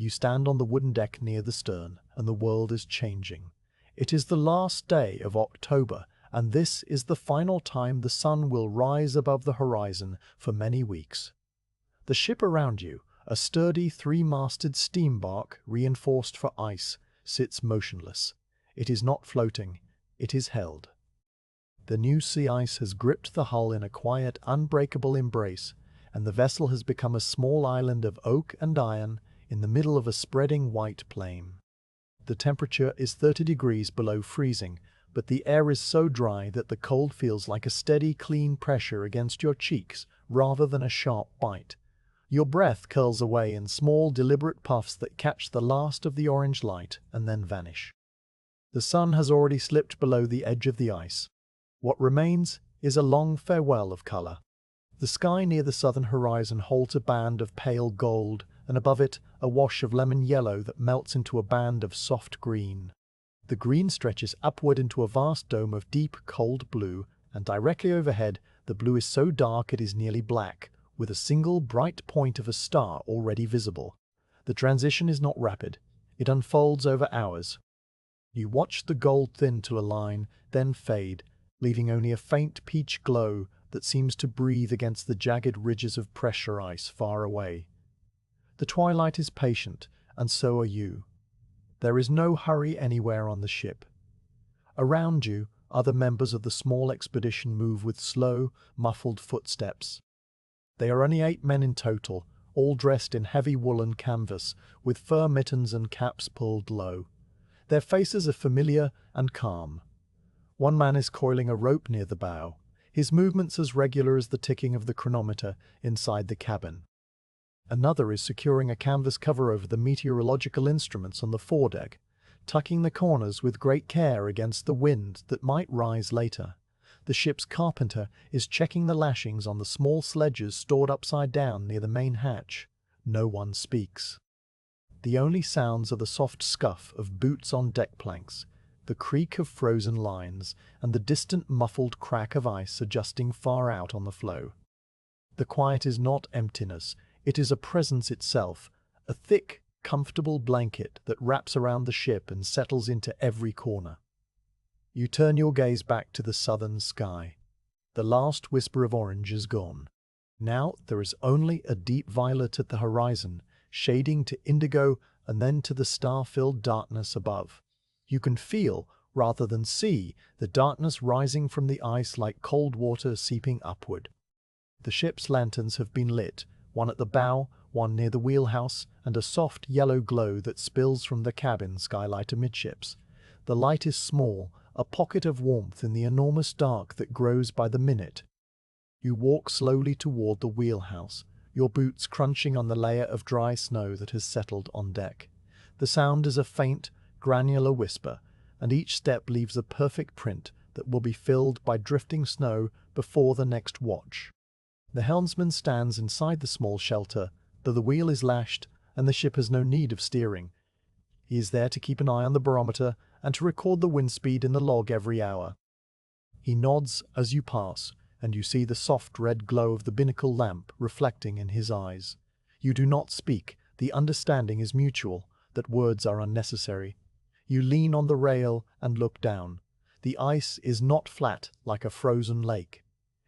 You stand on the wooden deck near the stern, and the world is changing. It is the last day of October, and this is the final time the sun will rise above the horizon for many weeks. The ship around you, a sturdy three-masted steam bark reinforced for ice, sits motionless. It is not floating, it is held. The new sea ice has gripped the hull in a quiet, unbreakable embrace, and the vessel has become a small island of oak and iron in the middle of a spreading white plain. The temperature is 30 degrees below freezing, but the air is so dry that the cold feels like a steady, clean pressure against your cheeks rather than a sharp bite. Your breath curls away in small, deliberate puffs that catch the last of the orange light and then vanish. The sun has already slipped below the edge of the ice. What remains is a long farewell of color. The sky near the southern horizon holds a band of pale gold, and above it a wash of lemon yellow that melts into a band of soft green. The green stretches upward into a vast dome of deep, cold blue, and directly overhead the blue is so dark it is nearly black, with a single bright point of a star already visible. The transition is not rapid. It unfolds over hours. You watch the gold thin to a line, then fade, leaving only a faint peach glow that seems to breathe against the jagged ridges of pressure ice far away. The twilight is patient, and so are you. There is no hurry anywhere on the ship. Around you, other members of the small expedition move with slow, muffled footsteps. They are only 8 men in total, all dressed in heavy woolen canvas, with fur mittens and caps pulled low. Their faces are familiar and calm. One man is coiling a rope near the bow, his movements as regular as the ticking of the chronometer inside the cabin. Another is securing a canvas cover over the meteorological instruments on the foredeck, tucking the corners with great care against the wind that might rise later. The ship's carpenter is checking the lashings on the small sledges stored upside down near the main hatch. No one speaks. The only sounds are the soft scuff of boots on deck planks, the creak of frozen lines, and the distant muffled crack of ice adjusting far out on the floe. The quiet is not emptiness, it is a presence itself, a thick, comfortable blanket that wraps around the ship and settles into every corner. You turn your gaze back to the southern sky. The last whisper of orange is gone. Now there is only a deep violet at the horizon, shading to indigo and then to the star-filled darkness above. You can feel, rather than see, the darkness rising from the ice like cold water seeping upward. The ship's lanterns have been lit, one at the bow, one near the wheelhouse, and a soft yellow glow that spills from the cabin skylight amidships. The light is small, a pocket of warmth in the enormous dark that grows by the minute. You walk slowly toward the wheelhouse, your boots crunching on the layer of dry snow that has settled on deck. The sound is a faint, granular whisper, and each step leaves a perfect print that will be filled by drifting snow before the next watch. The helmsman stands inside the small shelter, though the wheel is lashed and the ship has no need of steering. He is there to keep an eye on the barometer and to record the wind speed in the log every hour. He nods as you pass, and you see the soft red glow of the binnacle lamp reflecting in his eyes. You do not speak, the understanding is mutual, that words are unnecessary. You lean on the rail and look down. The ice is not flat like a frozen lake.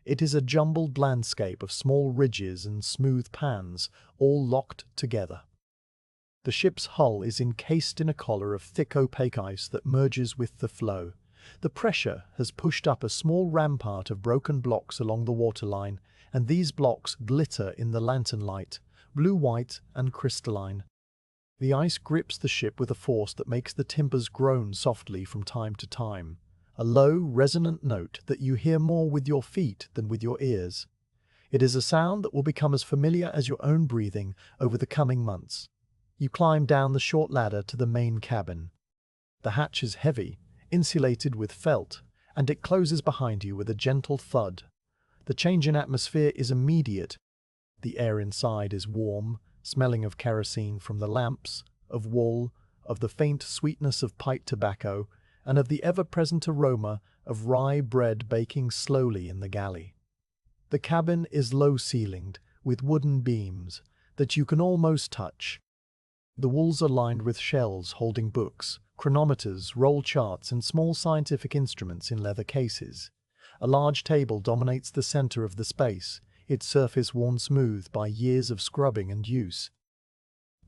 It is a jumbled landscape of small ridges and smooth pans, all locked together. The ship's hull is encased in a collar of thick opaque ice that merges with the floe. The pressure has pushed up a small rampart of broken blocks along the waterline, and these blocks glitter in the lantern light, blue-white and crystalline. The ice grips the ship with a force that makes the timbers groan softly from time to time, a low, resonant note that you hear more with your feet than with your ears. It is a sound that will become as familiar as your own breathing over the coming months. You climb down the short ladder to the main cabin. The hatch is heavy, insulated with felt, and it closes behind you with a gentle thud. The change in atmosphere is immediate. The air inside is warm, smelling of kerosene from the lamps, of wool, of the faint sweetness of pipe tobacco, and of the ever-present aroma of rye bread baking slowly in the galley. The cabin is low-ceilinged, with wooden beams that you can almost touch. The walls are lined with shelves holding books, chronometers, roll charts, and small scientific instruments in leather cases. A large table dominates the center of the space, its surface worn smooth by years of scrubbing and use.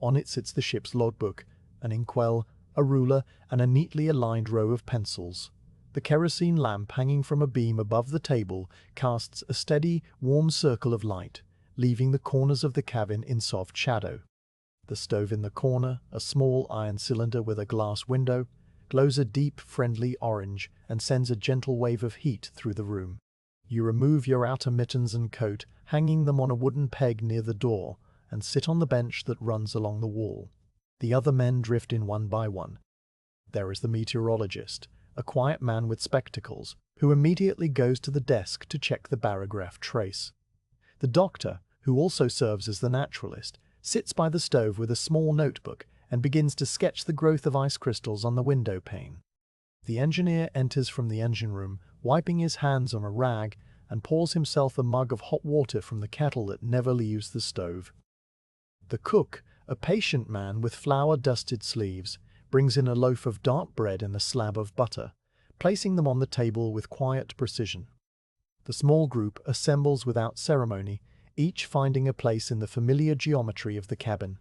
On it sits the ship's logbook, an inkwell, a ruler, and a neatly aligned row of pencils. The kerosene lamp hanging from a beam above the table casts a steady, warm circle of light, leaving the corners of the cabin in soft shadow. The stove in the corner, a small iron cylinder with a glass window, glows a deep, friendly orange and sends a gentle wave of heat through the room. You remove your outer mittens and coat, hanging them on a wooden peg near the door, and sit on the bench that runs along the wall. The other men drift in one by one. There is the meteorologist, a quiet man with spectacles, who immediately goes to the desk to check the barograph trace. The doctor, who also serves as the naturalist, sits by the stove with a small notebook and begins to sketch the growth of ice crystals on the window pane. The engineer enters from the engine room, wiping his hands on a rag, and pours himself a mug of hot water from the kettle that never leaves the stove. The cook, a patient man with flour-dusted sleeves, brings in a loaf of dark bread and a slab of butter, placing them on the table with quiet precision. The small group assembles without ceremony, each finding a place in the familiar geometry of the cabin.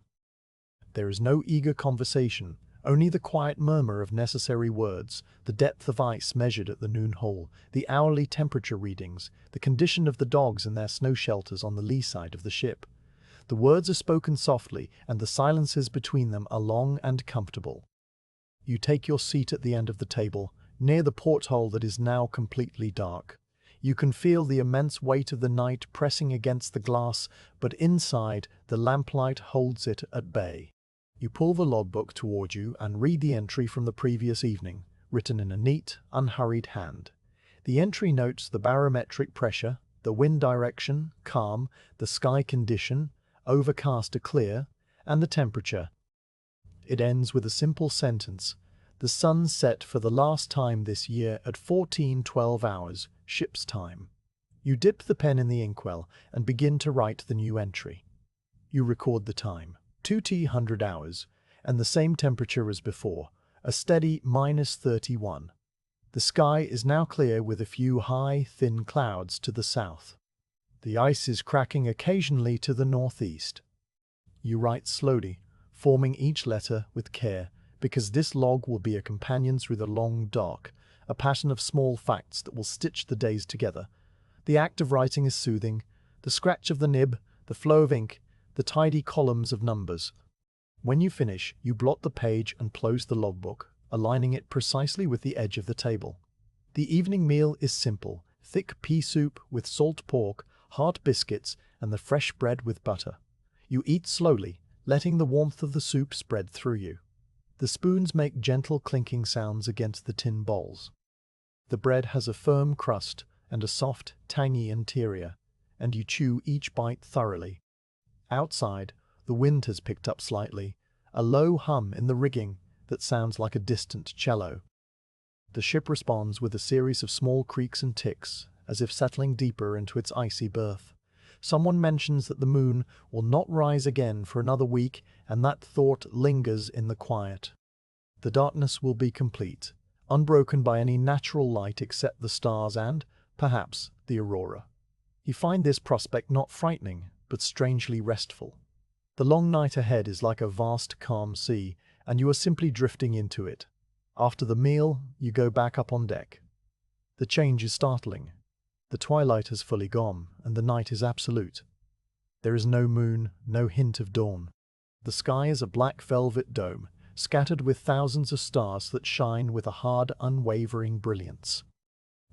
There is no eager conversation, only the quiet murmur of necessary words, the depth of ice measured at the noon hole, the hourly temperature readings, the condition of the dogs in their snow shelters on the lee side of the ship. The words are spoken softly, and the silences between them are long and comfortable. You take your seat at the end of the table, near the porthole that is now completely dark. You can feel the immense weight of the night pressing against the glass, but inside, the lamplight holds it at bay. You pull the logbook toward you and read the entry from the previous evening, written in a neat, unhurried hand. The entry notes the barometric pressure, the wind direction, calm, the sky condition, overcast to clear, and the temperature. It ends with a simple sentence: "The sun set for the last time this year at 14:12 hours, ship's time." You dip the pen in the inkwell and begin to write the new entry. You record the time, 200 hours, and the same temperature as before, a steady -31. The sky is now clear with a few high, thin clouds to the south. The ice is cracking occasionally to the northeast. You write slowly, forming each letter with care, because this log will be a companion through the long dark, a pattern of small facts that will stitch the days together. The act of writing is soothing, the scratch of the nib, the flow of ink, the tidy columns of numbers. When you finish, you blot the page and close the logbook, aligning it precisely with the edge of the table. The evening meal is simple: thick pea soup with salt pork, hard biscuits, and the fresh bread with butter. You eat slowly, letting the warmth of the soup spread through you. The spoons make gentle clinking sounds against the tin bowls. The bread has a firm crust and a soft, tangy interior, and you chew each bite thoroughly. Outside, the wind has picked up slightly, a low hum in the rigging that sounds like a distant cello. The ship responds with a series of small creaks and ticks, as if settling deeper into its icy berth. Someone mentions that the moon will not rise again for another week, and that thought lingers in the quiet. The darkness will be complete, unbroken by any natural light except the stars and, perhaps, the aurora. You find this prospect not frightening, but strangely restful. The long night ahead is like a vast, calm sea, and you are simply drifting into it. After the meal, you go back up on deck. The change is startling. The twilight has fully gone, and the night is absolute. There is no moon, no hint of dawn. The sky is a black velvet dome, scattered with thousands of stars that shine with a hard, unwavering brilliance.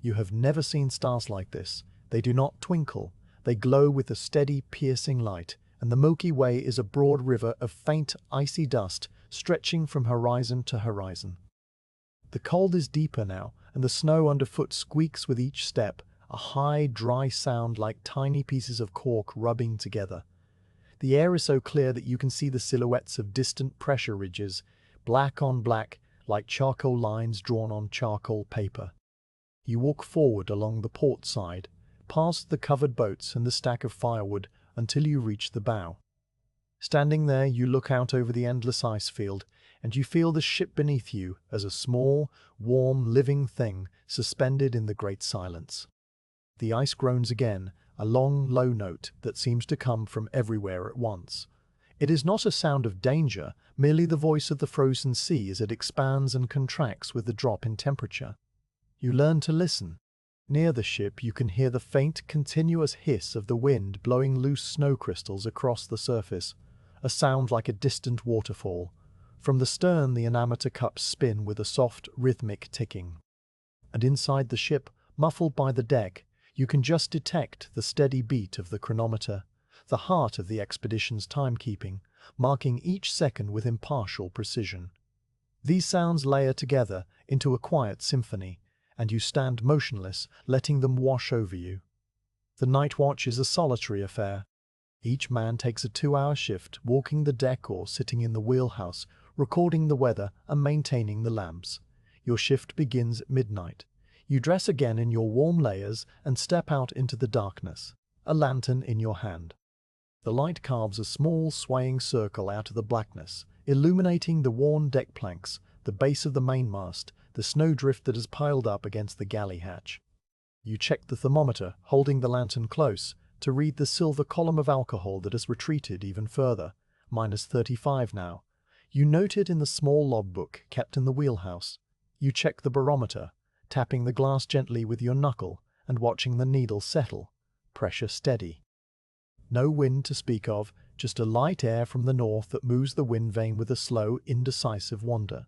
You have never seen stars like this. They do not twinkle. They glow with a steady, piercing light, and the Milky Way is a broad river of faint, icy dust stretching from horizon to horizon. The cold is deeper now, and the snow underfoot squeaks with each step, a high, dry sound like tiny pieces of cork rubbing together. The air is so clear that you can see the silhouettes of distant pressure ridges, black on black, like charcoal lines drawn on charcoal paper. You walk forward along the port side, past the covered boats and the stack of firewood, until you reach the bow. Standing there, you look out over the endless ice field, and you feel the ship beneath you as a small, warm, living thing suspended in the great silence. The ice groans again, a long, low note that seems to come from everywhere at once. It is not a sound of danger, merely the voice of the frozen sea as it expands and contracts with the drop in temperature. You learn to listen. Near the ship you can hear the faint, continuous hiss of the wind blowing loose snow crystals across the surface, a sound like a distant waterfall. From the stern the anemometer cups spin with a soft, rhythmic ticking. And inside the ship, muffled by the deck, you can just detect the steady beat of the chronometer, the heart of the expedition's timekeeping, marking each second with impartial precision. These sounds layer together into a quiet symphony, and you stand motionless, letting them wash over you. The night watch is a solitary affair. Each man takes a 2-hour shift, walking the deck or sitting in the wheelhouse, recording the weather and maintaining the lamps. Your shift begins at midnight. You dress again in your warm layers and step out into the darkness, a lantern in your hand. The light carves a small, swaying circle out of the blackness, illuminating the worn deck planks, the base of the mainmast, the snowdrift that has piled up against the galley hatch. You check the thermometer, holding the lantern close, to read the silver column of alcohol that has retreated even further, -35 now. You note it in the small logbook kept in the wheelhouse. You check the barometer, tapping the glass gently with your knuckle and watching the needle settle, pressure steady. No wind to speak of, just a light air from the north that moves the wind vane with a slow, indecisive wonder.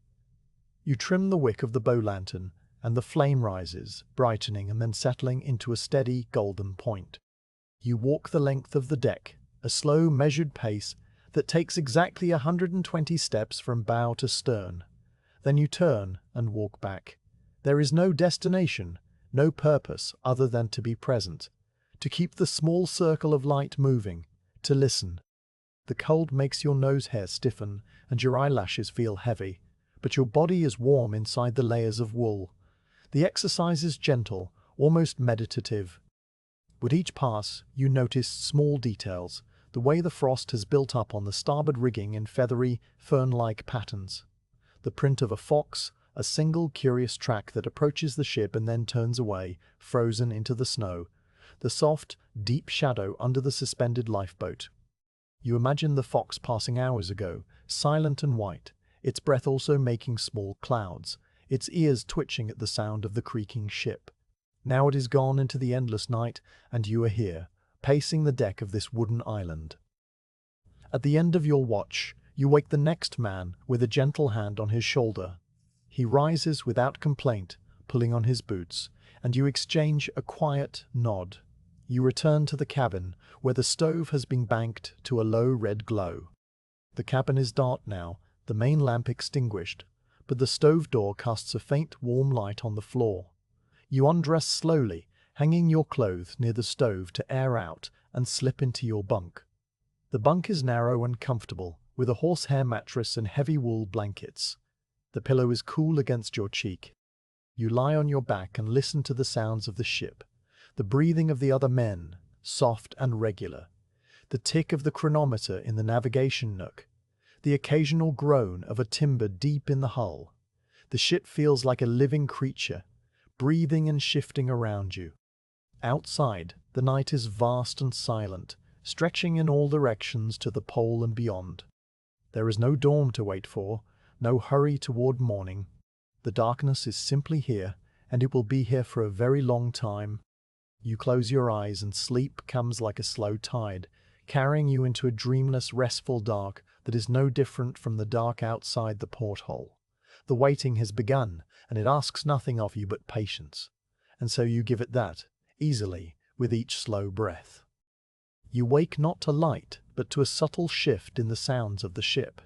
You trim the wick of the bow lantern, and the flame rises, brightening and then settling into a steady, golden point. You walk the length of the deck, a slow, measured pace that takes exactly 120 steps from bow to stern. Then you turn and walk back. There is no destination, no purpose other than to be present, to keep the small circle of light moving, to listen. The cold makes your nose hair stiffen and your eyelashes feel heavy, but your body is warm inside the layers of wool. The exercise is gentle, almost meditative. With each pass, you notice small details, the way the frost has built up on the starboard rigging in feathery, fern-like patterns. The print of a fox, a single curious track that approaches the ship and then turns away, frozen into the snow. The soft, deep shadow under the suspended lifeboat. You imagine the fox passing hours ago, silent and white, its breath also making small clouds, its ears twitching at the sound of the creaking ship. Now it is gone into the endless night, and you are here, pacing the deck of this wooden island. At the end of your watch, you wake the next man with a gentle hand on his shoulder. He rises without complaint, pulling on his boots, and you exchange a quiet nod. You return to the cabin, where the stove has been banked to a low red glow. The cabin is dark now, the main lamp extinguished, but the stove door casts a faint warm light on the floor. You undress slowly, hanging your clothes near the stove to air out and slip into your bunk. The bunk is narrow and comfortable, with a horsehair mattress and heavy wool blankets. The pillow is cool against your cheek. You lie on your back and listen to the sounds of the ship, the breathing of the other men, soft and regular, the tick of the chronometer in the navigation nook, the occasional groan of a timber deep in the hull. The ship feels like a living creature, breathing and shifting around you. Outside, the night is vast and silent, stretching in all directions to the pole and beyond. There is no dawn to wait for, no hurry toward morning. The darkness is simply here, and it will be here for a very long time. You close your eyes and sleep comes like a slow tide, carrying you into a dreamless, restful dark that is no different from the dark outside the porthole. The waiting has begun, and it asks nothing of you but patience. And so you give it that, easily, with each slow breath. You wake not to light, but to a subtle shift in the sounds of the ship.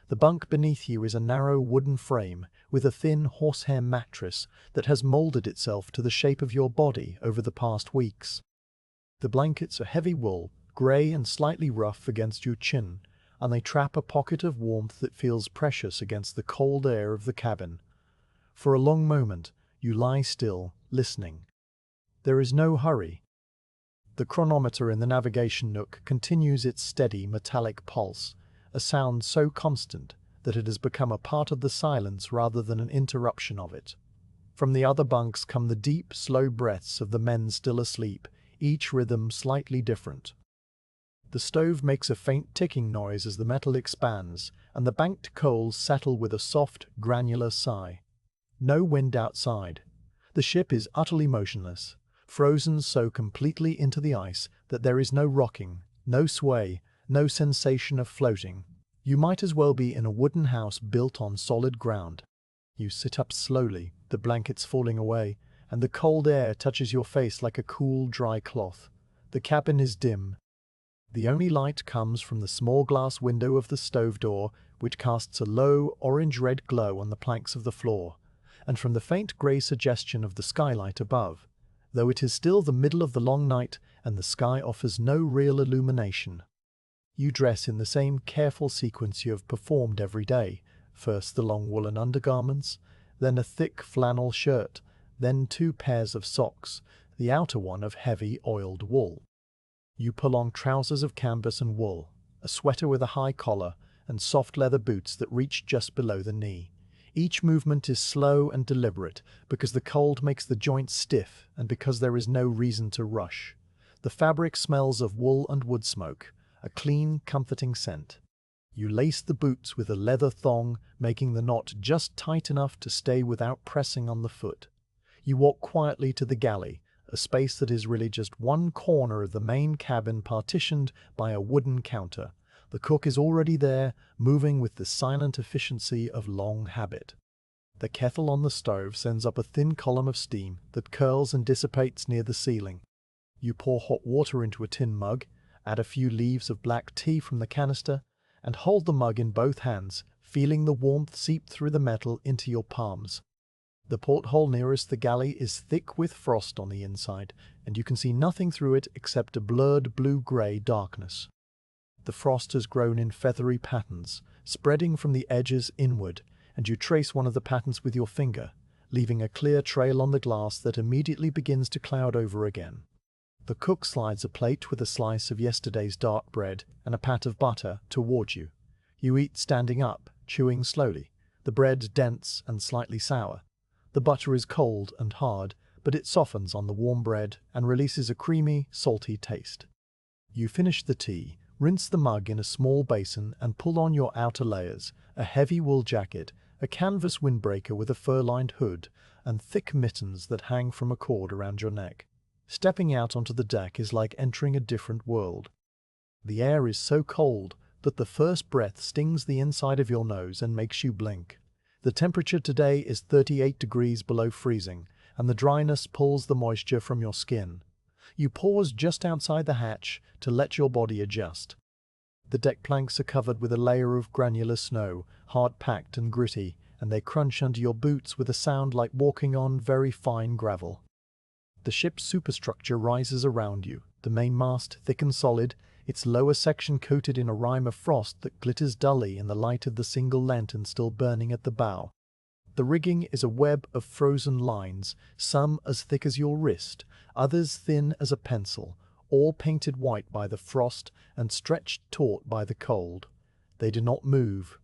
The bunk beneath you is a narrow wooden frame with a thin horsehair mattress that has molded itself to the shape of your body over the past weeks. The blankets are heavy wool, grey and slightly rough against your chin, and they trap a pocket of warmth that feels precious against the cold air of the cabin. For a long moment, you lie still, listening. There is no hurry. The chronometer in the navigation nook continues its steady metallic pulse, a sound so constant that it has become a part of the silence rather than an interruption of it. From the other bunks come the deep, slow breaths of the men still asleep, each rhythm slightly different. The stove makes a faint ticking noise as the metal expands, and the banked coals settle with a soft, granular sigh. No wind outside. The ship is utterly motionless, frozen so completely into the ice that there is no rocking, no sway, no sensation of floating. You might as well be in a wooden house built on solid ground. You sit up slowly, the blankets falling away, and the cold air touches your face like a cool, dry cloth. The cabin is dim. The only light comes from the small glass window of the stove door, which casts a low, orange-red glow on the planks of the floor, and from the faint grey suggestion of the skylight above, though it is still the middle of the long night and the sky offers no real illumination. You dress in the same careful sequence you have performed every day, first the long woolen undergarments, then a thick flannel shirt, then 2 pairs of socks, the outer one of heavy oiled wool. You pull on trousers of canvas and wool, a sweater with a high collar, and soft leather boots that reach just below the knee. Each movement is slow and deliberate because the cold makes the joints stiff and because there is no reason to rush. The fabric smells of wool and wood smoke, a clean, comforting scent. You lace the boots with a leather thong, making the knot just tight enough to stay without pressing on the foot. You walk quietly to the galley, a space that is really just one corner of the main cabin partitioned by a wooden counter. The cook is already there, moving with the silent efficiency of long habit. The kettle on the stove sends up a thin column of steam that curls and dissipates near the ceiling. You pour hot water into a tin mug, add a few leaves of black tea from the canister, and hold the mug in both hands, feeling the warmth seep through the metal into your palms. The porthole nearest the galley is thick with frost on the inside, and you can see nothing through it except a blurred blue-grey darkness. The frost has grown in feathery patterns, spreading from the edges inward, and you trace one of the patterns with your finger, leaving a clear trail on the glass that immediately begins to cloud over again. The cook slides a plate with a slice of yesterday's dark bread and a pat of butter toward you. You eat standing up, chewing slowly, the bread dense and slightly sour. The butter is cold and hard, but it softens on the warm bread and releases a creamy, salty taste. You finish the tea, rinse the mug in a small basin and pull on your outer layers, a heavy wool jacket, a canvas windbreaker with a fur-lined hood, and thick mittens that hang from a cord around your neck. Stepping out onto the deck is like entering a different world. The air is so cold that the first breath stings the inside of your nose and makes you blink. The temperature today is 38 degrees below freezing, and the dryness pulls the moisture from your skin. You pause just outside the hatch to let your body adjust. The deck planks are covered with a layer of granular snow, hard-packed and gritty, and they crunch under your boots with a sound like walking on very fine gravel. The ship's superstructure rises around you, the main mast thick and solid, its lower section coated in a rime of frost that glitters dully in the light of the single lantern still burning at the bow. The rigging is a web of frozen lines, some as thick as your wrist, others thin as a pencil, all painted white by the frost and stretched taut by the cold. They do not move.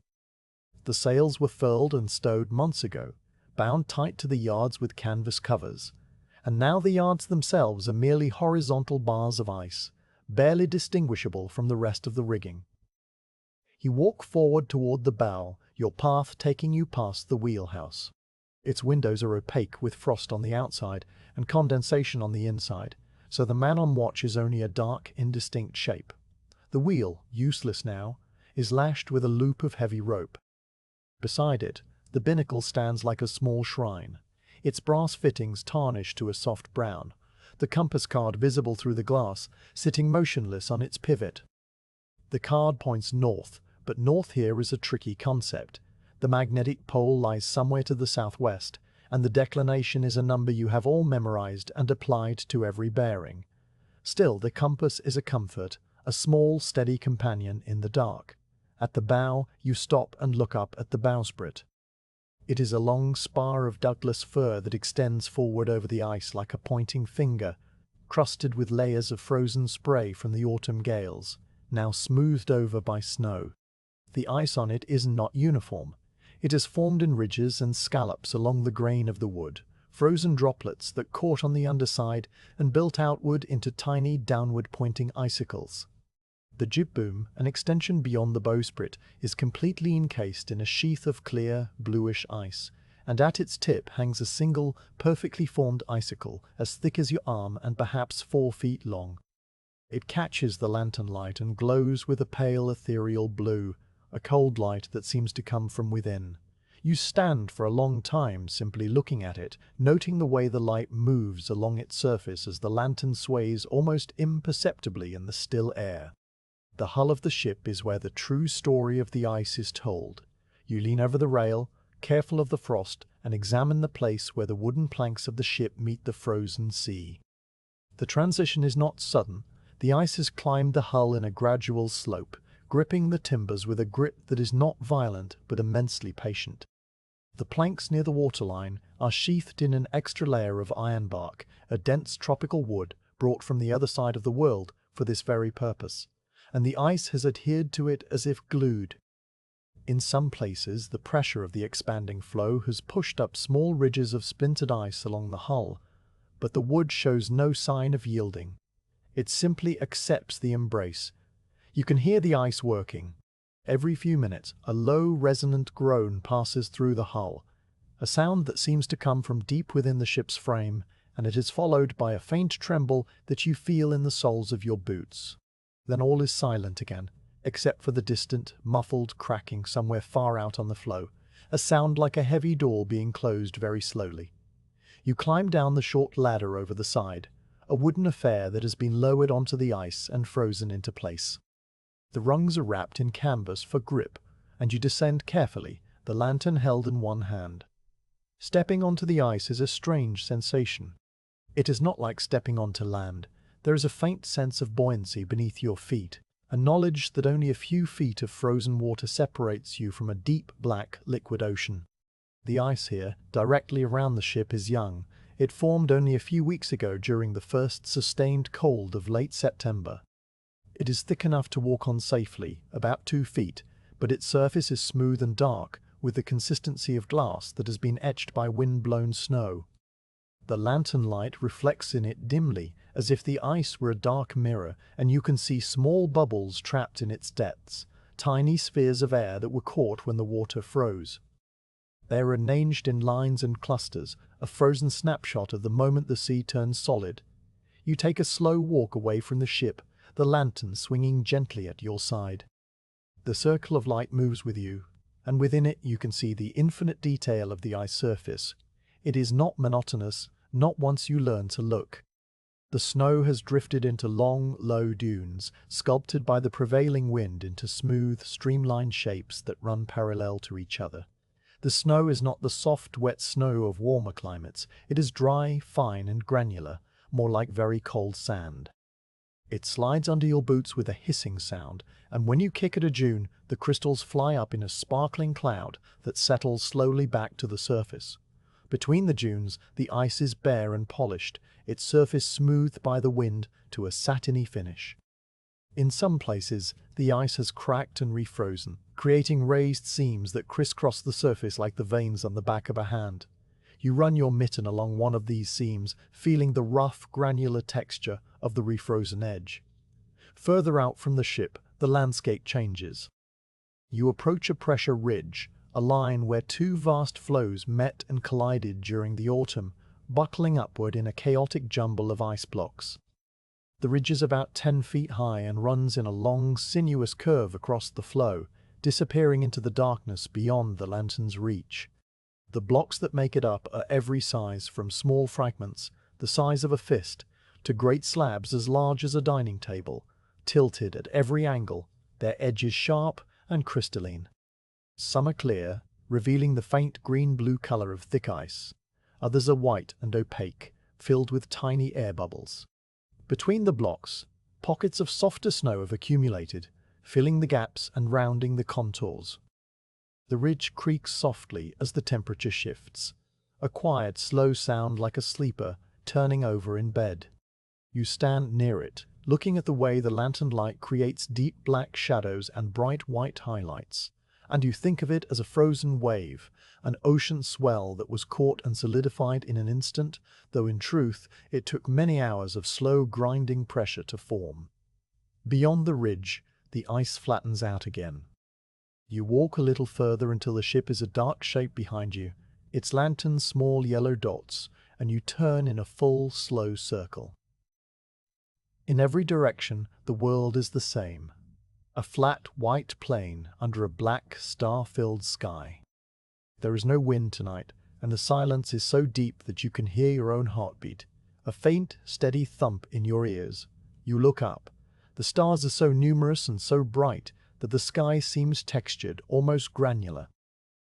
The sails were furled and stowed months ago, bound tight to the yards with canvas covers, and now the yards themselves are merely horizontal bars of ice, barely distinguishable from the rest of the rigging. You walk forward toward the bow, your path taking you past the wheelhouse. Its windows are opaque with frost on the outside and condensation on the inside, so the man on watch is only a dark, indistinct shape. The wheel, useless now, is lashed with a loop of heavy rope. Beside it, the binnacle stands like a small shrine, its brass fittings tarnished to a soft brown, the compass card visible through the glass, sitting motionless on its pivot. The card points north, but north here is a tricky concept. The magnetic pole lies somewhere to the southwest, and the declination is a number you have all memorized and applied to every bearing. Still, the compass is a comfort, a small, steady companion in the dark. At the bow, you stop and look up at the bowsprit. It is a long spar of Douglas fir that extends forward over the ice like a pointing finger, crusted with layers of frozen spray from the autumn gales, now smoothed over by snow. The ice on it is not uniform. It is formed in ridges and scallops along the grain of the wood, frozen droplets that caught on the underside and built outward into tiny downward-pointing icicles. The jib boom, an extension beyond the bowsprit, is completely encased in a sheath of clear, bluish ice, and at its tip hangs a single, perfectly formed icicle as thick as your arm and perhaps 4 feet long. It catches the lantern light and glows with a pale ethereal blue, a cold light that seems to come from within. You stand for a long time simply looking at it, noting the way the light moves along its surface as the lantern sways almost imperceptibly in the still air. The hull of the ship is where the true story of the ice is told. You lean over the rail, careful of the frost, and examine the place where the wooden planks of the ship meet the frozen sea. The transition is not sudden. The ice has climbed the hull in a gradual slope, gripping the timbers with a grip that is not violent but immensely patient. The planks near the waterline are sheathed in an extra layer of ironbark, a dense tropical wood brought from the other side of the world for this very purpose, and the ice has adhered to it as if glued. In some places, the pressure of the expanding flow has pushed up small ridges of splintered ice along the hull, but the wood shows no sign of yielding. It simply accepts the embrace. You can hear the ice working. Every few minutes, a low, resonant groan passes through the hull, a sound that seems to come from deep within the ship's frame, and it is followed by a faint tremble that you feel in the soles of your boots. Then all is silent again, except for the distant, muffled cracking somewhere far out on the floe, a sound like a heavy door being closed very slowly. You climb down the short ladder over the side, a wooden affair that has been lowered onto the ice and frozen into place. The rungs are wrapped in canvas for grip, and you descend carefully, the lantern held in one hand. Stepping onto the ice is a strange sensation. It is not like stepping onto land. There is a faint sense of buoyancy beneath your feet, a knowledge that only a few feet of frozen water separates you from a deep, black, liquid ocean. The ice here, directly around the ship, is young. It formed only a few weeks ago during the first sustained cold of late September. It is thick enough to walk on safely, about 2 feet, but its surface is smooth and dark, with the consistency of glass that has been etched by wind-blown snow. The lantern light reflects in it dimly, as if the ice were a dark mirror, and you can see small bubbles trapped in its depths, tiny spheres of air that were caught when the water froze. They are arranged in lines and clusters, a frozen snapshot of the moment the sea turns solid. You take a slow walk away from the ship, the lantern swinging gently at your side. The circle of light moves with you, and within it you can see the infinite detail of the ice surface. It is not monotonous, not once you learn to look. The snow has drifted into long, low dunes, sculpted by the prevailing wind into smooth, streamlined shapes that run parallel to each other. The snow is not the soft, wet snow of warmer climates. It is dry, fine, and granular, more like very cold sand. It slides under your boots with a hissing sound, and when you kick at a dune, the crystals fly up in a sparkling cloud that settles slowly back to the surface. Between the dunes, the ice is bare and polished, its surface smoothed by the wind to a satiny finish. In some places, the ice has cracked and refrozen, creating raised seams that crisscross the surface like the veins on the back of a hand. You run your mitten along one of these seams, feeling the rough, granular texture of the refrozen edge. Further out from the ship, the landscape changes. You approach a pressure ridge, a line where 2 vast floes met and collided during the autumn, buckling upward in a chaotic jumble of ice blocks. The ridge is about 10 feet high and runs in a long, sinuous curve across the floe, disappearing into the darkness beyond the lantern's reach. The blocks that make it up are every size, from small fragments, the size of a fist, to great slabs as large as a dining table, tilted at every angle, their edges sharp and crystalline. Some are clear, revealing the faint green-blue color of thick ice. Others are white and opaque, filled with tiny air bubbles. Between the blocks, pockets of softer snow have accumulated, filling the gaps and rounding the contours. The ridge creaks softly as the temperature shifts, a quiet, slow sound like a sleeper turning over in bed. You stand near it, looking at the way the lantern light creates deep black shadows and bright white highlights, and you think of it as a frozen wave, an ocean swell that was caught and solidified in an instant, though in truth it took many hours of slow grinding pressure to form. Beyond the ridge, the ice flattens out again. You walk a little further until the ship is a dark shape behind you, its lanterns small yellow dots, and you turn in a full, slow circle. In every direction, the world is the same. A flat, white plain under a black, star-filled sky. There is no wind tonight, and the silence is so deep that you can hear your own heartbeat, a faint, steady thump in your ears. You look up. The stars are so numerous and so bright that the sky seems textured, almost granular.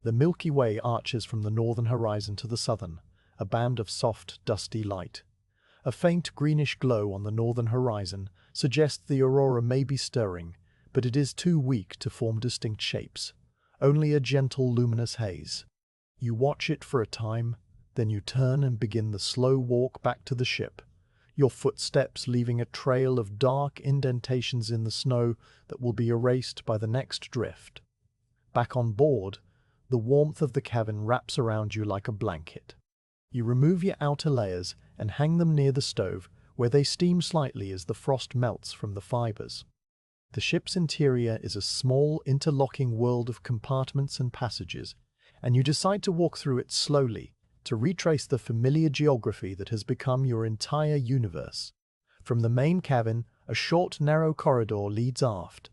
The Milky Way arches from the northern horizon to the southern, a band of soft, dusty light. A faint greenish glow on the northern horizon suggests the aurora may be stirring, but it is too weak to form distinct shapes, only a gentle luminous haze. You watch it for a time, then you turn and begin the slow walk back to the ship, your footsteps leaving a trail of dark indentations in the snow that will be erased by the next drift. Back on board, the warmth of the cabin wraps around you like a blanket. You remove your outer layers and hang them near the stove, where they steam slightly as the frost melts from the fibers. The ship's interior is a small, interlocking world of compartments and passages, and you decide to walk through it slowly, to retrace the familiar geography that has become your entire universe. From the main cabin, a short, narrow corridor leads aft.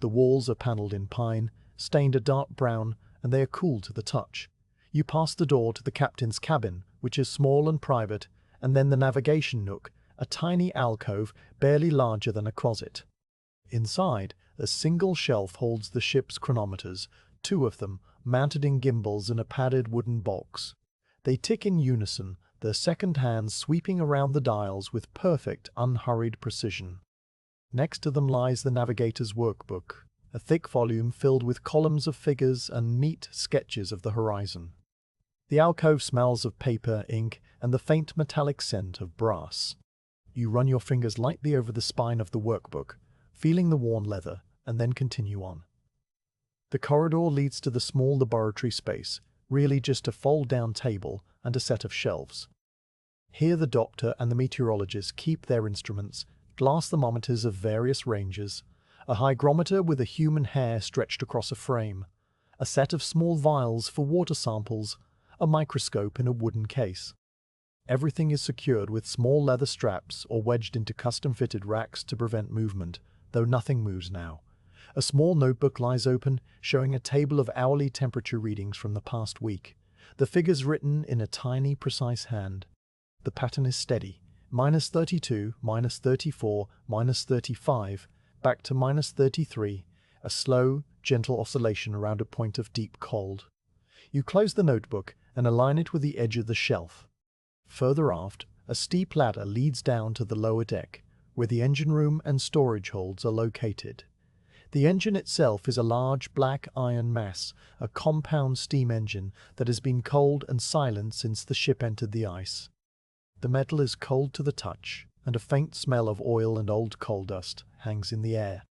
The walls are paneled in pine, stained a dark brown, and they are cool to the touch. You pass the door to the captain's cabin, which is small and private, and then the navigation nook, a tiny alcove barely larger than a closet. Inside, a single shelf holds the ship's chronometers, two of them mounted in gimbals in a padded wooden box. They tick in unison, their second hands sweeping around the dials with perfect, unhurried precision. Next to them lies the navigator's workbook, a thick volume filled with columns of figures and neat sketches of the horizon. The alcove smells of paper, ink, and the faint metallic scent of brass. You run your fingers lightly over the spine of the workbook, feeling the worn leather, and then continue on. The corridor leads to the small laboratory space, really just a fold-down table and a set of shelves. Here the doctor and the meteorologist keep their instruments, glass thermometers of various ranges, a hygrometer with a human hair stretched across a frame, a set of small vials for water samples, a microscope in a wooden case. Everything is secured with small leather straps or wedged into custom-fitted racks to prevent movement, though nothing moves now. A small notebook lies open, showing a table of hourly temperature readings from the past week, the figures written in a tiny, precise hand. The pattern is steady, -32, -34, -35, back to -33, a slow, gentle oscillation around a point of deep cold. You close the notebook and align it with the edge of the shelf. Further aft, a steep ladder leads down to the lower deck, where the engine room and storage holds are located. The engine itself is a large black iron mass, a compound steam engine that has been cold and silent since the ship entered the ice. The metal is cold to the touch, and a faint smell of oil and old coal dust hangs in the air.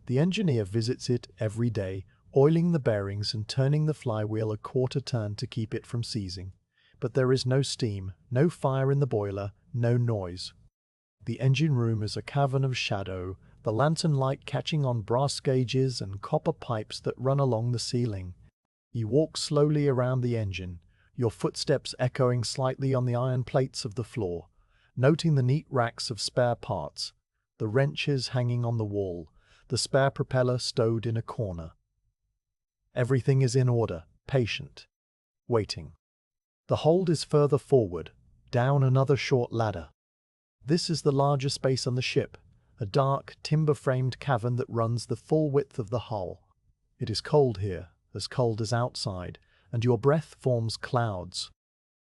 The engineer visits it every day, oiling the bearings and turning the flywheel a quarter turn to keep it from seizing. But there is no steam, no fire in the boiler, no noise. The engine room is a cavern of shadow, the lantern light catching on brass gauges and copper pipes that run along the ceiling. You walk slowly around the engine, your footsteps echoing slightly on the iron plates of the floor, noting the neat racks of spare parts, the wrenches hanging on the wall, the spare propeller stowed in a corner. Everything is in order, patient, waiting. The hold is further forward, down another short ladder. This is the larger space on the ship, a dark, timber-framed cavern that runs the full width of the hull. It is cold here, as cold as outside, and your breath forms clouds.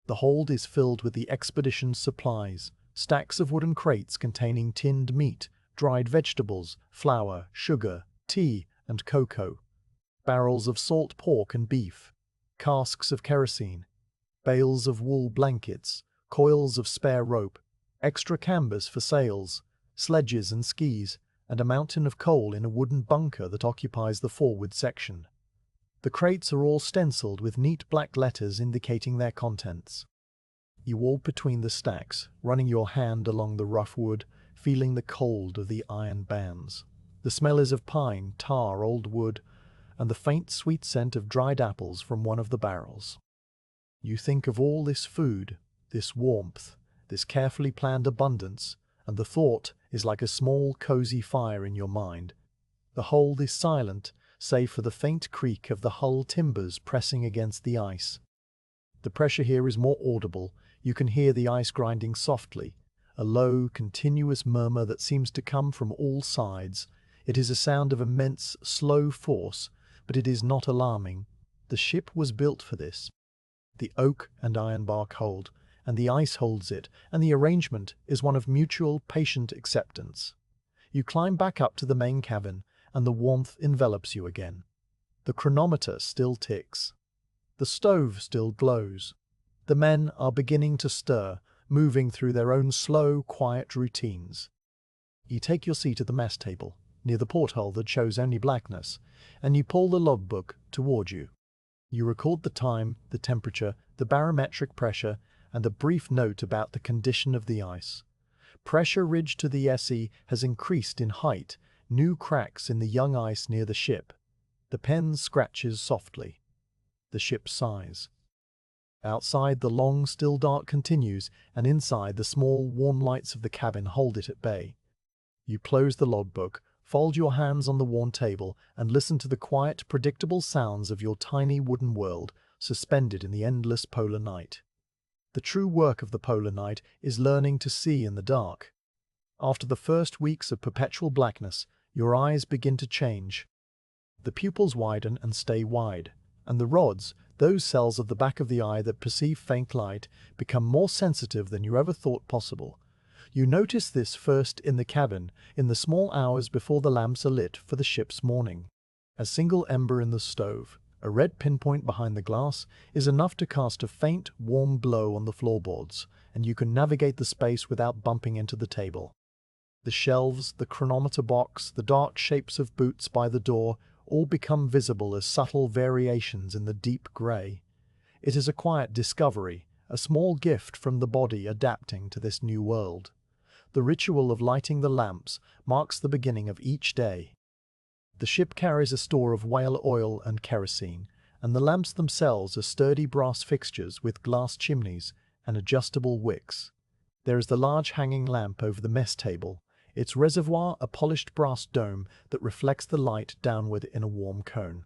The hold is filled with the expedition's supplies, stacks of wooden crates containing tinned meat, dried vegetables, flour, sugar, tea, and cocoa, barrels of salt pork and beef, casks of kerosene, bales of wool blankets, coils of spare rope, extra canvas for sails, sledges and skis, and a mountain of coal in a wooden bunker that occupies the forward section. The crates are all stenciled with neat black letters indicating their contents. You walk between the stacks, running your hand along the rough wood, feeling the cold of the iron bands. The smell is of pine, tar, old wood, and the faint sweet scent of dried apples from one of the barrels. You think of all this food, this warmth, this carefully planned abundance, and the thought is like a small, cozy fire in your mind. The hold is silent, save for the faint creak of the hull timbers pressing against the ice. The pressure here is more audible. You can hear the ice grinding softly, a low, continuous murmur that seems to come from all sides. It is a sound of immense, slow force, but it is not alarming. The ship was built for this. The oak and ironbark hold, and the ice holds it, and the arrangement is one of mutual, patient acceptance. You climb back up to the main cabin, and the warmth envelops you again. The chronometer still ticks. The stove still glows. The men are beginning to stir, moving through their own slow, quiet routines. You take your seat at the mess table, near the porthole that shows only blackness, and you pull the logbook toward you. You record the time, the temperature, the barometric pressure, and a brief note about the condition of the ice. Pressure ridge to the SE has increased in height, new cracks in the young ice near the ship. The pen scratches softly. The ship sighs. Outside, the long, still dark continues, and inside, the small, warm lights of the cabin hold it at bay. You close the logbook, fold your hands on the worn table, and listen to the quiet, predictable sounds of your tiny wooden world, suspended in the endless polar night. The true work of the polar night is learning to see in the dark. After the first weeks of perpetual blackness, your eyes begin to change. The pupils widen and stay wide, and the rods, those cells of the back of the eye that perceive faint light, become more sensitive than you ever thought possible. You notice this first in the cabin, in the small hours before the lamps are lit for the ship's morning. A single ember in the stove, a red pinpoint behind the glass, is enough to cast a faint, warm glow on the floorboards, and you can navigate the space without bumping into the table. The shelves, the chronometer box, the dark shapes of boots by the door, all become visible as subtle variations in the deep grey. It is a quiet discovery, a small gift from the body adapting to this new world. The ritual of lighting the lamps marks the beginning of each day. The ship carries a store of whale oil and kerosene, and the lamps themselves are sturdy brass fixtures with glass chimneys and adjustable wicks. There is the large hanging lamp over the mess table, its reservoir a polished brass dome that reflects the light downward in a warm cone.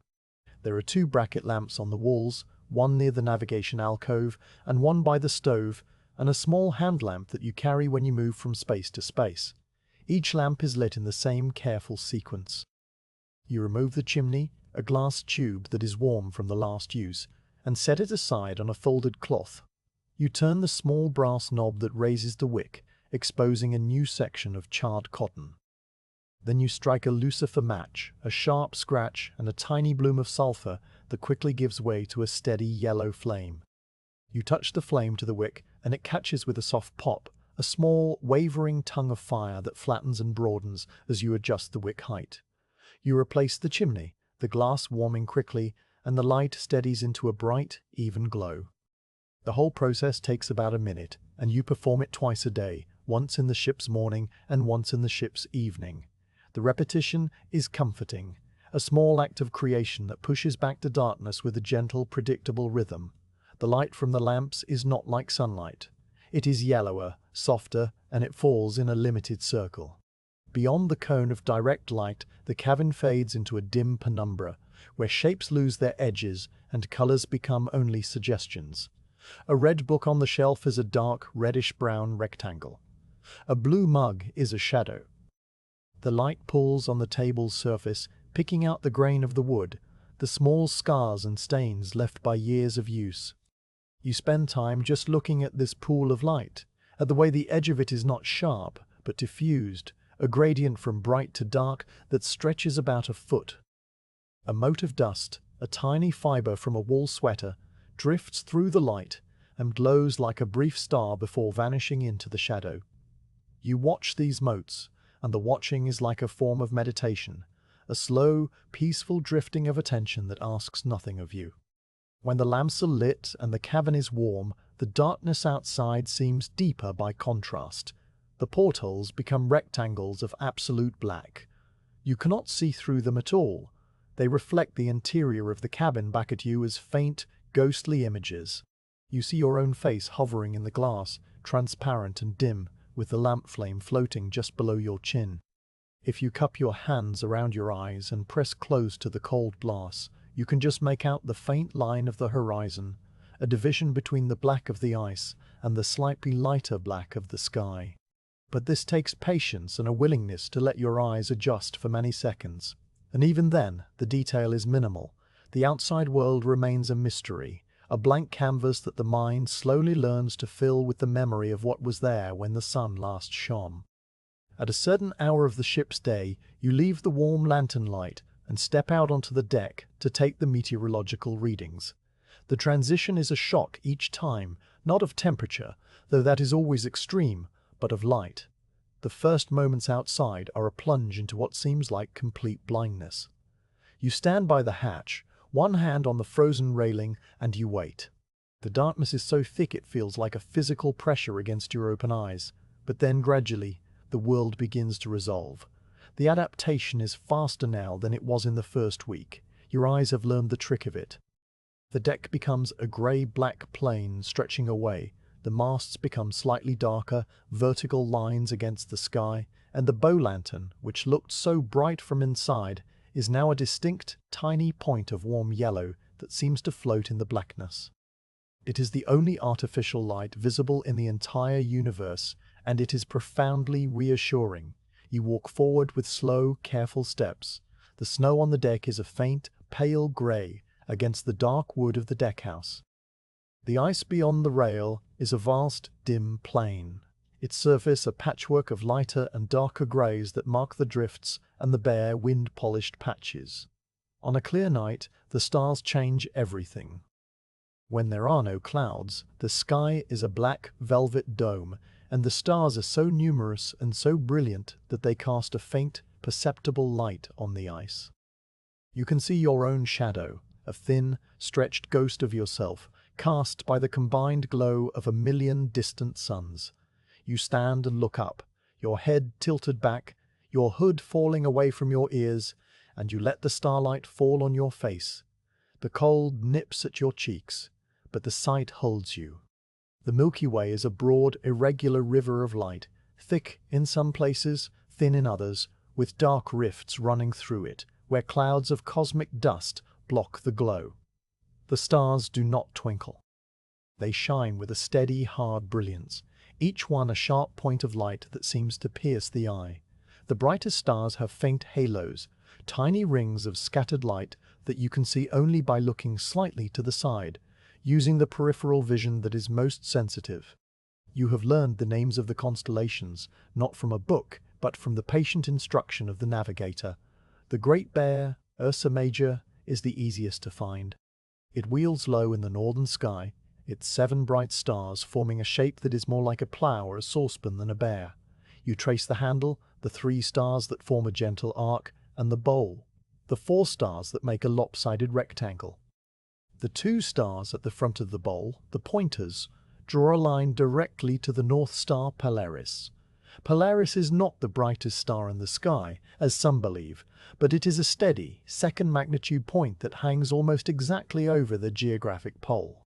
There are 2 bracket lamps on the walls, one near the navigation alcove and one by the stove, and a small hand lamp that you carry when you move from space to space. Each lamp is lit in the same careful sequence. You remove the chimney, a glass tube that is warm from the last use, and set it aside on a folded cloth. You turn the small brass knob that raises the wick, exposing a new section of charred cotton. Then you strike a lucifer match, a sharp scratch, and a tiny bloom of sulphur that quickly gives way to a steady yellow flame. You touch the flame to the wick, and it catches with a soft pop, a small, wavering tongue of fire that flattens and broadens as you adjust the wick height. You replace the chimney, the glass warming quickly, and the light steadies into a bright, even glow. The whole process takes about a minute, and you perform it twice a day, once in the ship's morning and once in the ship's evening. The repetition is comforting, a small act of creation that pushes back the darkness with a gentle, predictable rhythm. The light from the lamps is not like sunlight. It is yellower, softer, and it falls in a limited circle. Beyond the cone of direct light, the cabin fades into a dim penumbra, where shapes lose their edges and colors become only suggestions. A red book on the shelf is a dark, reddish-brown rectangle. A blue mug is a shadow. The light pulls on the table's surface, picking out the grain of the wood, the small scars and stains left by years of use. You spend time just looking at this pool of light, at the way the edge of it is not sharp, but diffused, a gradient from bright to dark that stretches about a foot. A mote of dust, a tiny fiber from a wool sweater, drifts through the light and glows like a brief star before vanishing into the shadow. You watch these motes, and the watching is like a form of meditation, a slow, peaceful drifting of attention that asks nothing of you. When the lamps are lit and the cabin is warm, the darkness outside seems deeper by contrast. The portholes become rectangles of absolute black. You cannot see through them at all. They reflect the interior of the cabin back at you as faint, ghostly images. You see your own face hovering in the glass, transparent and dim, with the lamp flame floating just below your chin. If you cup your hands around your eyes and press close to the cold glass, you can just make out the faint line of the horizon, a division between the black of the ice and the slightly lighter black of the sky. But this takes patience and a willingness to let your eyes adjust for many seconds. And even then, the detail is minimal. The outside world remains a mystery, a blank canvas that the mind slowly learns to fill with the memory of what was there when the sun last shone. At a certain hour of the ship's day, you leave the warm lantern light and step out onto the deck to take the meteorological readings. The transition is a shock each time, not of temperature, though that is always extreme, but of light. The first moments outside are a plunge into what seems like complete blindness. You stand by the hatch, one hand on the frozen railing, and you wait. The darkness is so thick it feels like a physical pressure against your open eyes, but then gradually, the world begins to resolve. The adaptation is faster now than it was in the first week. Your eyes have learned the trick of it. The deck becomes a grey-black plane stretching away. The masts become slightly darker, vertical lines against the sky, and the bow lantern, which looked so bright from inside, is now a distinct, tiny point of warm yellow that seems to float in the blackness. It is the only artificial light visible in the entire universe, and it is profoundly reassuring. You walk forward with slow, careful steps. The snow on the deck is a faint, pale grey against the dark wood of the deckhouse. The ice beyond the rail is a vast, dim plain. Its surface a patchwork of lighter and darker greys that mark the drifts and the bare, wind-polished patches. On a clear night, the stars change everything. When there are no clouds, the sky is a black velvet dome, and the stars are so numerous and so brilliant that they cast a faint, perceptible light on the ice. You can see your own shadow, a thin, stretched ghost of yourself, cast by the combined glow of a million distant suns. You stand and look up, your head tilted back, your hood falling away from your ears, and you let the starlight fall on your face. The cold nips at your cheeks, but the sight holds you. The Milky Way is a broad, irregular river of light, thick in some places, thin in others, with dark rifts running through it, where clouds of cosmic dust block the glow. The stars do not twinkle. They shine with a steady, hard brilliance, each one a sharp point of light that seems to pierce the eye. The brightest stars have faint halos, tiny rings of scattered light that you can see only by looking slightly to the side, using the peripheral vision that is most sensitive. You have learned the names of the constellations, not from a book, but from the patient instruction of the navigator. The Great Bear, Ursa Major, is the easiest to find. It wheels low in the northern sky, its 7 bright stars forming a shape that is more like a plough or a saucepan than a bear. You trace the handle, the 3 stars that form a gentle arc, and the bowl, the 4 stars that make a lopsided rectangle. The 2 stars at the front of the bowl, the pointers, draw a line directly to the North Star Polaris. Polaris is not the brightest star in the sky, as some believe, but it is a steady, second-magnitude point that hangs almost exactly over the geographic pole.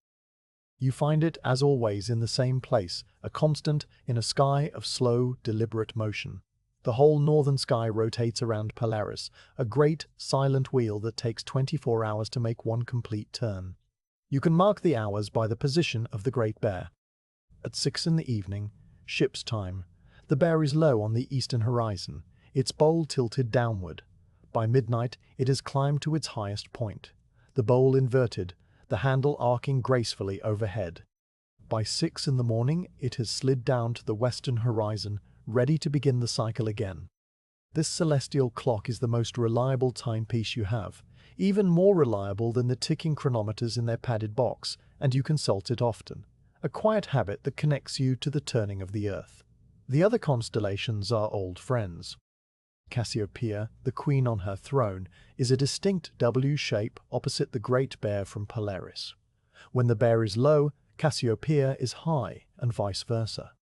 You find it, as always, in the same place, a constant in a sky of slow, deliberate motion. The whole northern sky rotates around Polaris, a great, silent wheel that takes 24 hours to make one complete turn. You can mark the hours by the position of the Great Bear. At 6 in the evening, ship's time, the bear is low on the eastern horizon, its bowl tilted downward. By midnight, it has climbed to its highest point, the bowl inverted, the handle arcing gracefully overhead. By 6 in the morning, it has slid down to the western horizon, ready to begin the cycle again. This celestial clock is the most reliable timepiece you have, even more reliable than the ticking chronometers in their padded box, and you consult it often, a quiet habit that connects you to the turning of the earth. The other constellations are old friends. Cassiopeia, the queen on her throne, is a distinct W shape opposite the Great Bear from Polaris. When the bear is low, Cassiopeia is high, and vice versa.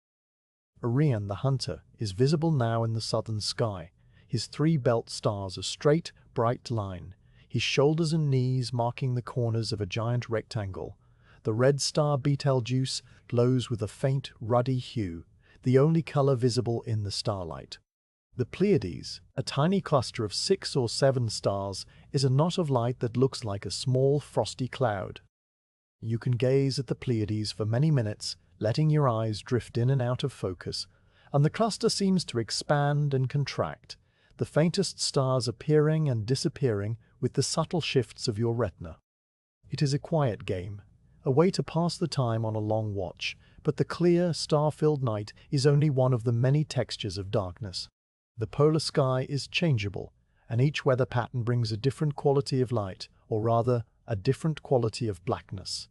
Orion the hunter is visible now in the southern sky, his three belt stars a straight, bright line, his shoulders and knees marking the corners of a giant rectangle. The red star Betelgeuse glows with a faint, ruddy hue, the only color visible in the starlight. The Pleiades, a tiny cluster of 6 or 7 stars, is a knot of light that looks like a small, frosty cloud. You can gaze at the Pleiades for many minutes, letting your eyes drift in and out of focus, and the cluster seems to expand and contract, the faintest stars appearing and disappearing with the subtle shifts of your retina. It is a quiet game, a way to pass the time on a long watch, but the clear, star-filled night is only one of the many textures of darkness. The polar sky is changeable, and each weather pattern brings a different quality of light, or rather, a different quality of blackness.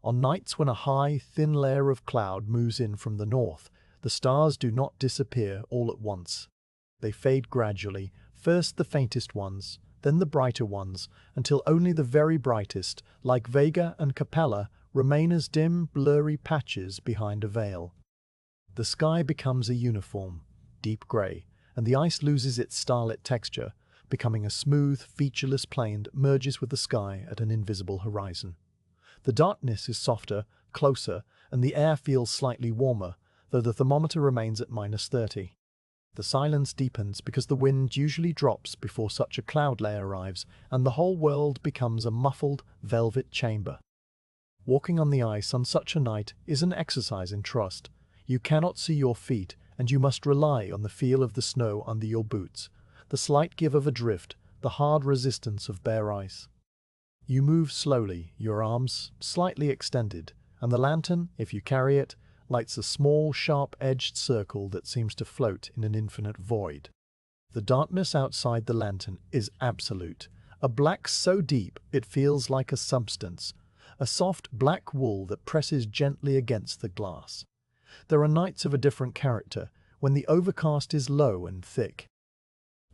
On nights when a high, thin layer of cloud moves in from the north, the stars do not disappear all at once. They fade gradually, first the faintest ones, then the brighter ones, until only the very brightest, like Vega and Capella, remain as dim, blurry patches behind a veil. The sky becomes a uniform, deep grey, and the ice loses its starlit texture, becoming a smooth, featureless plain that merges with the sky at an invisible horizon. The darkness is softer, closer, and the air feels slightly warmer, though the thermometer remains at -30. The silence deepens because the wind usually drops before such a cloud layer arrives, and the whole world becomes a muffled, velvet chamber. Walking on the ice on such a night is an exercise in trust. You cannot see your feet, and you must rely on the feel of the snow under your boots, the slight give of a drift, the hard resistance of bare ice. You move slowly, your arms slightly extended, and the lantern, if you carry it, lights a small, sharp-edged circle that seems to float in an infinite void. The darkness outside the lantern is absolute, a black so deep it feels like a substance, a soft black wool that presses gently against the glass. There are nights of a different character, when the overcast is low and thick.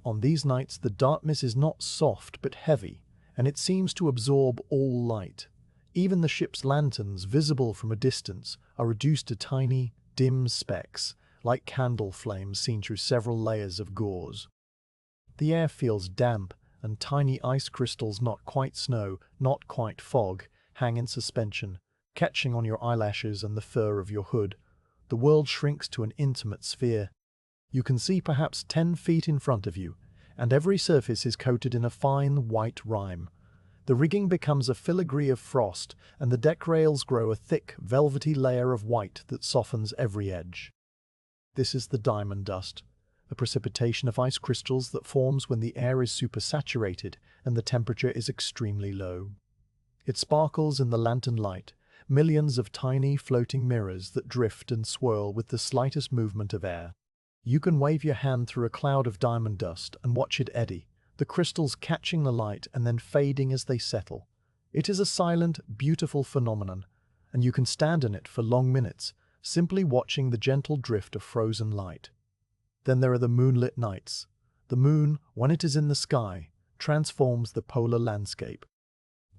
On these nights the darkness is not soft but heavy, and it seems to absorb all light. Even the ship's lanterns, visible from a distance, are reduced to tiny, dim specks, like candle flames seen through several layers of gauze. The air feels damp, and tiny ice crystals, not quite snow, not quite fog, hang in suspension, catching on your eyelashes and the fur of your hood. The world shrinks to an intimate sphere. You can see perhaps 10 feet in front of you, and every surface is coated in a fine white rime. The rigging becomes a filigree of frost, and the deck rails grow a thick, velvety layer of white that softens every edge. This is the diamond dust, a precipitation of ice crystals that forms when the air is supersaturated and the temperature is extremely low. It sparkles in the lantern light, millions of tiny floating mirrors that drift and swirl with the slightest movement of air. You can wave your hand through a cloud of diamond dust and watch it eddy, the crystals catching the light and then fading as they settle. It is a silent, beautiful phenomenon, and you can stand in it for long minutes, simply watching the gentle drift of frozen light. Then there are the moonlit nights. The moon, when it is in the sky, transforms the polar landscape.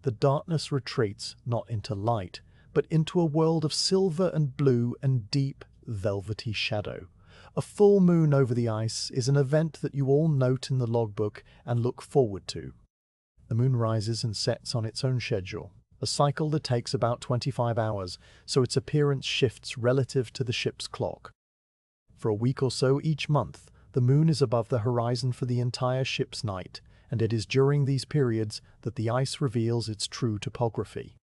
The darkness retreats not into light, but into a world of silver and blue and deep, velvety shadow. A full moon over the ice is an event that you all note in the logbook and look forward to. The moon rises and sets on its own schedule, a cycle that takes about 25 hours, so its appearance shifts relative to the ship's clock. For a week or so each month, the moon is above the horizon for the entire ship's night, and it is during these periods that the ice reveals its true topography.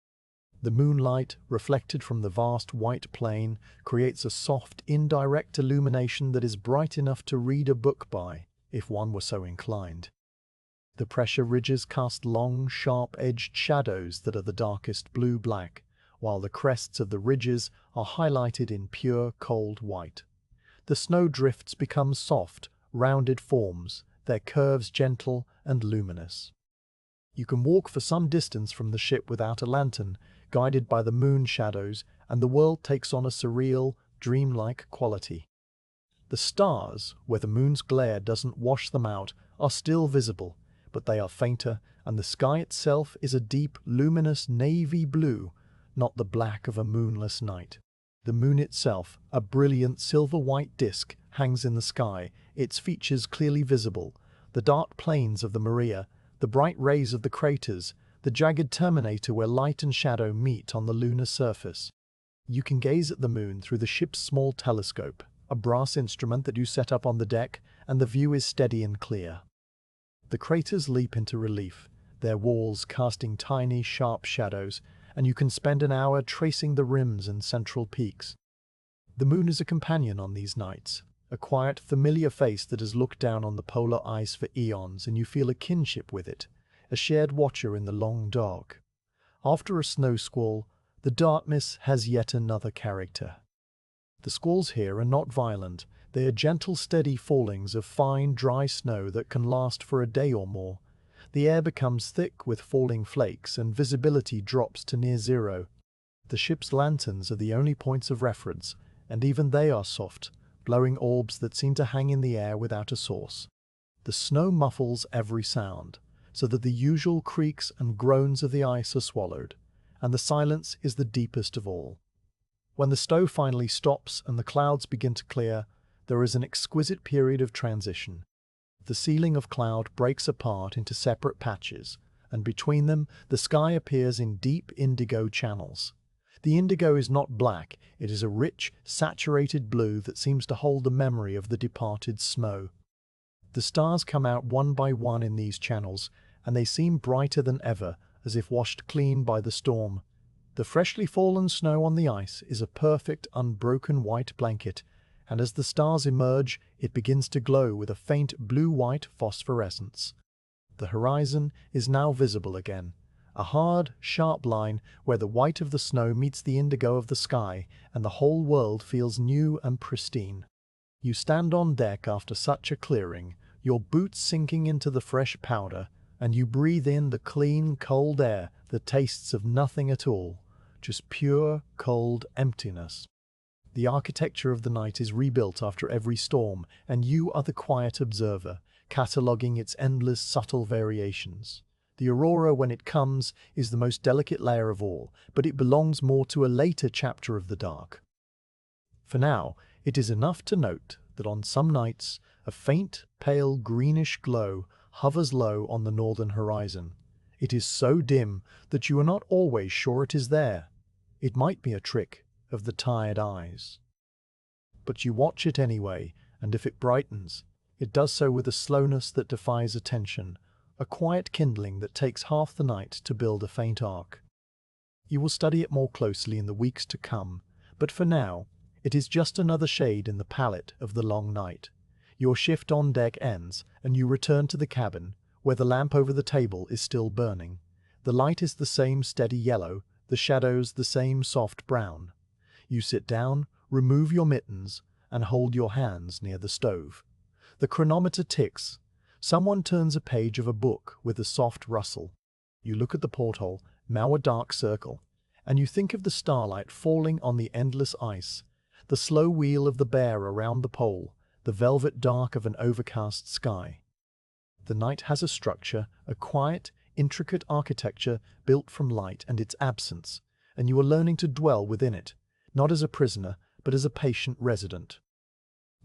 The moonlight, reflected from the vast white plain, creates a soft, indirect illumination that is bright enough to read a book by, if one were so inclined. The pressure ridges cast long, sharp-edged shadows that are the darkest blue-black, while the crests of the ridges are highlighted in pure, cold white. The snow drifts become soft, rounded forms, their curves gentle and luminous. You can walk for some distance from the ship without a lantern, guided by the moon shadows, and the world takes on a surreal, dreamlike quality. The stars, where the moon's glare doesn't wash them out, are still visible, but they are fainter, and the sky itself is a deep, luminous navy blue, not the black of a moonless night. The moon itself, a brilliant silver-white disk, hangs in the sky, its features clearly visible, the dark plains of the Maria, the bright rays of the craters, the jagged thermometer where light and shadow meet on the lunar surface. You can gaze at the moon through the ship's small telescope, a brass instrument that you set up on the deck, and the view is steady and clear. The craters leap into relief, their walls casting tiny, sharp shadows, and you can spend an hour tracing the rims and central peaks. The moon is a companion on these nights, a quiet, familiar face that has looked down on the polar ice for eons, and you feel a kinship with it, a shared watcher in the long dark. After a snow squall, the darkness has yet another character. The squalls here are not violent, they are gentle, steady fallings of fine, dry snow that can last for a day or more. The air becomes thick with falling flakes and visibility drops to near zero. The ship's lanterns are the only points of reference, and even they are soft, glowing orbs that seem to hang in the air without a source. The snow muffles every sound, so that the usual creaks and groans of the ice are swallowed, and the silence is the deepest of all. When the snow finally stops and the clouds begin to clear, there is an exquisite period of transition. The ceiling of cloud breaks apart into separate patches, and between them the sky appears in deep indigo channels. The indigo is not black, it is a rich, saturated blue that seems to hold the memory of the departed snow. The stars come out one by one in these channels, and they seem brighter than ever, as if washed clean by the storm. The freshly fallen snow on the ice is a perfect, unbroken white blanket, and as the stars emerge, it begins to glow with a faint blue-white phosphorescence. The horizon is now visible again, a hard, sharp line where the white of the snow meets the indigo of the sky, and the whole world feels new and pristine. You stand on deck after such a clearing, your boots sinking into the fresh powder, and you breathe in the clean, cold air that tastes of nothing at all, just pure, cold emptiness. The architecture of the night is rebuilt after every storm, and you are the quiet observer, cataloguing its endless subtle variations. The aurora, when it comes, is the most delicate layer of all, but it belongs more to a later chapter of the dark. For now, it is enough to note that on some nights, a faint, pale, greenish glow hovers low on the northern horizon. It is so dim that you are not always sure it is there. It might be a trick of the tired eyes. But you watch it anyway, and if it brightens, it does so with a slowness that defies attention, a quiet kindling that takes half the night to build a faint arc. You will study it more closely in the weeks to come, but for now, it is just another shade in the palette of the long night. Your shift on deck ends, and you return to the cabin, where the lamp over the table is still burning. The light is the same steady yellow, the shadows the same soft brown. You sit down, remove your mittens, and hold your hands near the stove. The chronometer ticks. Someone turns a page of a book with a soft rustle. You look at the porthole, now a dark circle, and you think of the starlight falling on the endless ice, the slow wheel of the bear around the pole, the velvet dark of an overcast sky. The night has a structure, a quiet, intricate architecture built from light and its absence, and you are learning to dwell within it, not as a prisoner, but as a patient resident.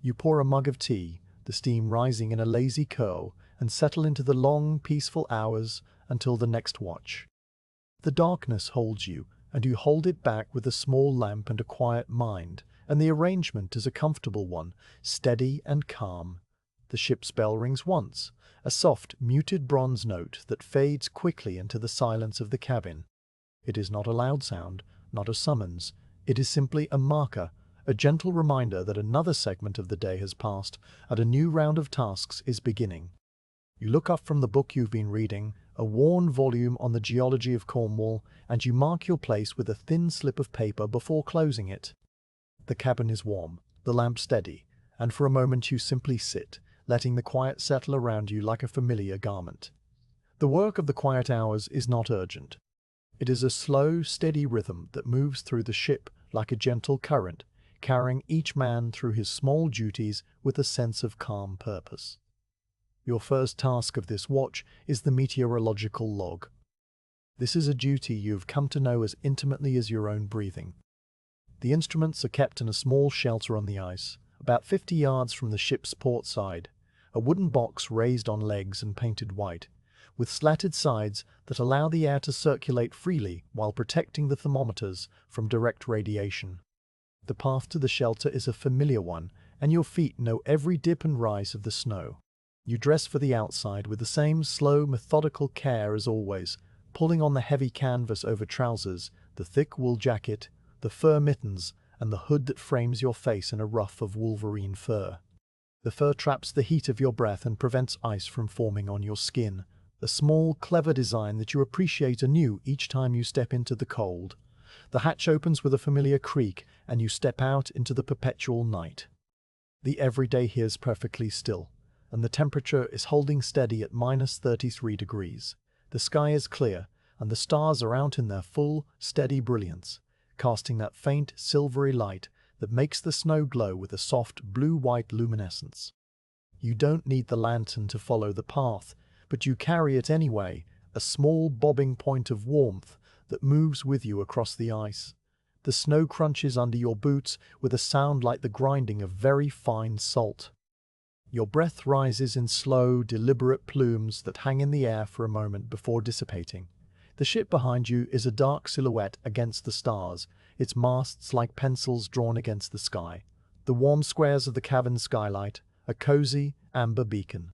You pour a mug of tea, the steam rising in a lazy curl, and settle into the long, peaceful hours until the next watch. The darkness holds you, and you hold it back with a small lamp and a quiet mind, and the arrangement is a comfortable one, steady and calm. The ship's bell rings once, a soft, muted bronze note that fades quickly into the silence of the cabin. It is not a loud sound, not a summons. It is simply a marker, a gentle reminder that another segment of the day has passed and a new round of tasks is beginning. You look up from the book you've been reading, a worn volume on the geology of Cornwall, and you mark your place with a thin slip of paper before closing it. The cabin is warm, the lamp steady, and for a moment you simply sit, letting the quiet settle around you like a familiar garment. The work of the quiet hours is not urgent. It is a slow, steady rhythm that moves through the ship like a gentle current, carrying each man through his small duties with a sense of calm purpose. Your first task of this watch is the meteorological log. This is a duty you've come to know as intimately as your own breathing. The instruments are kept in a small shelter on the ice, about 50 yards from the ship's port side, a wooden box raised on legs and painted white, with slatted sides that allow the air to circulate freely while protecting the thermometers from direct radiation. The path to the shelter is a familiar one, and your feet know every dip and rise of the snow. You dress for the outside with the same slow, methodical care as always, pulling on the heavy canvas over trousers, the thick wool jacket, the fur mittens, and the hood that frames your face in a ruff of wolverine fur. The fur traps the heat of your breath and prevents ice from forming on your skin, a small, clever design that you appreciate anew each time you step into the cold. The hatch opens with a familiar creak, and you step out into the perpetual night. The everyday here is perfectly still, and the temperature is holding steady at -33 degrees. The sky is clear, and the stars are out in their full, steady brilliance, casting that faint, silvery light that makes the snow glow with a soft, blue-white luminescence. You don't need the lantern to follow the path, but you carry it anyway, a small, bobbing point of warmth that moves with you across the ice. The snow crunches under your boots with a sound like the grinding of very fine salt. Your breath rises in slow, deliberate plumes that hang in the air for a moment before dissipating. The ship behind you is a dark silhouette against the stars, its masts like pencils drawn against the sky. The warm squares of the cabin skylight, a cozy, amber beacon.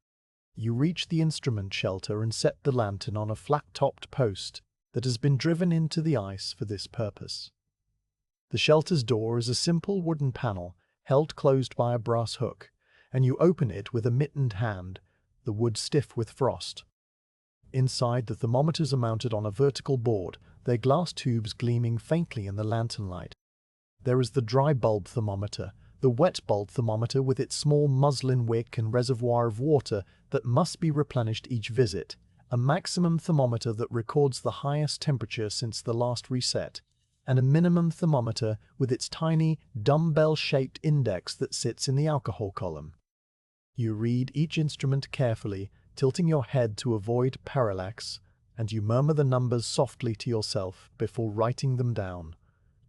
You reach the instrument shelter and set the lantern on a flat-topped post that has been driven into the ice for this purpose. The shelter's door is a simple wooden panel held closed by a brass hook, and you open it with a mittened hand, the wood stiff with frost. Inside, the thermometers are mounted on a vertical board, their glass tubes gleaming faintly in the lantern light. There is the dry bulb thermometer, the wet bulb thermometer with its small muslin wick and reservoir of water that must be replenished each visit, a maximum thermometer that records the highest temperature since the last reset, and a minimum thermometer with its tiny, dumbbell-shaped index that sits in the alcohol column. You read each instrument carefully, tilting your head to avoid parallax, and you murmur the numbers softly to yourself before writing them down.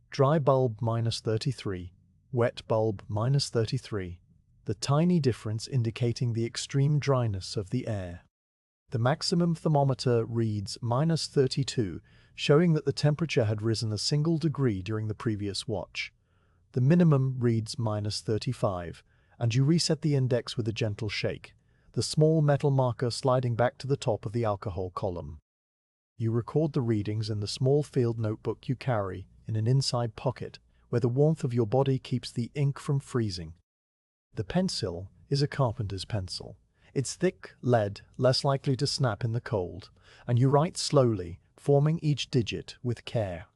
Dry bulb -33, wet bulb -33, the tiny difference indicating the extreme dryness of the air. The maximum thermometer reads -32, showing that the temperature had risen a single degree during the previous watch. The minimum reads -35, and you reset the index with a gentle shake, the small metal marker sliding back to the top of the alcohol column. You record the readings in the small field notebook you carry in an inside pocket, where the warmth of your body keeps the ink from freezing. The pencil is a carpenter's pencil. It's thick lead, less likely to snap in the cold, and you write slowly, forming each digit with care.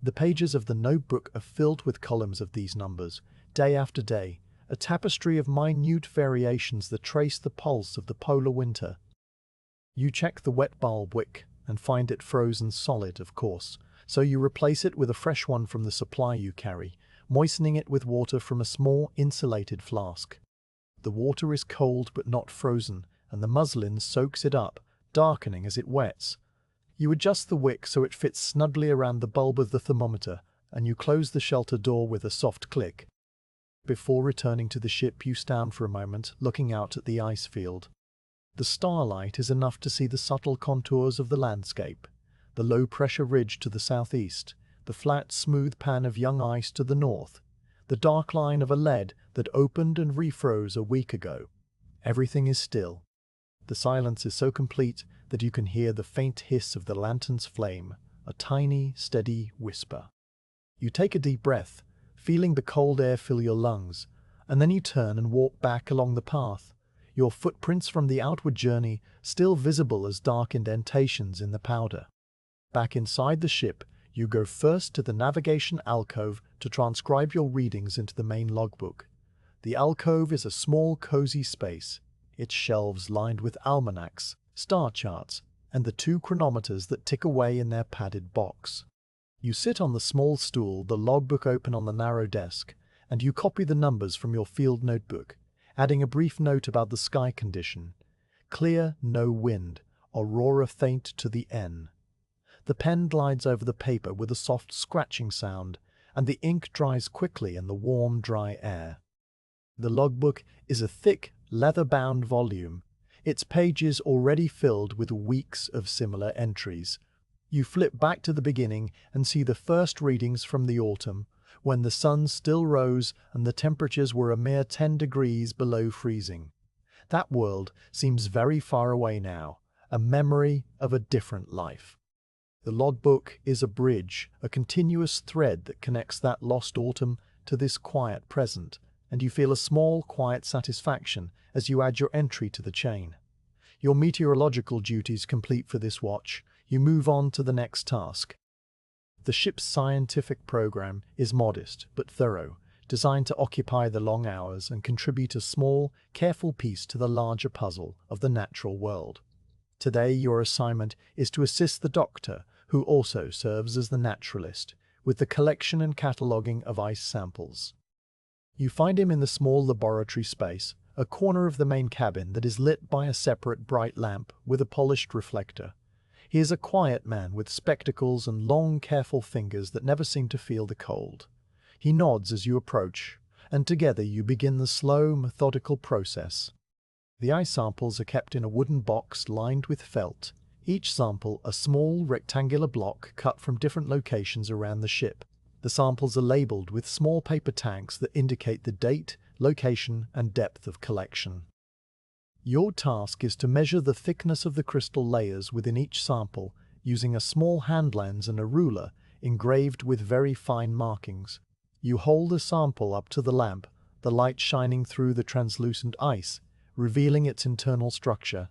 The pages of the notebook are filled with columns of these numbers, day after day, a tapestry of minute variations that trace the pulse of the polar winter. You check the wet bulb wick and find it frozen solid, of course, so you replace it with a fresh one from the supply you carry, moistening it with water from a small insulated flask. The water is cold but not frozen, and the muslin soaks it up, darkening as it wets. You adjust the wick so it fits snugly around the bulb of the thermometer, and you close the shelter door with a soft click. Before returning to the ship, you stand for a moment, looking out at the ice field. The starlight is enough to see the subtle contours of the landscape, the low-pressure ridge to the southeast, the flat, smooth pan of young ice to the north, the dark line of a lead that opened and refroze a week ago. Everything is still. The silence is so complete that you can hear the faint hiss of the lantern's flame, a tiny, steady whisper. You take a deep breath, feeling the cold air fill your lungs, and then you turn and walk back along the path, your footprints from the outward journey still visible as dark indentations in the powder. Back inside the ship, you go first to the navigation alcove to transcribe your readings into the main logbook. The alcove is a small, cozy space, its shelves lined with almanacs, star charts, and the 2 chronometers that tick away in their padded box. You sit on the small stool, the logbook open on the narrow desk, and you copy the numbers from your field notebook, adding a brief note about the sky condition. Clear, no wind, aurora faint to the N. The pen glides over the paper with a soft scratching sound, and the ink dries quickly in the warm, dry air. The logbook is a thick, leather-bound volume, its pages already filled with weeks of similar entries. You flip back to the beginning and see the first readings from the autumn, when the sun still rose and the temperatures were a mere 10 degrees below freezing. That world seems very far away now, a memory of a different life. The logbook is a bridge, a continuous thread that connects that lost autumn to this quiet present, and you feel a small, quiet satisfaction as you add your entry to the chain. Your meteorological duties complete for this watch, you move on to the next task. The ship's scientific program is modest but thorough, designed to occupy the long hours and contribute a small, careful piece to the larger puzzle of the natural world. Today your assignment is to assist the doctor, who also serves as the naturalist, with the collection and cataloguing of ice samples. You find him in the small laboratory space, a corner of the main cabin that is lit by a separate bright lamp with a polished reflector. He is a quiet man with spectacles and long, careful fingers that never seem to feel the cold. He nods as you approach, and together you begin the slow, methodical process. The ice samples are kept in a wooden box lined with felt, each sample a small rectangular block cut from different locations around the ship. The samples are labeled with small paper tags that indicate the date, location, and depth of collection. Your task is to measure the thickness of the crystal layers within each sample using a small hand lens and a ruler engraved with very fine markings. You hold the sample up to the lamp, the light shining through the translucent ice, revealing its internal structure.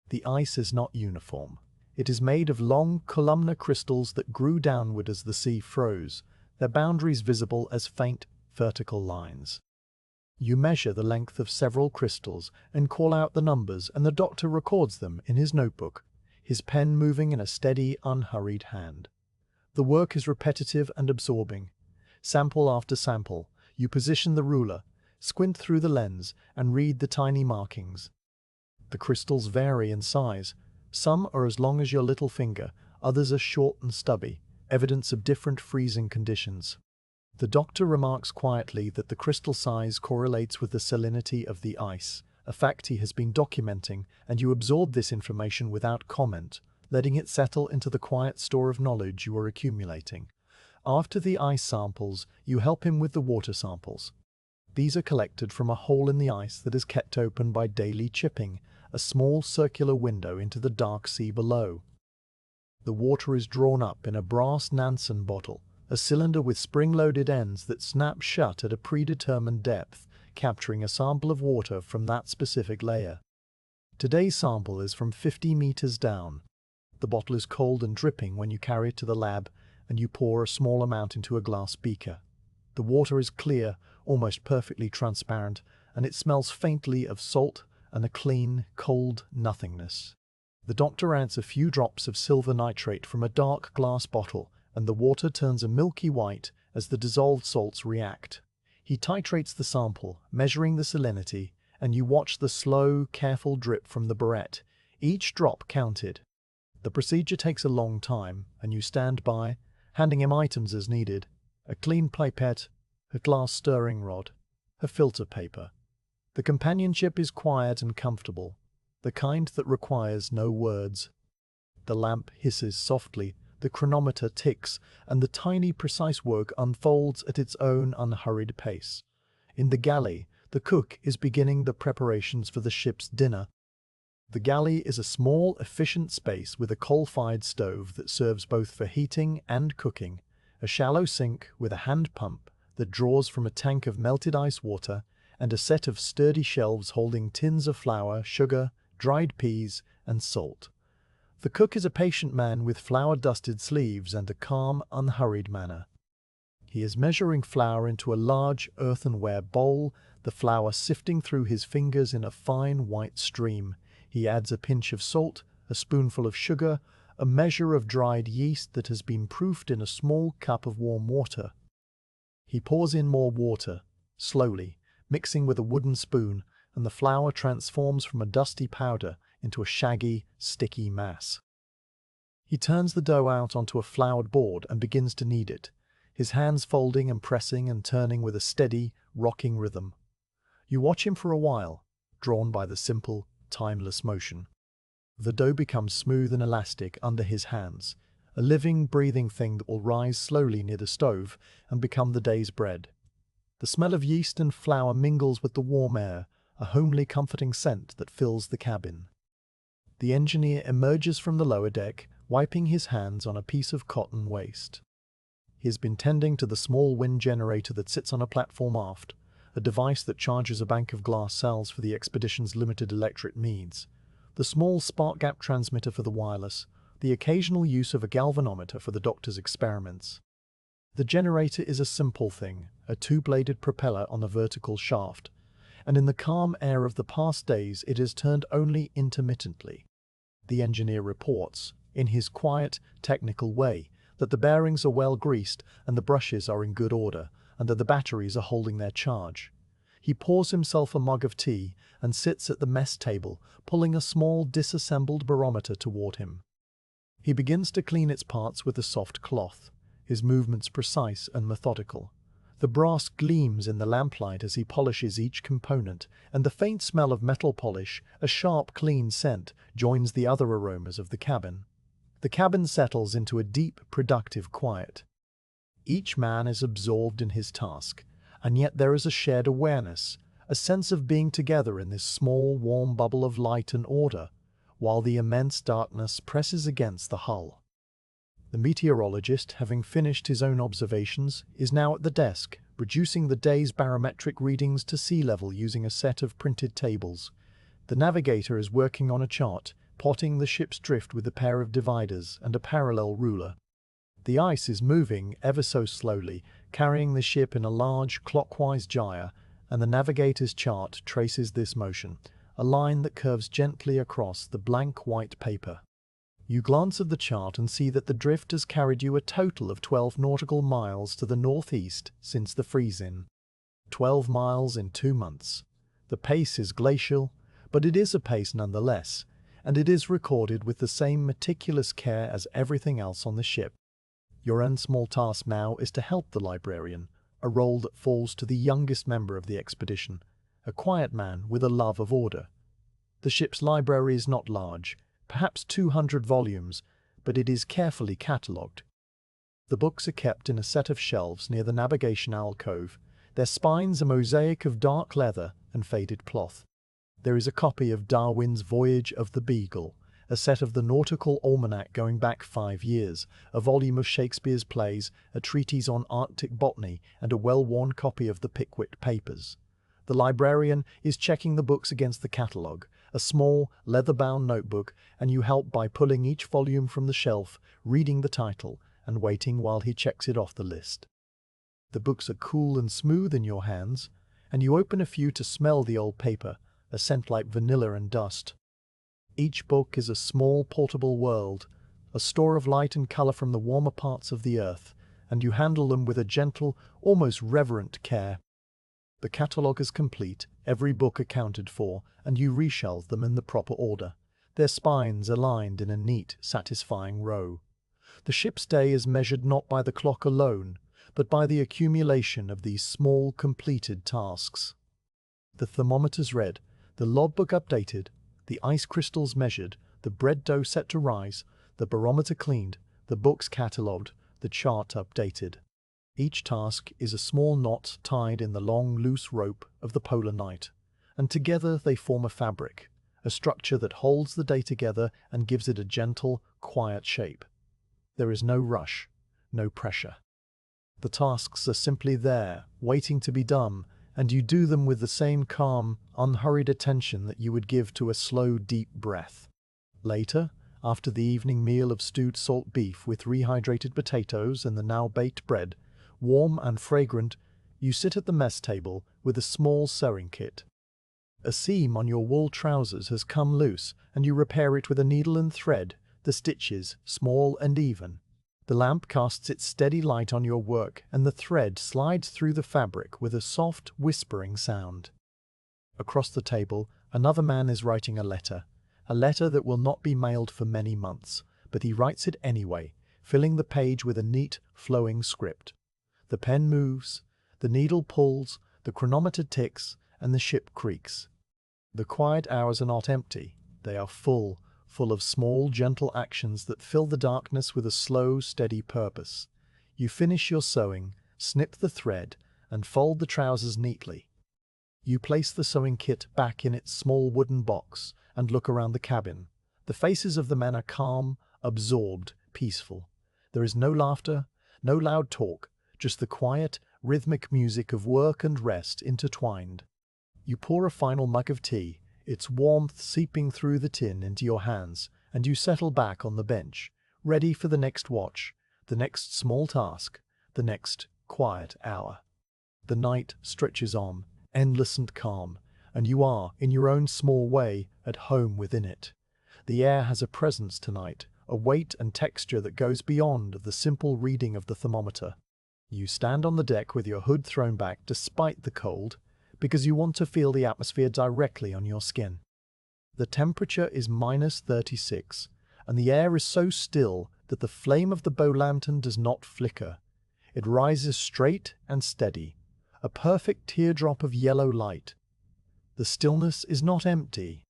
The ice is not uniform. It is made of long, columnar crystals that grew downward as the sea froze, their boundaries visible as faint, vertical lines. You measure the length of several crystals and call out the numbers, and the doctor records them in his notebook, his pen moving in a steady, unhurried hand. The work is repetitive and absorbing. Sample after sample, you position the ruler, squint through the lens, and read the tiny markings. The crystals vary in size. Some are as long as your little finger, others are short and stubby, evidence of different freezing conditions. The doctor remarks quietly that the crystal size correlates with the salinity of the ice, a fact he has been documenting, and you absorb this information without comment, letting it settle into the quiet store of knowledge you are accumulating. After the ice samples, you help him with the water samples. These are collected from a hole in the ice that is kept open by daily chipping, a small circular window into the dark sea below. The water is drawn up in a brass Nansen bottle, a cylinder with spring-loaded ends that snap shut at a predetermined depth, capturing a sample of water from that specific layer. Today's sample is from 50 meters down. The bottle is cold and dripping when you carry it to the lab, and you pour a small amount into a glass beaker. The water is clear, almost perfectly transparent, and it smells faintly of salt and a clean, cold nothingness. The doctor adds a few drops of silver nitrate from a dark glass bottle, and the water turns a milky white as the dissolved salts react. He titrates the sample, measuring the salinity, and you watch the slow, careful drip from the burette, each drop counted. The procedure takes a long time, and you stand by, handing him items as needed: a clean pipette, a glass stirring rod, a filter paper. The companionship is quiet and comfortable, the kind that requires no words. The lamp hisses softly, the chronometer ticks, and the tiny, precise work unfolds at its own unhurried pace. In the galley, the cook is beginning the preparations for the ship's dinner. The galley is a small, efficient space with a coal-fired stove that serves both for heating and cooking, a shallow sink with a hand pump that draws from a tank of melted ice water, and a set of sturdy shelves holding tins of flour, sugar, dried peas, and salt. The cook is a patient man with flour-dusted sleeves and a calm, unhurried manner. He is measuring flour into a large earthenware bowl, the flour sifting through his fingers in a fine white stream. He adds a pinch of salt, a spoonful of sugar, a measure of dried yeast that has been proofed in a small cup of warm water. He pours in more water, slowly, mixing with a wooden spoon, and the flour transforms from a dusty powder into a shaggy, sticky mass. He turns the dough out onto a floured board and begins to knead it, his hands folding and pressing and turning with a steady, rocking rhythm. You watch him for a while, drawn by the simple, timeless motion. The dough becomes smooth and elastic under his hands, a living, breathing thing that will rise slowly near the stove and become the day's bread. The smell of yeast and flour mingles with the warm air, a homely, comforting scent that fills the cabin. The engineer emerges from the lower deck, wiping his hands on a piece of cotton waste. He has been tending to the small wind generator that sits on a platform aft, a device that charges a bank of glass cells for the expedition's limited electric needs, the small spark gap transmitter for the wireless, the occasional use of a galvanometer for the doctor's experiments. The generator is a simple thing, a two-bladed propeller on a vertical shaft, and in the calm air of the past days it is turned only intermittently. The engineer reports, in his quiet, technical way, that the bearings are well greased and the brushes are in good order, and that the batteries are holding their charge. He pours himself a mug of tea and sits at the mess table, pulling a small disassembled barometer toward him. He begins to clean its parts with a soft cloth, his movements precise and methodical. The brass gleams in the lamplight as he polishes each component, and the faint smell of metal polish, a sharp, clean scent, joins the other aromas of the cabin. The cabin settles into a deep, productive quiet. Each man is absorbed in his task, and yet there is a shared awareness, a sense of being together in this small, warm bubble of light and order, while the immense darkness presses against the hull. The meteorologist, having finished his own observations, is now at the desk, reducing the day's barometric readings to sea level using a set of printed tables. The navigator is working on a chart, plotting the ship's drift with a pair of dividers and a parallel ruler. The ice is moving ever so slowly, carrying the ship in a large, clockwise gyre, and the navigator's chart traces this motion, a line that curves gently across the blank white paper. You glance at the chart and see that the drift has carried you a total of 12 nautical miles to the northeast since the freeze-in. 12 miles in 2 months. The pace is glacial, but it is a pace nonetheless, and it is recorded with the same meticulous care as everything else on the ship. Your own small task now is to help the librarian, a role that falls to the youngest member of the expedition, a quiet man with a love of order. The ship's library is not large, perhaps 200 volumes, but it is carefully catalogued. The books are kept in a set of shelves near the navigation alcove, their spines a mosaic of dark leather and faded cloth. There is a copy of Darwin's Voyage of the Beagle, a set of the Nautical Almanac going back 5 years, a volume of Shakespeare's plays, a treatise on Arctic botany, and a well-worn copy of the Pickwick Papers. The librarian is checking the books against the catalogue, a small, leather-bound notebook, and you help by pulling each volume from the shelf, reading the title, and waiting while he checks it off the list. The books are cool and smooth in your hands, and you open a few to smell the old paper, a scent like vanilla and dust. Each book is a small, portable world, a store of light and color from the warmer parts of the earth, and you handle them with a gentle, almost reverent care. The catalogue is complete, every book accounted for, and you reshelve them in the proper order, their spines aligned in a neat, satisfying row. The ship's day is measured not by the clock alone, but by the accumulation of these small, completed tasks. The thermometer's read, the logbook updated, the ice crystals measured, the bread dough set to rise, the barometer cleaned, the books catalogued, the chart updated. Each task is a small knot tied in the long, loose rope of the polar night, and together they form a fabric, a structure that holds the day together and gives it a gentle, quiet shape. There is no rush, no pressure. The tasks are simply there, waiting to be done, and you do them with the same calm, unhurried attention that you would give to a slow, deep breath. Later, after the evening meal of stewed salt beef with rehydrated potatoes and the now-baked bread, warm and fragrant, you sit at the mess table with a small sewing kit. A seam on your wool trousers has come loose, and you repair it with a needle and thread, the stitches small and even. The lamp casts its steady light on your work, and the thread slides through the fabric with a soft, whispering sound. Across the table, another man is writing a letter that will not be mailed for many months, but he writes it anyway, filling the page with a neat, flowing script. The pen moves, the needle pulls, the chronometer ticks, and the ship creaks. The quiet hours are not empty. They are full of small, gentle actions that fill the darkness with a slow, steady purpose. You finish your sewing, snip the thread, and fold the trousers neatly. You place the sewing kit back in its small wooden box and look around the cabin. The faces of the men are calm, absorbed, peaceful. There is no laughter, no loud talk, just the quiet, rhythmic music of work and rest intertwined. You pour a final mug of tea, its warmth seeping through the tin into your hands, and you settle back on the bench, ready for the next watch, the next small task, the next quiet hour. The night stretches on, endless and calm, and you are, in your own small way, at home within it. The air has a presence tonight, a weight and texture that goes beyond the simple reading of the thermometer. You stand on the deck with your hood thrown back despite the cold, because you want to feel the atmosphere directly on your skin. The temperature is -36, and the air is so still that the flame of the bow lantern does not flicker. It rises straight and steady, a perfect teardrop of yellow light. The stillness is not empty.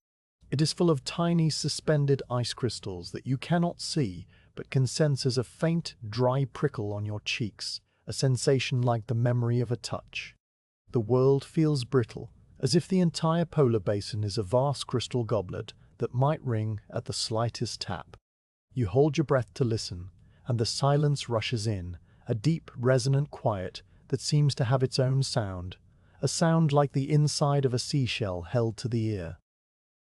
It is full of tiny suspended ice crystals that you cannot see but can sense as a faint, dry prickle on your cheeks, a sensation like the memory of a touch. The world feels brittle, as if the entire polar basin is a vast crystal goblet that might ring at the slightest tap. You hold your breath to listen, and the silence rushes in, a deep, resonant quiet that seems to have its own sound, a sound like the inside of a seashell held to the ear.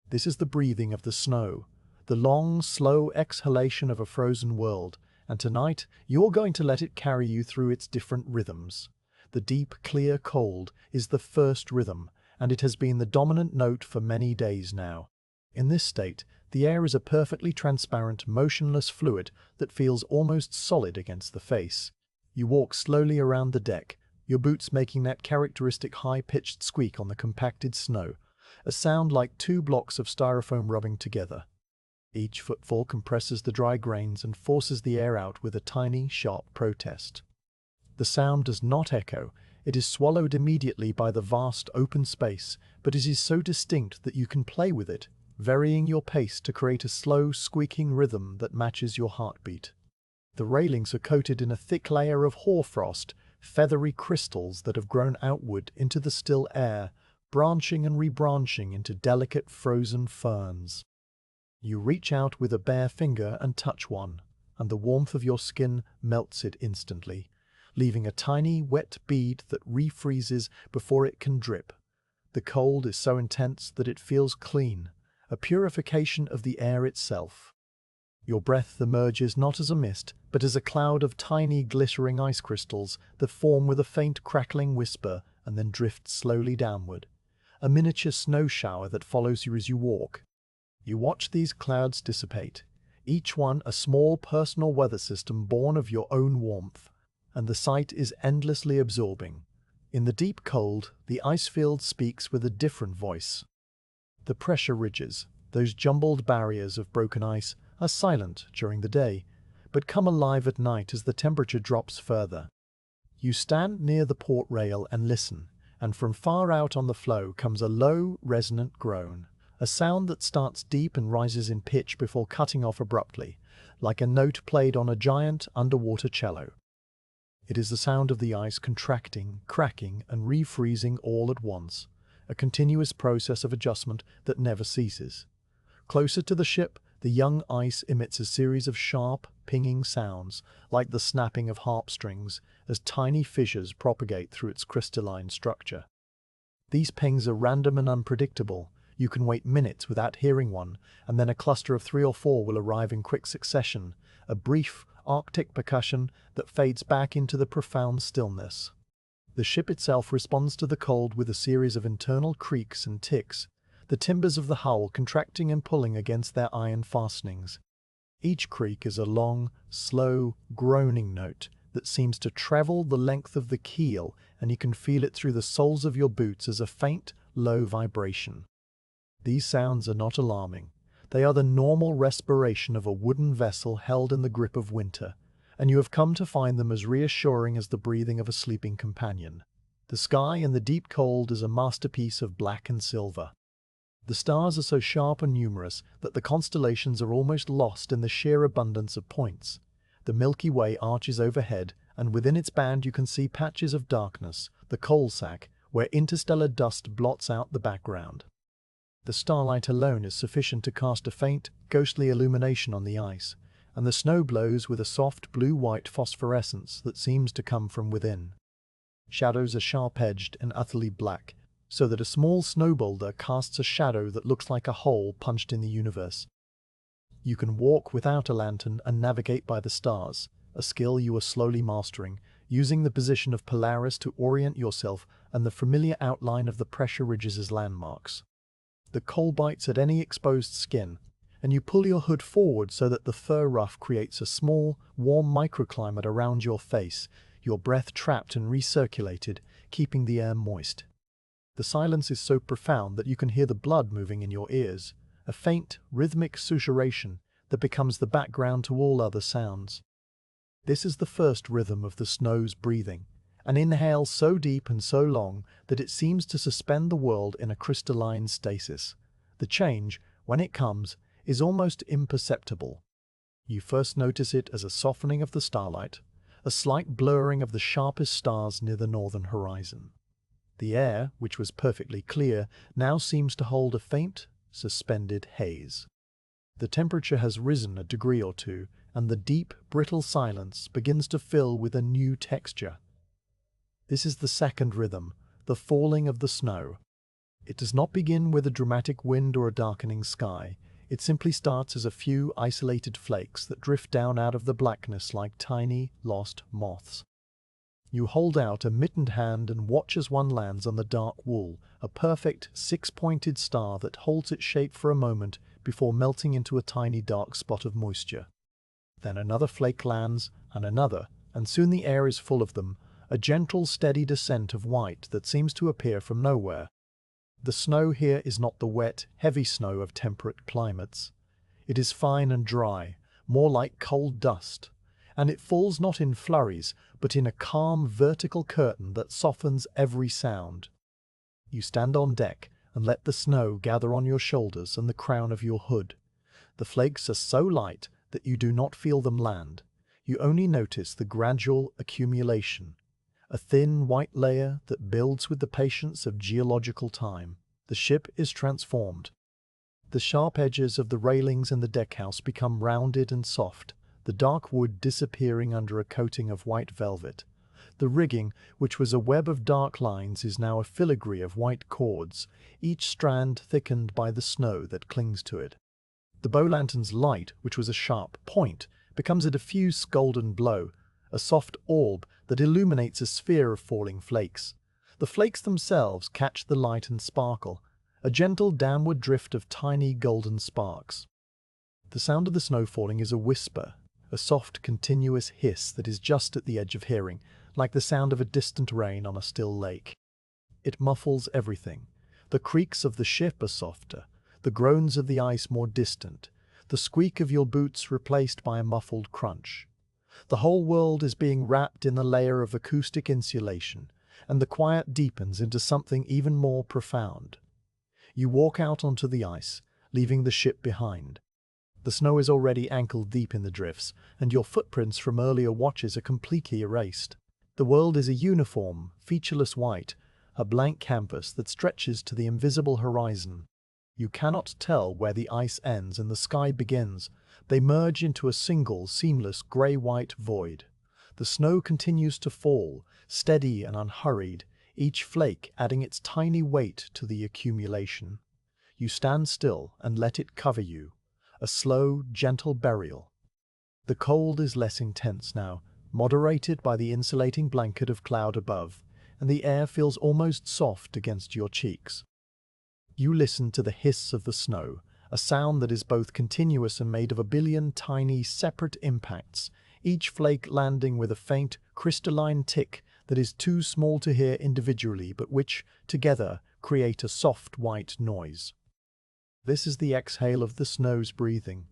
This is the breathing of the snow, the long, slow exhalation of a frozen world, and tonight you're going to let it carry you through its different rhythms. The deep, clear cold is the first rhythm, and it has been the dominant note for many days now. In this state, the air is a perfectly transparent, motionless fluid that feels almost solid against the face. You walk slowly around the deck, your boots making that characteristic high-pitched squeak on the compacted snow, a sound like two blocks of styrofoam rubbing together. Each footfall compresses the dry grains and forces the air out with a tiny, sharp protest. The sound does not echo, it is swallowed immediately by the vast open space, but it is so distinct that you can play with it, varying your pace to create a slow, squeaking rhythm that matches your heartbeat. The railings are coated in a thick layer of hoarfrost, feathery crystals that have grown outward into the still air, branching and rebranching into delicate frozen ferns. You reach out with a bare finger and touch one, and the warmth of your skin melts it instantly, leaving a tiny, wet bead that refreezes before it can drip. The cold is so intense that it feels clean, a purification of the air itself. Your breath emerges not as a mist, but as a cloud of tiny, glittering ice crystals that form with a faint crackling whisper and then drift slowly downward, a miniature snow shower that follows you as you walk. You watch these clouds dissipate, each one a small personal weather system born of your own warmth, and the sight is endlessly absorbing. In the deep cold, the ice field speaks with a different voice. The pressure ridges, those jumbled barriers of broken ice, are silent during the day, but come alive at night as the temperature drops further. You stand near the port rail and listen, and from far out on the floe comes a low, resonant groan, a sound that starts deep and rises in pitch before cutting off abruptly, like a note played on a giant underwater cello. It is the sound of the ice contracting, cracking, and refreezing all at once, a continuous process of adjustment that never ceases. Closer to the ship, the young ice emits a series of sharp, pinging sounds, like the snapping of harp strings, as tiny fissures propagate through its crystalline structure. These pings are random and unpredictable. You can wait minutes without hearing one, and then a cluster of 3 or 4 will arrive in quick succession, a brief, Arctic percussion that fades back into the profound stillness. The ship itself responds to the cold with a series of internal creaks and ticks, the timbers of the hull contracting and pulling against their iron fastenings. Each creak is a long, slow, groaning note that seems to travel the length of the keel, and you can feel it through the soles of your boots as a faint, low vibration. These sounds are not alarming. They are the normal respiration of a wooden vessel held in the grip of winter, and you have come to find them as reassuring as the breathing of a sleeping companion. The sky in the deep cold is a masterpiece of black and silver. The stars are so sharp and numerous that the constellations are almost lost in the sheer abundance of points. The Milky Way arches overhead, and within its band you can see patches of darkness, the coal sack, where interstellar dust blots out the background. The starlight alone is sufficient to cast a faint, ghostly illumination on the ice, and the snow glows with a soft blue-white phosphorescence that seems to come from within. Shadows are sharp-edged and utterly black, so that a small snow boulder casts a shadow that looks like a hole punched in the universe. You can walk without a lantern and navigate by the stars, a skill you are slowly mastering, using the position of Polaris to orient yourself and the familiar outline of the pressure ridges as landmarks. The cold bites at any exposed skin, and you pull your hood forward so that the fur ruff creates a small, warm microclimate around your face, your breath trapped and recirculated, keeping the air moist. The silence is so profound that you can hear the blood moving in your ears, a faint, rhythmic susurration that becomes the background to all other sounds. This is the first rhythm of the snow's breathing, an inhale so deep and so long that it seems to suspend the world in a crystalline stasis. The change, when it comes, is almost imperceptible. You first notice it as a softening of the starlight, a slight blurring of the sharpest stars near the northern horizon. The air, which was perfectly clear, now seems to hold a faint, suspended haze. The temperature has risen a degree or two, and the deep, brittle silence begins to fill with a new texture. This is the second rhythm, the falling of the snow. It does not begin with a dramatic wind or a darkening sky. It simply starts as a few isolated flakes that drift down out of the blackness like tiny, lost moths. You hold out a mittened hand and watch as one lands on the dark wool, a perfect, six-pointed star that holds its shape for a moment before melting into a tiny dark spot of moisture. Then another flake lands, and soon the air is full of them, a gentle, steady descent of white that seems to appear from nowhere. The snow here is not the wet, heavy snow of temperate climates. It is fine and dry, more like cold dust, and it falls not in flurries, but in a calm, vertical curtain that softens every sound. You stand on deck and let the snow gather on your shoulders and the crown of your hood. The flakes are so light that you do not feel them land. You only notice the gradual accumulation, a thin white layer that builds with the patience of geological time. The ship is transformed. The sharp edges of the railings and the deckhouse become rounded and soft, the dark wood disappearing under a coating of white velvet. The rigging, which was a web of dark lines, is now a filigree of white cords, each strand thickened by the snow that clings to it. The bow lantern's light, which was a sharp point, becomes a diffuse golden glow, a soft orb that illuminates a sphere of falling flakes. The flakes themselves catch the light and sparkle, a gentle downward drift of tiny golden sparks. The sound of the snow falling is a whisper, a soft, continuous hiss that is just at the edge of hearing, like the sound of a distant rain on a still lake. It muffles everything. The creaks of the ship are softer, the groans of the ice more distant, the squeak of your boots replaced by a muffled crunch. The whole world is being wrapped in a layer of acoustic insulation, and the quiet deepens into something even more profound. You walk out onto the ice, leaving the ship behind. The snow is already ankle-deep in the drifts, and your footprints from earlier watches are completely erased. The world is a uniform, featureless white, a blank canvas that stretches to the invisible horizon. You cannot tell where the ice ends and the sky begins. They merge into a single, seamless, grey-white void. The snow continues to fall, steady and unhurried, each flake adding its tiny weight to the accumulation. You stand still and let it cover you, a slow, gentle burial. The cold is less intense now, moderated by the insulating blanket of cloud above, and the air feels almost soft against your cheeks. You listen to the hiss of the snow, a sound that is both continuous and made of a billion tiny, separate impacts, each flake landing with a faint, crystalline tick that is too small to hear individually but which, together, create a soft white noise. This is the exhale of the snow's breathing,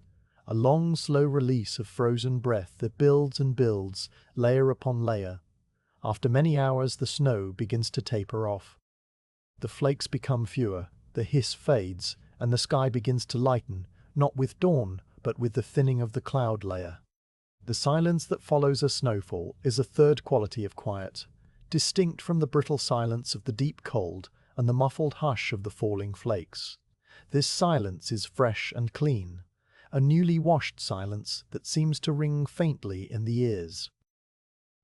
a long, slow release of frozen breath that builds and builds, layer upon layer. After many hours, the snow begins to taper off. The flakes become fewer, the hiss fades, and the sky begins to lighten, not with dawn, but with the thinning of the cloud layer. The silence that follows a snowfall is a third quality of quiet, distinct from the brittle silence of the deep cold and the muffled hush of the falling flakes. This silence is fresh and clean, a newly washed silence that seems to ring faintly in the ears.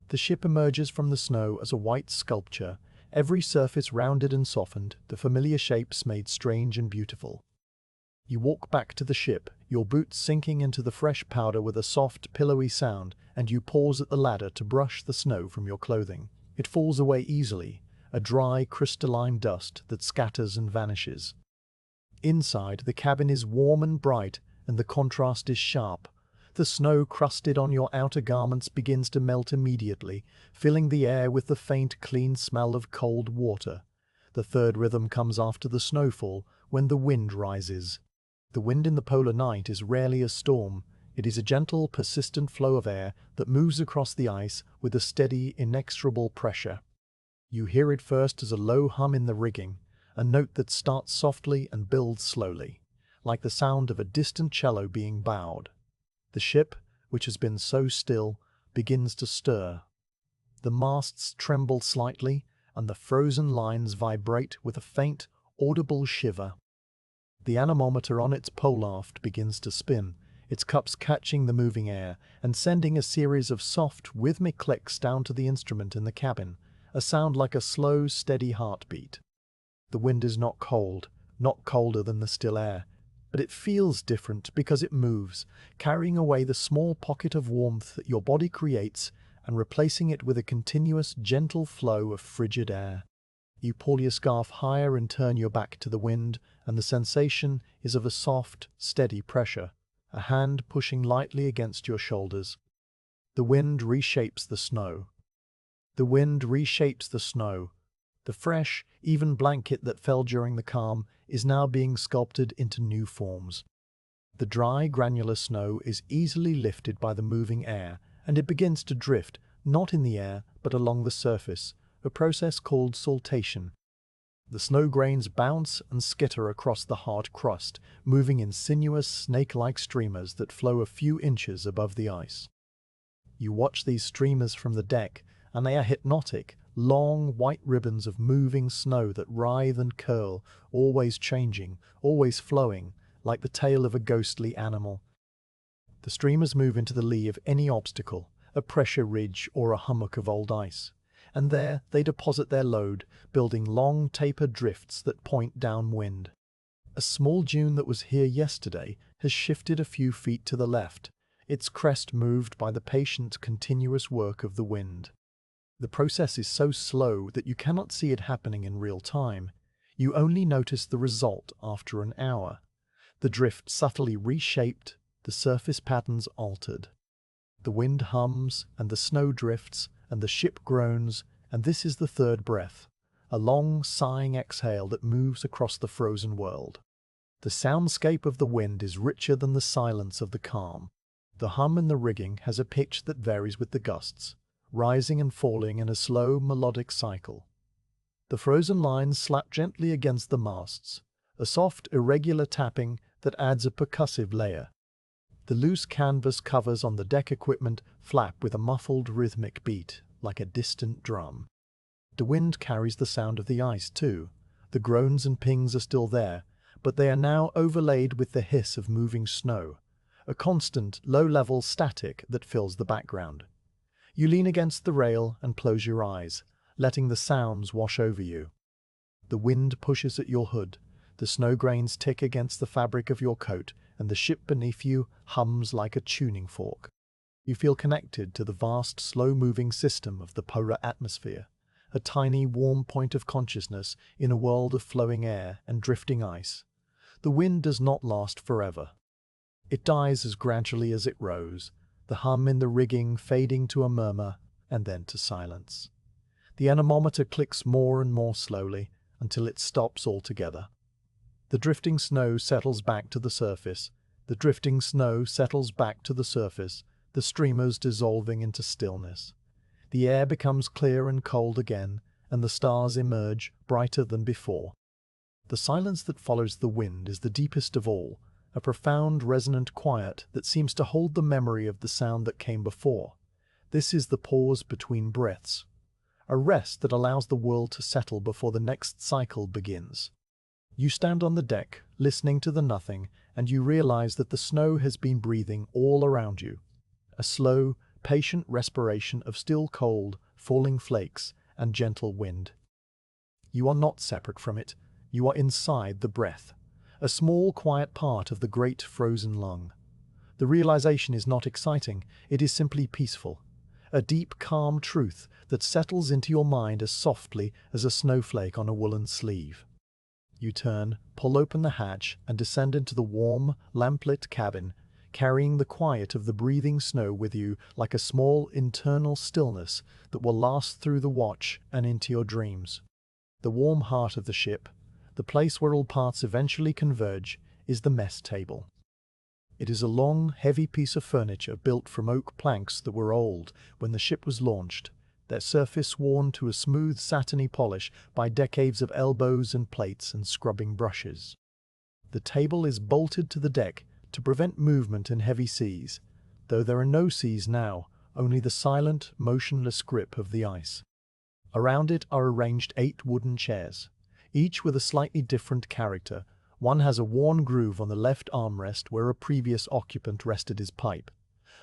The ship emerges from the snow as a white sculpture, every surface rounded and softened, the familiar shapes made strange and beautiful. You walk back to the ship, your boots sinking into the fresh powder with a soft, pillowy sound, and you pause at the ladder to brush the snow from your clothing. It falls away easily, a dry, crystalline dust that scatters and vanishes. Inside, the cabin is warm and bright, and the contrast is sharp. The snow crusted on your outer garments begins to melt immediately, filling the air with the faint, clean smell of cold water. The third rhythm comes after the snowfall, when the wind rises. The wind in the polar night is rarely a storm. It is a gentle, persistent flow of air that moves across the ice with a steady, inexorable pressure. You hear it first as a low hum in the rigging, a note that starts softly and builds slowly, like the sound of a distant cello being bowed. The ship, which has been so still, begins to stir. The masts tremble slightly, and the frozen lines vibrate with a faint, audible shiver. The anemometer on its pole aft begins to spin, its cups catching the moving air and sending a series of soft, rhythmic clicks down to the instrument in the cabin, a sound like a slow, steady heartbeat. The wind is not cold, not colder than the still air, but it feels different because it moves, carrying away the small pocket of warmth that your body creates and replacing it with a continuous, gentle flow of frigid air. You pull your scarf higher and turn your back to the wind, and the sensation is of a soft, steady pressure, a hand pushing lightly against your shoulders. The wind reshapes the snow. The wind reshapes the snow. The fresh, even blanket that fell during the calm is now being sculpted into new forms. The dry, granular snow is easily lifted by the moving air, and it begins to drift, not in the air, but along the surface, a process called saltation. The snow grains bounce and skitter across the hard crust, moving in sinuous, snake-like streamers that flow a few inches above the ice. You watch these streamers from the deck, and they are hypnotic, long, white ribbons of moving snow that writhe and curl, always changing, always flowing, like the tail of a ghostly animal. The streamers move into the lee of any obstacle, a pressure ridge or a hummock of old ice, and there they deposit their load, building long, tapered drifts that point downwind. A small dune that was here yesterday has shifted a few feet to the left, its crest moved by the patient, continuous work of the wind. The process is so slow that you cannot see it happening in real time. You only notice the result after an hour. The drift subtly reshaped, the surface patterns altered. The wind hums, and the snow drifts, and the ship groans, and this is the third breath, a long, sighing exhale that moves across the frozen world. The soundscape of the wind is richer than the silence of the calm. The hum in the rigging has a pitch that varies with the gusts, rising and falling in a slow, melodic cycle. The frozen lines slap gently against the masts, a soft, irregular tapping that adds a percussive layer. The loose canvas covers on the deck equipment flap with a muffled, rhythmic beat, like a distant drum. The wind carries the sound of the ice, too. The groans and pings are still there, but they are now overlaid with the hiss of moving snow, a constant, low-level static that fills the background. You lean against the rail and close your eyes, letting the sounds wash over you. The wind pushes at your hood, the snow grains tick against the fabric of your coat, and the ship beneath you hums like a tuning fork. You feel connected to the vast, slow-moving system of the polar atmosphere, a tiny, warm point of consciousness in a world of flowing air and drifting ice. The wind does not last forever. It dies as gradually as it rose, the hum in the rigging fading to a murmur and then to silence. The anemometer clicks more and more slowly until it stops altogether. The drifting snow settles back to the surface. The drifting snow settles back to the surface, the streamers dissolving into stillness. The air becomes clear and cold again, and the stars emerge brighter than before. The silence that follows the wind is the deepest of all, a profound resonant quiet that seems to hold the memory of the sound that came before. This is the pause between breaths, a rest that allows the world to settle before the next cycle begins. You stand on the deck, listening to the nothing, and you realize that the snow has been breathing all around you. A slow, patient respiration of still cold, falling flakes, and gentle wind. You are not separate from it. You are inside the breath, a small, quiet part of the great frozen lung. The realization is not exciting, it is simply peaceful. A deep, calm truth that settles into your mind as softly as a snowflake on a woolen sleeve. You turn, pull open the hatch, and descend into the warm, lamplit cabin, carrying the quiet of the breathing snow with you like a small internal stillness that will last through the watch and into your dreams. The warm heart of the ship, the place where all parts eventually converge, is the mess table. It is a long, heavy piece of furniture built from oak planks that were old when the ship was launched, their surface worn to a smooth, satiny polish by decades of elbows and plates and scrubbing brushes. The table is bolted to the deck to prevent movement in heavy seas, though there are no seas now, only the silent, motionless grip of the ice. Around it are arranged 8 wooden chairs, each with a slightly different character. One has a worn groove on the left armrest where a previous occupant rested his pipe.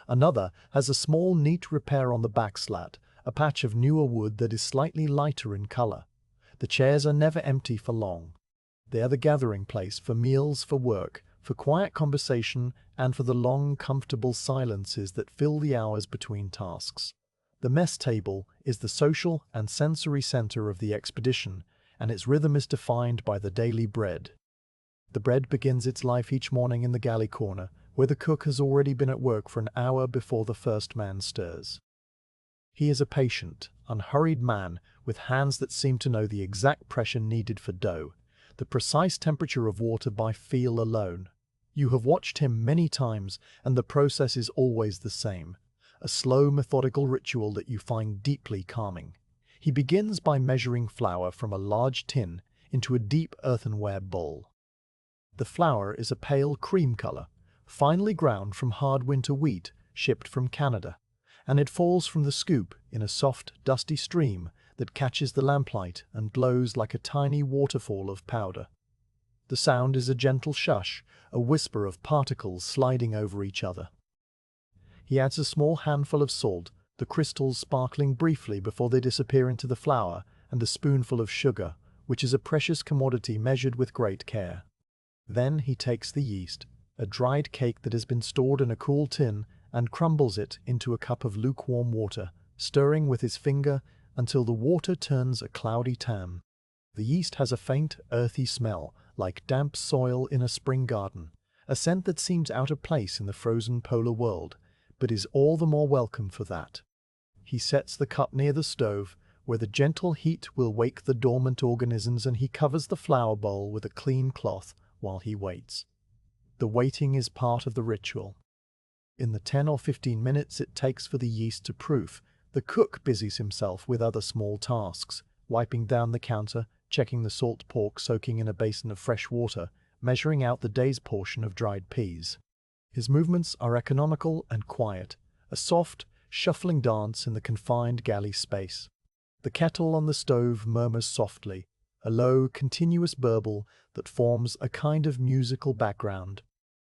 Another has a small, neat repair on the back slat, a patch of newer wood that is slightly lighter in color. The chairs are never empty for long. They are the gathering place for meals, for work, for quiet conversation, and for the long, comfortable silences that fill the hours between tasks. The mess table is the social and sensory center of the expedition, and its rhythm is defined by the daily bread. The bread begins its life each morning in the galley corner, where the cook has already been at work for an hour before the first man stirs. He is a patient, unhurried man with hands that seem to know the exact pressure needed for dough, the precise temperature of water by feel alone. You have watched him many times, and the process is always the same, a slow, methodical ritual that you find deeply calming. He begins by measuring flour from a large tin into a deep earthenware bowl. The flour is a pale cream color, finely ground from hard winter wheat shipped from Canada, and it falls from the scoop in a soft, dusty stream that catches the lamplight and glows like a tiny waterfall of powder. The sound is a gentle shush, a whisper of particles sliding over each other. He adds a small handful of salt, the crystals sparkling briefly before they disappear into the flour, and a spoonful of sugar, which is a precious commodity measured with great care. Then he takes the yeast, a dried cake that has been stored in a cool tin, and crumbles it into a cup of lukewarm water, stirring with his finger until the water turns a cloudy tan. The yeast has a faint, earthy smell, like damp soil in a spring garden, a scent that seems out of place in the frozen polar world, but is all the more welcome for that. He sets the cup near the stove, where the gentle heat will wake the dormant organisms, and he covers the flour bowl with a clean cloth while he waits. The waiting is part of the ritual. In the 10 or 15 minutes it takes for the yeast to proof, the cook busies himself with other small tasks, wiping down the counter, checking the salt pork soaking in a basin of fresh water, measuring out the day's portion of dried peas. His movements are economical and quiet, a soft, shuffling dance in the confined galley space. The kettle on the stove murmurs softly, a low, continuous burble that forms a kind of musical background.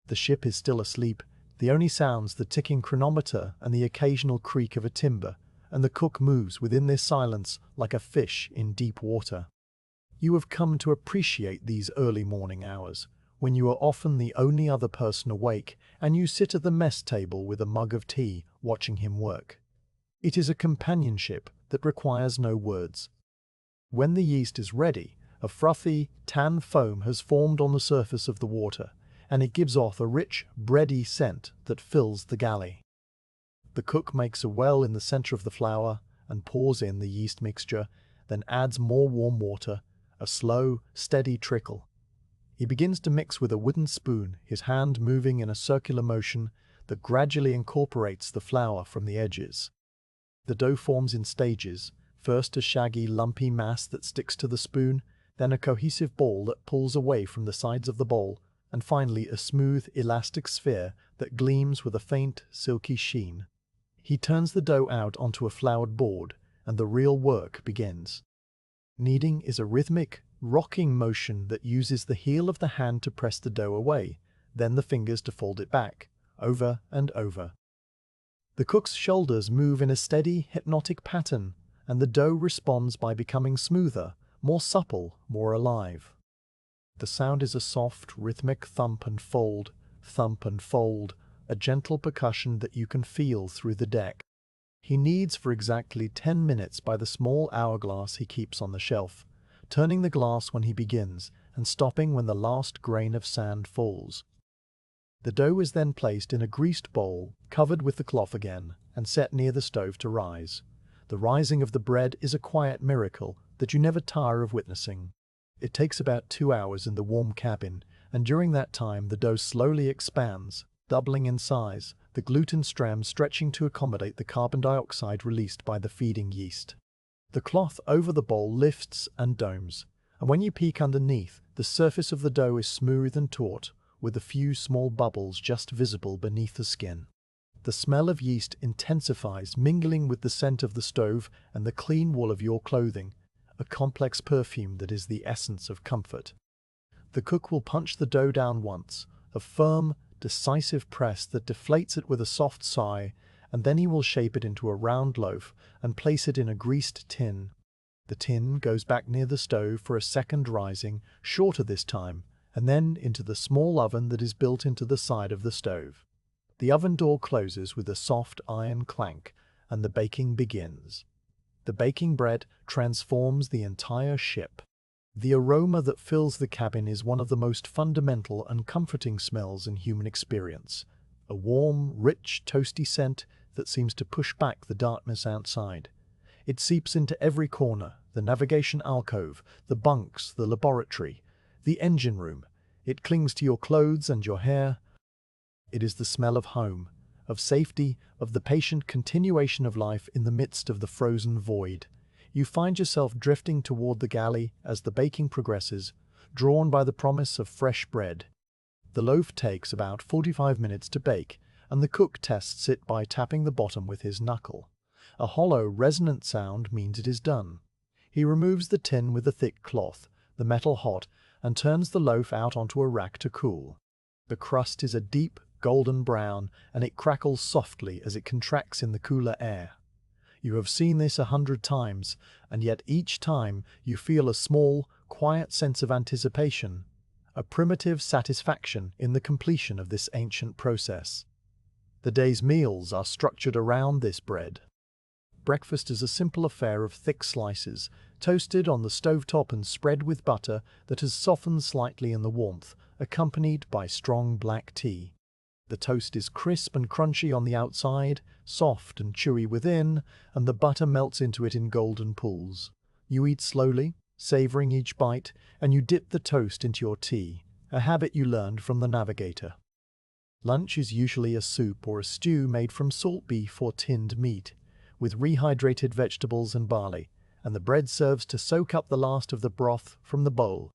The ship is still asleep, the only sounds the ticking chronometer and the occasional creak of a timber, and the cook moves within this silence like a fish in deep water. You have come to appreciate these early morning hours, when you are often the only other person awake, and you sit at the mess table with a mug of tea, watching him work. It is a companionship that requires no words. When the yeast is ready, A frothy, tan foam has formed on the surface of the water, and it gives off a rich, bready scent that fills the galley. The cook makes a well in the center of the flour and pours in the yeast mixture, then adds more warm water, a slow, steady trickle. He begins to mix with a wooden spoon, his hand moving in a circular motion that gradually incorporates the flour from the edges. The dough forms in stages, first a shaggy, lumpy mass that sticks to the spoon, then a cohesive ball that pulls away from the sides of the bowl, and finally a smooth, elastic sphere that gleams with a faint, silky sheen. He turns the dough out onto a floured board, and the real work begins. Kneading is a rhythmic, rocking motion that uses the heel of the hand to press the dough away, then the fingers to fold it back, over and over. The cook's shoulders move in a steady, hypnotic pattern, and the dough responds by becoming smoother, more supple, more alive. The sound is a soft, rhythmic thump and fold, a gentle percussion that you can feel through the deck. He kneads for exactly 10 minutes by the small hourglass he keeps on the shelf, turning the glass when he begins and stopping when the last grain of sand falls. The dough is then placed in a greased bowl, covered with the cloth again, and set near the stove to rise. The rising of the bread is a quiet miracle that you never tire of witnessing. It takes about 2 hours in the warm cabin, and during that time the dough slowly expands, doubling in size, the gluten strands stretching to accommodate the carbon dioxide released by the feeding yeast. The cloth over the bowl lifts and domes, and when you peek underneath, the surface of the dough is smooth and taut, with a few small bubbles just visible beneath the skin. The smell of yeast intensifies, mingling with the scent of the stove and the clean wool of your clothing, a complex perfume that is the essence of comfort. The cook will punch the dough down once, a firm, decisive press that deflates it with a soft sigh, and then he will shape it into a round loaf and place it in a greased tin. The tin goes back near the stove for a second rising, shorter this time, and then into the small oven that is built into the side of the stove. The oven door closes with a soft iron clank, and the baking begins. The baking bread transforms the entire ship. The aroma that fills the cabin is one of the most fundamental and comforting smells in human experience. A warm, rich, toasty scent that seems to push back the darkness outside. It seeps into every corner, the navigation alcove, the bunks, the laboratory, the engine room. It clings to your clothes and your hair. It is the smell of home, of safety, of the patient continuation of life in the midst of the frozen void. You find yourself drifting toward the galley as the baking progresses, drawn by the promise of fresh bread. The loaf takes about 45 minutes to bake, and the cook tests it by tapping the bottom with his knuckle. A hollow, resonant sound means it is done. He removes the tin with a thick cloth, the metal hot, and turns the loaf out onto a rack to cool. The crust is a deep, golden brown, and it crackles softly as it contracts in the cooler air. You have seen this 100 times, and yet each time you feel a small, quiet sense of anticipation, a primitive satisfaction in the completion of this ancient process. The day's meals are structured around this bread. Breakfast is a simple affair of thick slices, toasted on the stovetop and spread with butter that has softened slightly in the warmth, accompanied by strong black tea. The toast is crisp and crunchy on the outside, soft and chewy within, and the butter melts into it in golden pools. You eat slowly, savoring each bite, and you dip the toast into your tea, a habit you learned from the navigator. Lunch is usually a soup or a stew made from salt beef or tinned meat, with rehydrated vegetables and barley, and the bread serves to soak up the last of the broth from the bowl.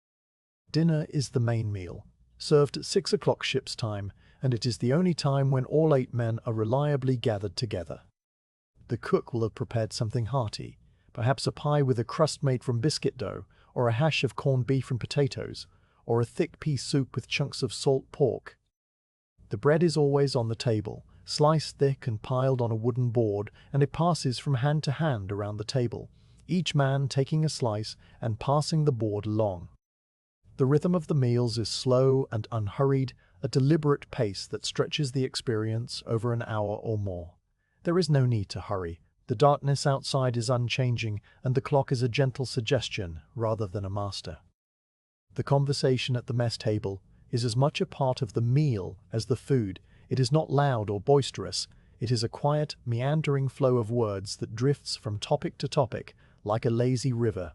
Dinner is the main meal, served at 6 o'clock ship's time, and it is the only time when all 8 men are reliably gathered together. The cook will have prepared something hearty, perhaps a pie with a crust made from biscuit dough, or a hash of corned beef and potatoes, or a thick pea soup with chunks of salt pork. The bread is always on the table, sliced thick and piled on a wooden board, and it passes from hand to hand around the table, each man taking a slice and passing the board along. The rhythm of the meals is slow and unhurried, a deliberate pace that stretches the experience over an hour or more. There is no need to hurry. The darkness outside is unchanging, and the clock is a gentle suggestion rather than a master. The conversation at the mess table is as much a part of the meal as the food. It is not loud or boisterous. It is a quiet, meandering flow of words that drifts from topic to topic like a lazy river.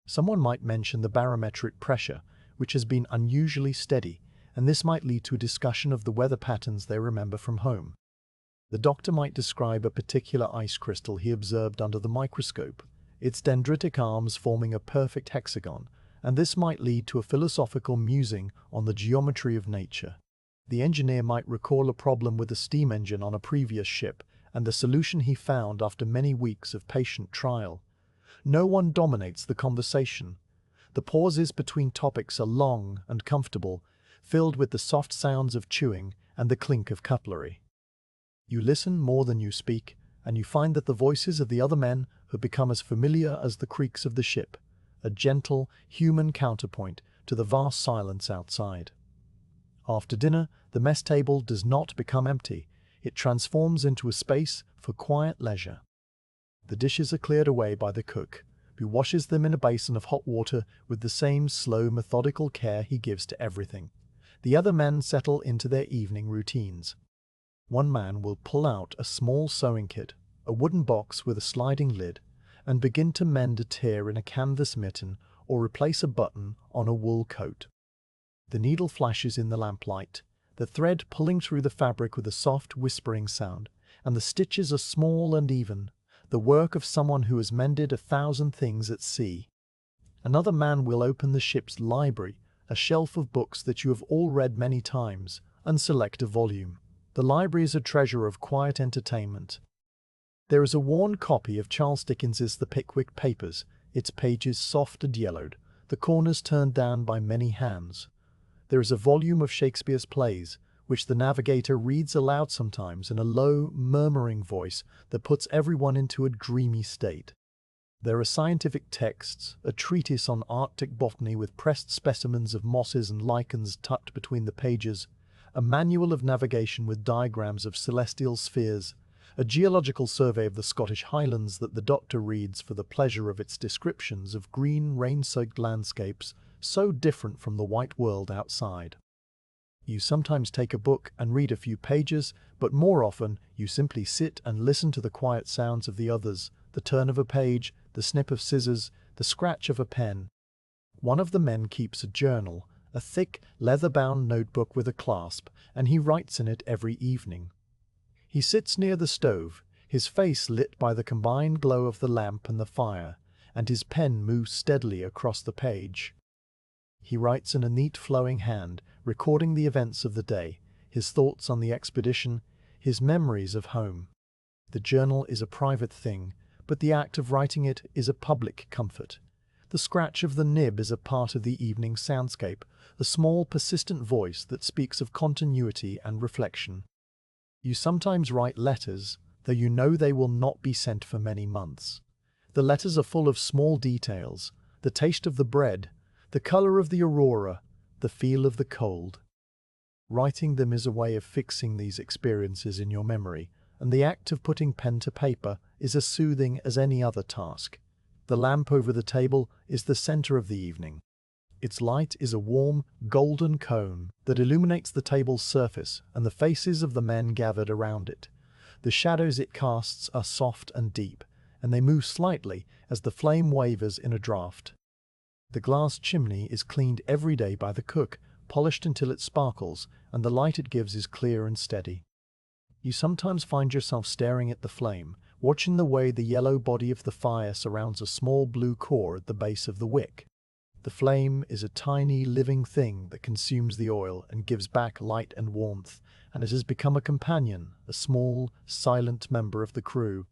Someone might mention the barometric pressure, which has been unusually steady, and this might lead to a discussion of the weather patterns they remember from home. The doctor might describe a particular ice crystal he observed under the microscope, its dendritic arms forming a perfect hexagon, and this might lead to a philosophical musing on the geometry of nature. The engineer might recall a problem with a steam engine on a previous ship, and the solution he found after many weeks of patient trial. No one dominates the conversation. The pauses between topics are long and comfortable, filled with the soft sounds of chewing and the clink of cutlery. You listen more than you speak, and you find that the voices of the other men have become as familiar as the creaks of the ship, a gentle, human counterpoint to the vast silence outside. After dinner, the mess table does not become empty. It transforms into a space for quiet leisure. The dishes are cleared away by the cook, who washes them in a basin of hot water with the same slow, methodical care he gives to everything. The other men settle into their evening routines. One man will pull out a small sewing kit, a wooden box with a sliding lid, and begin to mend a tear in a canvas mitten or replace a button on a wool coat. The needle flashes in the lamplight, the thread pulling through the fabric with a soft, whispering sound, and the stitches are small and even, the work of someone who has mended 1,000 things at sea. Another man will open the ship's library, a shelf of books that you have all read many times, and select a volume. The library is a treasure of quiet entertainment. There is a worn copy of Charles Dickens's The Pickwick Papers, its pages soft and yellowed, the corners turned down by many hands. There is a volume of Shakespeare's plays, which the navigator reads aloud sometimes in a low, murmuring voice that puts everyone into a dreamy state. There are scientific texts, a treatise on Arctic botany with pressed specimens of mosses and lichens tucked between the pages, a manual of navigation with diagrams of celestial spheres, a geological survey of the Scottish Highlands that the doctor reads for the pleasure of its descriptions of green, rain-soaked landscapes so different from the white world outside. You sometimes take a book and read a few pages, but more often you simply sit and listen to the quiet sounds of the others, the turn of a page, the snip of scissors, the scratch of a pen. One of the men keeps a journal, a thick, leather-bound notebook with a clasp, and he writes in it every evening. He sits near the stove, his face lit by the combined glow of the lamp and the fire, and his pen moves steadily across the page. He writes in a neat flowing hand, recording the events of the day, his thoughts on the expedition, his memories of home. The journal is a private thing, but the act of writing it is a public comfort. The scratch of the nib is a part of the evening soundscape, a small persistent voice that speaks of continuity and reflection. You sometimes write letters, though you know they will not be sent for many months. The letters are full of small details, the taste of the bread, the color of the aurora, the feel of the cold. Writing them is a way of fixing these experiences in your memory, and the act of putting pen to paper is as soothing as any other task. The lamp over the table is the center of the evening. Its light is a warm, golden cone that illuminates the table's surface and the faces of the men gathered around it. The shadows it casts are soft and deep, and they move slightly as the flame wavers in a draught. The glass chimney is cleaned every day by the cook, polished until it sparkles, and the light it gives is clear and steady. You sometimes find yourself staring at the flame, watching the way the yellow body of the fire surrounds a small blue core at the base of the wick. The flame is a tiny, living thing that consumes the oil and gives back light and warmth, and it has become a companion, a small, silent member of the crew.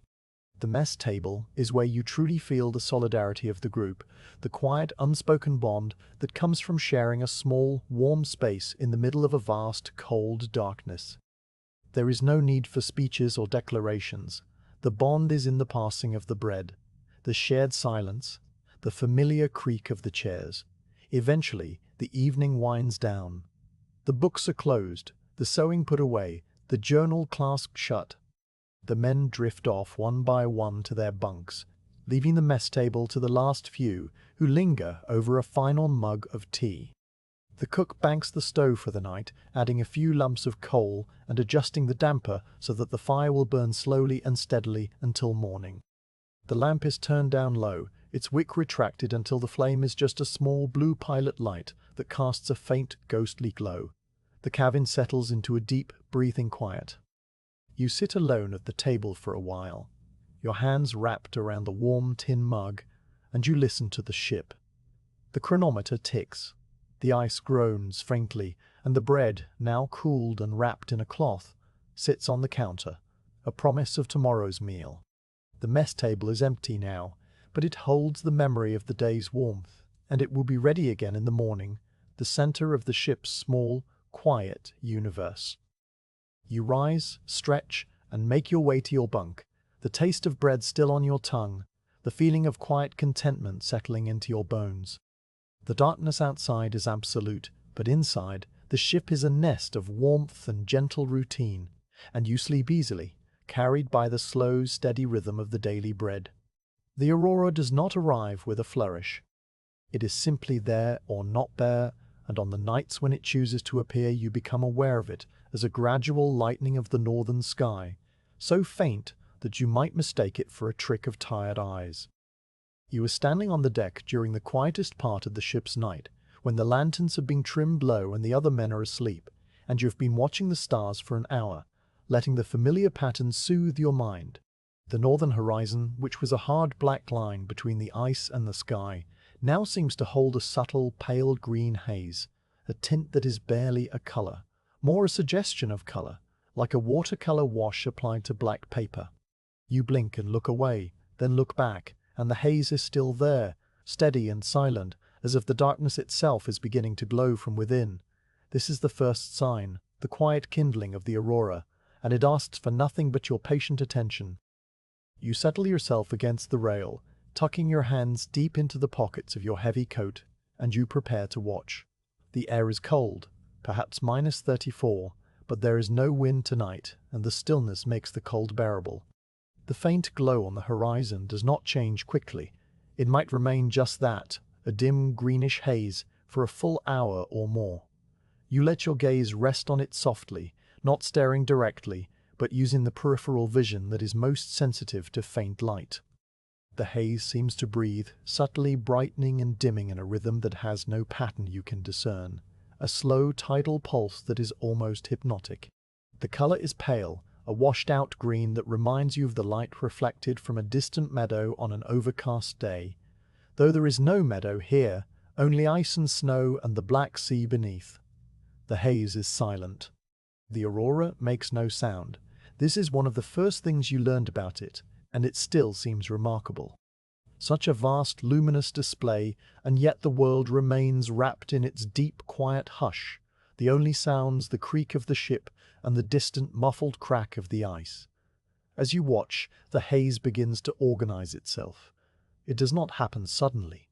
The mess table is where you truly feel the solidarity of the group, the quiet, unspoken bond that comes from sharing a small, warm space in the middle of a vast, cold darkness. There is no need for speeches or declarations. The bond is in the passing of the bread, the shared silence, the familiar creak of the chairs. Eventually, the evening winds down. The books are closed, the sewing put away, the journal clasped shut. The men drift off one by one to their bunks, leaving the mess table to the last few who linger over a final mug of tea. The cook banks the stove for the night, adding a few lumps of coal and adjusting the damper so that the fire will burn slowly and steadily until morning. The lamp is turned down low, its wick retracted until the flame is just a small blue pilot light that casts a faint ghostly glow. The cabin settles into a deep, breathing quiet. You sit alone at the table for a while, your hands wrapped around the warm tin mug, and you listen to the ship. The chronometer ticks. The ice groans faintly, and the bread, now cooled and wrapped in a cloth, sits on the counter, a promise of tomorrow's meal. The mess table is empty now, but it holds the memory of the day's warmth, and it will be ready again in the morning, the center of the ship's small, quiet universe. You rise, stretch, and make your way to your bunk, the taste of bread still on your tongue, the feeling of quiet contentment settling into your bones. The darkness outside is absolute, but inside, the ship is a nest of warmth and gentle routine, and you sleep easily, carried by the slow, steady rhythm of the daily bread. The aurora does not arrive with a flourish. It is simply there or not there, and on the nights when it chooses to appear you become aware of it as a gradual lightening of the northern sky, so faint that you might mistake it for a trick of tired eyes. You are standing on the deck during the quietest part of the ship's night, when the lanterns have been trimmed low and the other men are asleep, and you have been watching the stars for an hour, letting the familiar pattern soothe your mind. The northern horizon, which was a hard black line between the ice and the sky, now seems to hold a subtle pale green haze, a tint that is barely a color, more a suggestion of color, like a watercolor wash applied to black paper. You blink and look away, then look back, and the haze is still there, steady and silent, as if the darkness itself is beginning to glow from within. This is the first sign, the quiet kindling of the aurora, and it asks for nothing but your patient attention. You settle yourself against the rail, tucking your hands deep into the pockets of your heavy coat, and you prepare to watch. The air is cold, perhaps -34, but there is no wind tonight, and the stillness makes the cold bearable. The faint glow on the horizon does not change quickly. It might remain just that, a dim greenish haze, for a full hour or more. You let your gaze rest on it softly, not staring directly, but using the peripheral vision that is most sensitive to faint light. The haze seems to breathe, subtly brightening and dimming in a rhythm that has no pattern you can discern, a slow tidal pulse that is almost hypnotic. The color is pale, a washed-out green that reminds you of the light reflected from a distant meadow on an overcast day, though there is no meadow here, only ice and snow and the black sea beneath. The haze is silent. The aurora makes no sound. This is one of the first things you learned about it, and it still seems remarkable. Such a vast, luminous display, and yet the world remains wrapped in its deep, quiet hush, the only sounds the creak of the ship and the distant, muffled crack of the ice. As you watch, the haze begins to organize itself. It does not happen suddenly.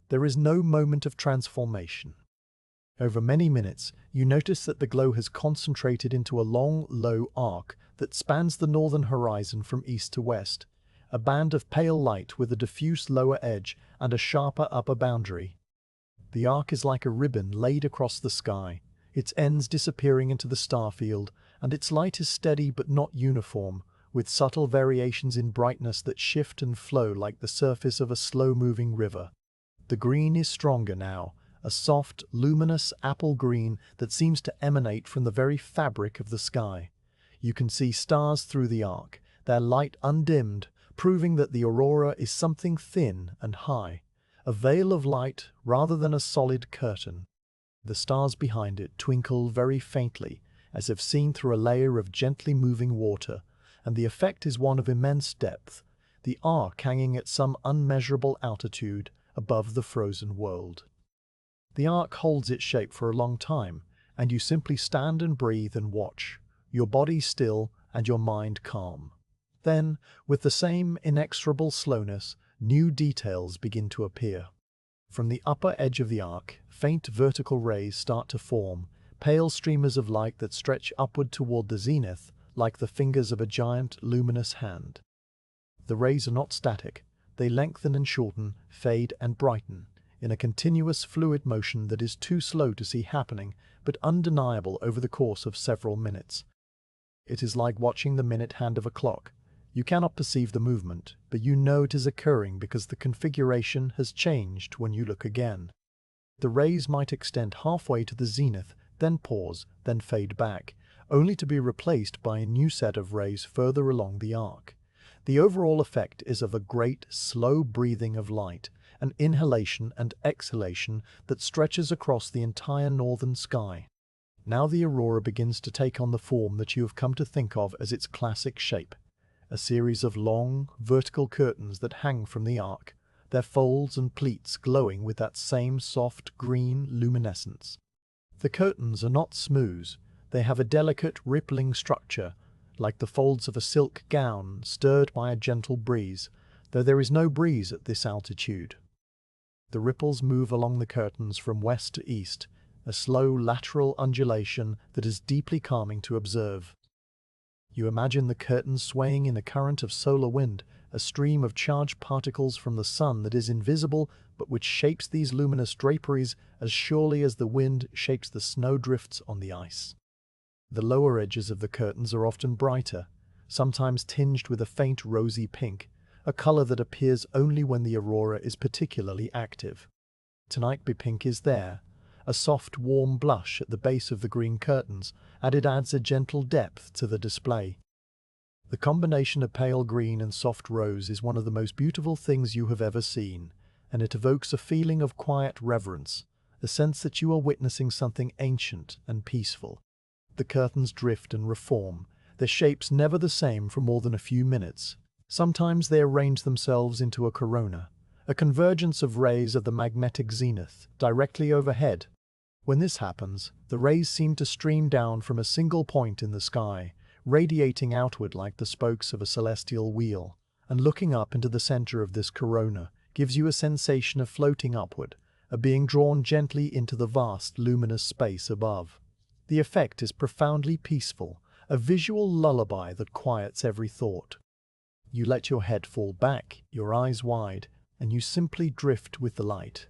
There is no moment of transformation. Over many minutes, you notice that the glow has concentrated into a long, low arc that spans the northern horizon from east to west, a band of pale light with a diffuse lower edge and a sharper upper boundary. The arc is like a ribbon laid across the sky, its ends disappearing into the star field, and its light is steady but not uniform, with subtle variations in brightness that shift and flow like the surface of a slow-moving river. The green is stronger now, a soft, luminous apple green that seems to emanate from the very fabric of the sky. You can see stars through the arc, their light undimmed, proving that the aurora is something thin and high, a veil of light rather than a solid curtain. The stars behind it twinkle very faintly, as if seen through a layer of gently moving water, and the effect is one of immense depth, the arc hanging at some unmeasurable altitude above the frozen world. The arc holds its shape for a long time, and you simply stand and breathe and watch, your body still and your mind calm. Then, with the same inexorable slowness, new details begin to appear. From the upper edge of the arc, faint vertical rays start to form, pale streamers of light that stretch upward toward the zenith like the fingers of a giant, luminous hand. The rays are not static. They lengthen and shorten, fade and brighten, in a continuous fluid motion that is too slow to see happening, but undeniable over the course of several minutes. It is like watching the minute hand of a clock. You cannot perceive the movement, but you know it is occurring because the configuration has changed when you look again. The rays might extend halfway to the zenith, then pause, then fade back, only to be replaced by a new set of rays further along the arc. The overall effect is of a great, slow breathing of light, an inhalation and exhalation that stretches across the entire northern sky. Now the aurora begins to take on the form that you have come to think of as its classic shape, a series of long, vertical curtains that hang from the arc, their folds and pleats glowing with that same soft green luminescence. The curtains are not smooth, they have a delicate, rippling structure, like the folds of a silk gown stirred by a gentle breeze, though there is no breeze at this altitude. The ripples move along the curtains from west to east, a slow lateral undulation that is deeply calming to observe. You imagine the curtains swaying in a current of solar wind, a stream of charged particles from the sun that is invisible but which shapes these luminous draperies as surely as the wind shapes the snowdrifts on the ice. The lower edges of the curtains are often brighter, sometimes tinged with a faint rosy pink, a color that appears only when the aurora is particularly active. Tonight the pink is there, a soft warm blush at the base of the green curtains, and it adds a gentle depth to the display. The combination of pale green and soft rose is one of the most beautiful things you have ever seen, and it evokes a feeling of quiet reverence, a sense that you are witnessing something ancient and peaceful. The curtains drift and reform, their shapes never the same for more than a few minutes. Sometimes they arrange themselves into a corona, a convergence of rays of the magnetic zenith, directly overhead. When this happens, the rays seem to stream down from a single point in the sky, radiating outward like the spokes of a celestial wheel, and looking up into the center of this corona gives you a sensation of floating upward, of being drawn gently into the vast luminous space above. The effect is profoundly peaceful, a visual lullaby that quiets every thought. You let your head fall back, your eyes wide, and you simply drift with the light.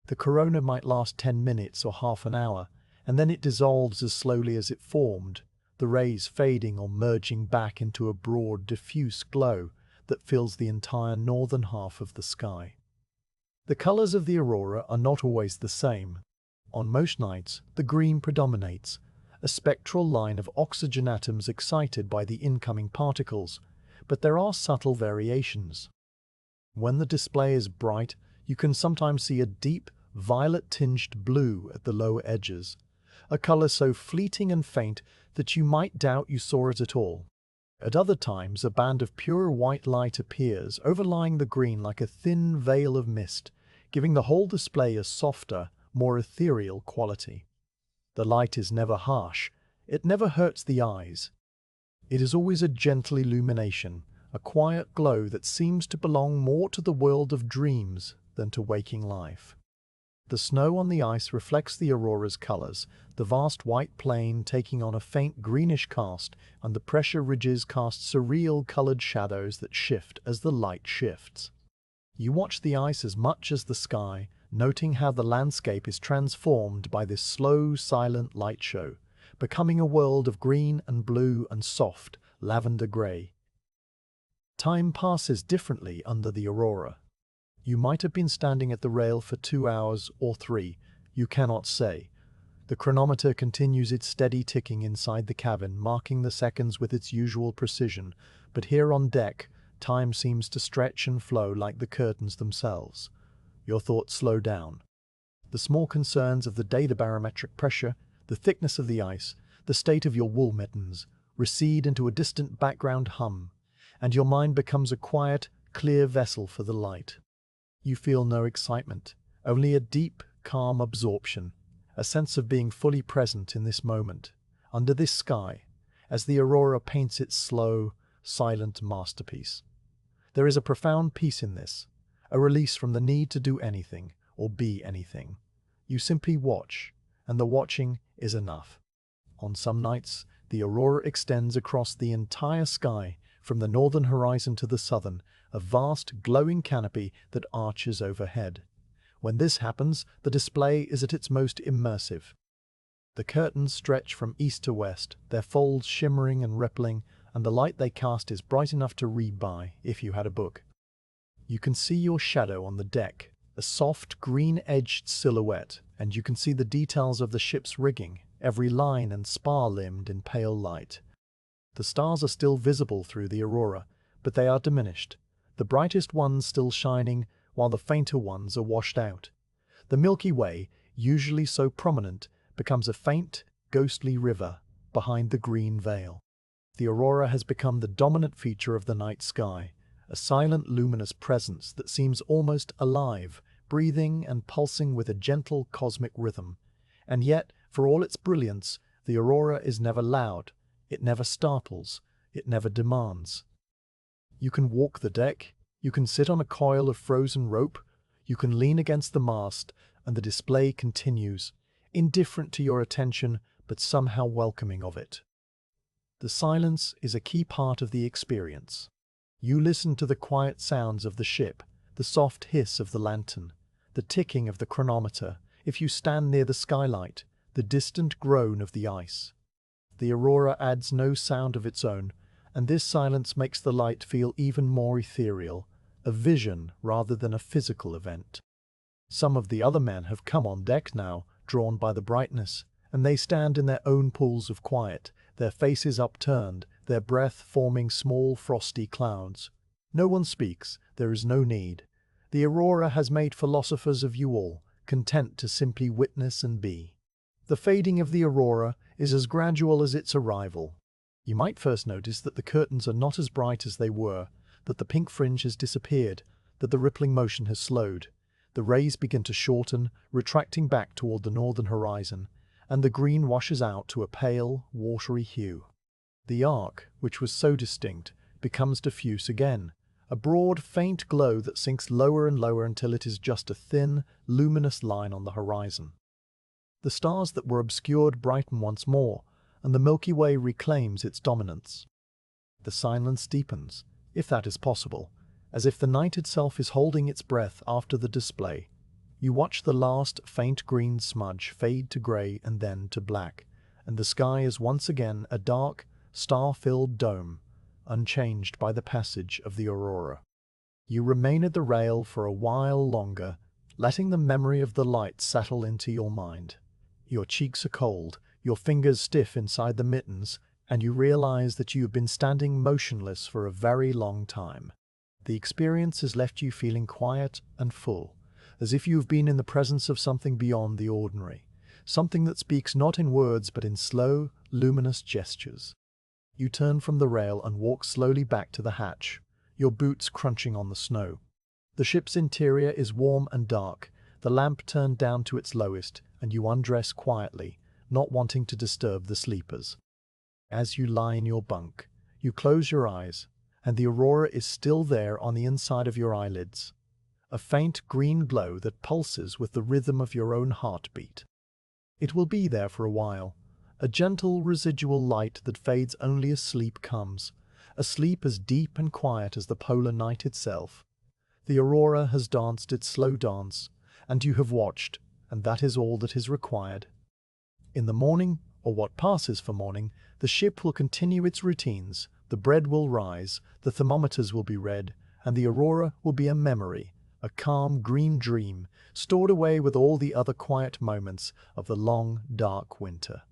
The corona might last 10 minutes or half an hour, and then it dissolves as slowly as it formed, the rays fading or merging back into a broad, diffuse glow that fills the entire northern half of the sky. The colors of the aurora are not always the same. On most nights, the green predominates, a spectral line of oxygen atoms excited by the incoming particles, but there are subtle variations. When the display is bright, you can sometimes see a deep, violet-tinged blue at the lower edges, a color so fleeting and faint that you might doubt you saw it at all. At other times, a band of pure white light appears, overlying the green like a thin veil of mist, giving the whole display a softer, more ethereal quality. The light is never harsh, it never hurts the eyes. It is always a gentle illumination, a quiet glow that seems to belong more to the world of dreams than to waking life. The snow on the ice reflects the aurora's colors, the vast white plain taking on a faint greenish cast, and the pressure ridges cast surreal colored shadows that shift as the light shifts. You watch the ice as much as the sky, noting how the landscape is transformed by this slow, silent light show, becoming a world of green and blue and soft, lavender gray. Time passes differently under the aurora. You might have been standing at the rail for 2 hours or 3, you cannot say. The chronometer continues its steady ticking inside the cabin, marking the seconds with its usual precision, but here on deck, time seems to stretch and flow like the curtains themselves. Your thoughts slow down. The small concerns of the day, the barometric pressure, the thickness of the ice, the state of your wool mittens, recede into a distant background hum, and your mind becomes a quiet, clear vessel for the light. You feel no excitement, only a deep, calm absorption, a sense of being fully present in this moment, under this sky, as the aurora paints its slow, silent masterpiece. There is a profound peace in this, a release from the need to do anything or be anything. You simply watch, and the watching is enough. On some nights, the aurora extends across the entire sky, from the northern horizon to the southern, a vast glowing canopy that arches overhead. When this happens, the display is at its most immersive. The curtains stretch from east to west, their folds shimmering and rippling, and the light they cast is bright enough to read by if you had a book. You can see your shadow on the deck, a soft green-edged silhouette, and you can see the details of the ship's rigging, every line and spar limned in pale light. The stars are still visible through the aurora, but they are diminished, the brightest ones still shining, while the fainter ones are washed out. The Milky Way, usually so prominent, becomes a faint, ghostly river behind the green veil. The aurora has become the dominant feature of the night sky, a silent luminous presence that seems almost alive, breathing and pulsing with a gentle cosmic rhythm. And yet, for all its brilliance, the aurora is never loud, it never startles, it never demands. You can walk the deck, you can sit on a coil of frozen rope, you can lean against the mast, and the display continues, indifferent to your attention, but somehow welcoming of it. The silence is a key part of the experience. You listen to the quiet sounds of the ship, the soft hiss of the lantern, the ticking of the chronometer, if you stand near the skylight, the distant groan of the ice. The aurora adds no sound of its own, and this silence makes the light feel even more ethereal, a vision rather than a physical event. Some of the other men have come on deck now, drawn by the brightness, and they stand in their own pools of quiet, their faces upturned, their breath forming small frosty clouds. No one speaks, there is no need. The aurora has made philosophers of you all, content to simply witness and be. The fading of the aurora is as gradual as its arrival. You might first notice that the curtains are not as bright as they were, that the pink fringe has disappeared, that the rippling motion has slowed. The rays begin to shorten, retracting back toward the northern horizon, and the green washes out to a pale, watery hue. The arc, which was so distinct, becomes diffuse again, a broad, faint glow that sinks lower and lower until it is just a thin, luminous line on the horizon. The stars that were obscured brighten once more, and the Milky Way reclaims its dominance. The silence deepens, if that is possible, as if the night itself is holding its breath after the display. You watch the last faint green smudge fade to grey and then to black, and the sky is once again a dark, star-filled dome, unchanged by the passage of the aurora. You remain at the rail for a while longer, letting the memory of the light settle into your mind. Your cheeks are cold, your fingers stiff inside the mittens, and you realize that you have been standing motionless for a very long time. The experience has left you feeling quiet and full, as if you have been in the presence of something beyond the ordinary, something that speaks not in words but in slow, luminous gestures. You turn from the rail and walk slowly back to the hatch, your boots crunching on the snow. The ship's interior is warm and dark, the lamp turned down to its lowest, and you undress quietly, not wanting to disturb the sleepers. As you lie in your bunk, you close your eyes, and the aurora is still there on the inside of your eyelids, a faint green glow that pulses with the rhythm of your own heartbeat. It will be there for a while, a gentle residual light that fades only as sleep comes, a sleep as deep and quiet as the polar night itself. The aurora has danced its slow dance, and you have watched, and that is all that is required. In the morning, or what passes for morning, the ship will continue its routines, the bread will rise, the thermometers will be read, and the aurora will be a memory, a calm green dream, stored away with all the other quiet moments of the long, dark winter.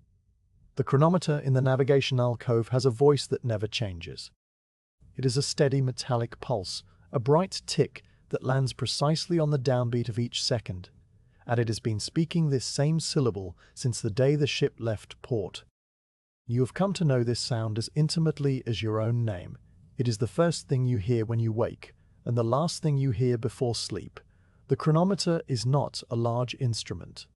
The chronometer in the navigation alcove has a voice that never changes. It is a steady metallic pulse, a bright tick that lands precisely on the downbeat of each second, and it has been speaking this same syllable since the day the ship left port. You have come to know this sound as intimately as your own name. It is the first thing you hear when you wake, and the last thing you hear before sleep. The chronometer is not a large instrument.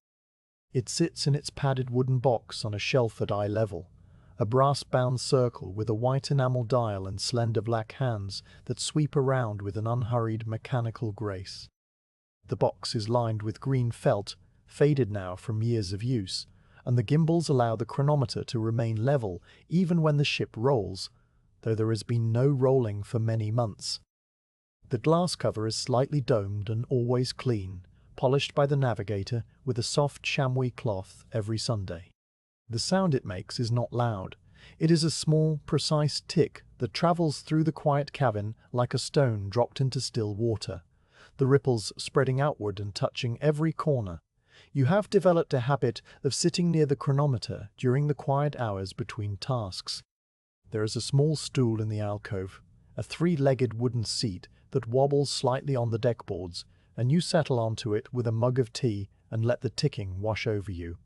It sits in its padded wooden box on a shelf at eye level, a brass-bound circle with a white enamel dial and slender black hands that sweep around with an unhurried mechanical grace. The box is lined with green felt, faded now from years of use, and the gimbals allow the chronometer to remain level even when the ship rolls, though there has been no rolling for many months. The glass cover is slightly domed and always clean, polished by the navigator with a soft chamois cloth every Sunday. The sound it makes is not loud. It is a small, precise tick that travels through the quiet cabin like a stone dropped into still water, the ripples spreading outward and touching every corner. You have developed a habit of sitting near the chronometer during the quiet hours between tasks. There is a small stool in the alcove, a three-legged wooden seat that wobbles slightly on the deckboards, and you settle onto it with a mug of tea and let the ticking wash over you.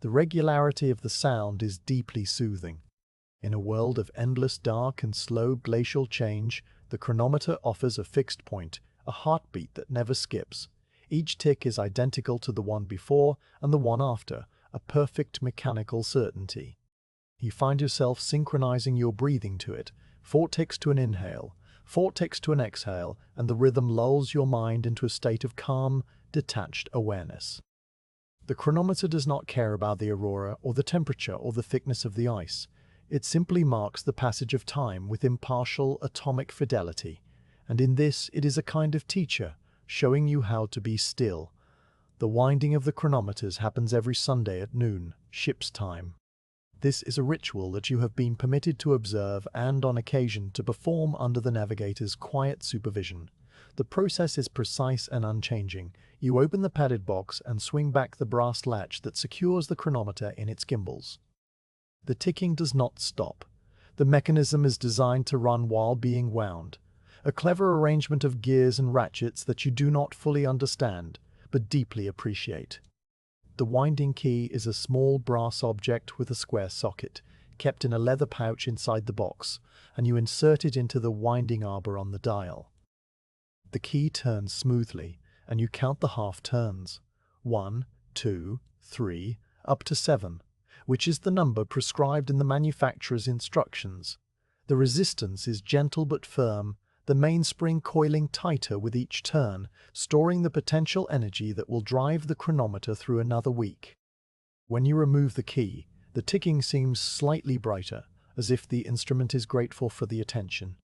The regularity of the sound is deeply soothing. In a world of endless dark and slow glacial change, the chronometer offers a fixed point, a heartbeat that never skips. Each tick is identical to the one before and the one after, a perfect mechanical certainty. You find yourself synchronizing your breathing to it, 4 ticks to an inhale, 4 ticks to an exhale, and the rhythm lulls your mind into a state of calm, detached awareness. The chronometer does not care about the aurora or the temperature or the thickness of the ice. It simply marks the passage of time with impartial atomic fidelity, and in this it is a kind of teacher, showing you how to be still. The winding of the chronometers happens every Sunday at noon, ship's time. This is a ritual that you have been permitted to observe and, on occasion, to perform under the navigator's quiet supervision. The process is precise and unchanging. You open the padded box and swing back the brass latch that secures the chronometer in its gimbals. The ticking does not stop. The mechanism is designed to run while being wound, a clever arrangement of gears and ratchets that you do not fully understand, but deeply appreciate. The winding key is a small brass object with a square socket, kept in a leather pouch inside the box, and you insert it into the winding arbor on the dial. The key turns smoothly, and you count the half turns, 1, 2, 3, up to 7, which is the number prescribed in the manufacturer's instructions. The resistance is gentle but firm, the mainspring coiling tighter with each turn, storing the potential energy that will drive the chronometer through another week. When you remove the key, the ticking seems slightly brighter, as if the instrument is grateful for the attention.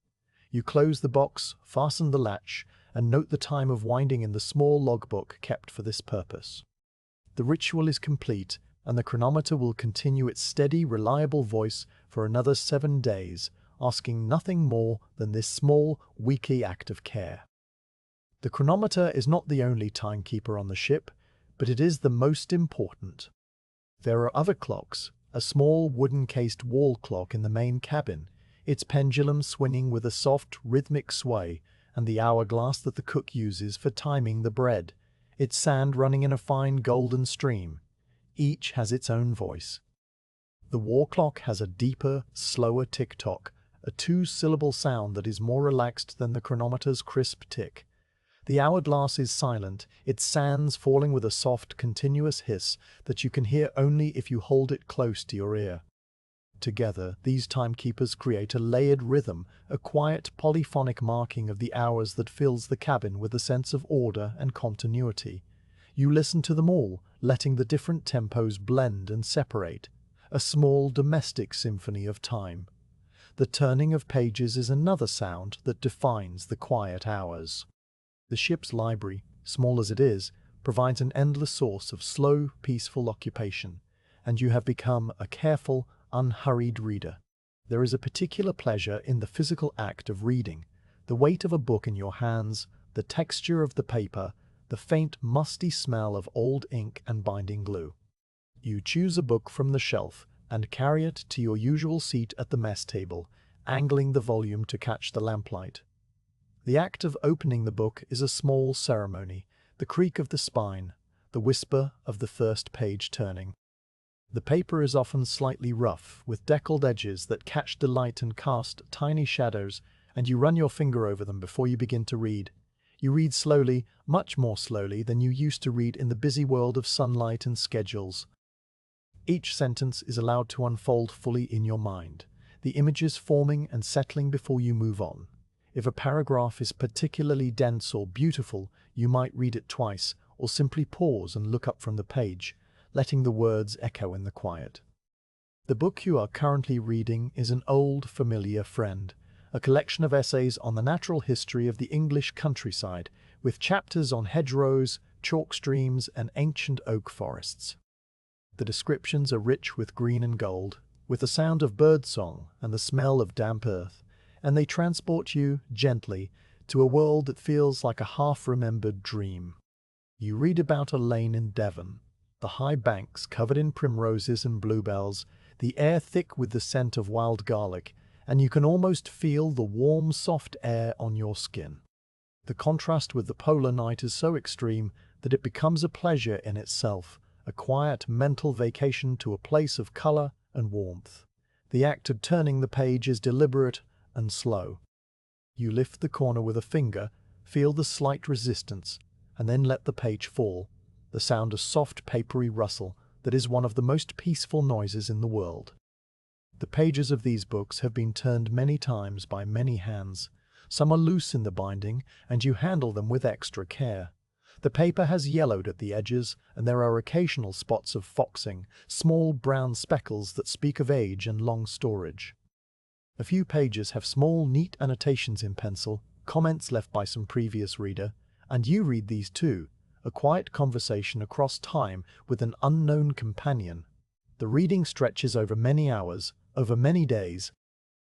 You close the box, fasten the latch, and note the time of winding in the small logbook kept for this purpose. The ritual is complete, and the chronometer will continue its steady, reliable voice for another 7 days, asking nothing more than this small, weekly act of care. The chronometer is not the only timekeeper on the ship, but it is the most important. There are other clocks, a small wooden-cased wall clock in the main cabin, its pendulum swinging with a soft, rhythmic sway, and the hourglass that the cook uses for timing the bread, its sand running in a fine golden stream. Each has its own voice. The wall clock has a deeper, slower tick-tock, a 2-syllable sound that is more relaxed than the chronometer's crisp tick. The hourglass is silent, its sands falling with a soft, continuous hiss that you can hear only if you hold it close to your ear. Together, these timekeepers create a layered rhythm, a quiet, polyphonic marking of the hours that fills the cabin with a sense of order and continuity. You listen to them all, letting the different tempos blend and separate, a small domestic symphony of time. The turning of pages is another sound that defines the quiet hours. The ship's library, small as it is, provides an endless source of slow, peaceful occupation, and you have become a careful, unhurried reader. There is a particular pleasure in the physical act of reading, the weight of a book in your hands, the texture of the paper, the faint, musty smell of old ink and binding glue. You choose a book from the shelf and carry it to your usual seat at the mess table, angling the volume to catch the lamplight. The act of opening the book is a small ceremony, the creak of the spine, the whisper of the first page turning. The paper is often slightly rough, with deckled edges that catch the light and cast tiny shadows, and you run your finger over them before you begin to read. You read slowly, much more slowly than you used to read in the busy world of sunlight and schedules. Each sentence is allowed to unfold fully in your mind, the images forming and settling before you move on. If a paragraph is particularly dense or beautiful, you might read it twice, or simply pause and look up from the page, letting the words echo in the quiet. The book you are currently reading is an old, familiar friend, a collection of essays on the natural history of the English countryside, with chapters on hedgerows, chalk streams, and ancient oak forests. The descriptions are rich with green and gold, with the sound of birdsong and the smell of damp earth, and they transport you, gently, to a world that feels like a half-remembered dream. You read about a lane in Devon, the high banks covered in primroses and bluebells, the air thick with the scent of wild garlic, and you can almost feel the warm, soft air on your skin. The contrast with the polar night is so extreme that it becomes a pleasure in itself, a quiet mental vacation to a place of color and warmth. The act of turning the page is deliberate and slow. You lift the corner with a finger, feel the slight resistance, and then let the page fall, the sound a soft papery rustle that is one of the most peaceful noises in the world. The pages of these books have been turned many times by many hands. Some are loose in the binding, and you handle them with extra care. The paper has yellowed at the edges, and there are occasional spots of foxing, small brown speckles that speak of age and long storage. A few pages have small, neat annotations in pencil, comments left by some previous reader, and you read these too, a quiet conversation across time with an unknown companion. The reading stretches over many hours, over many days.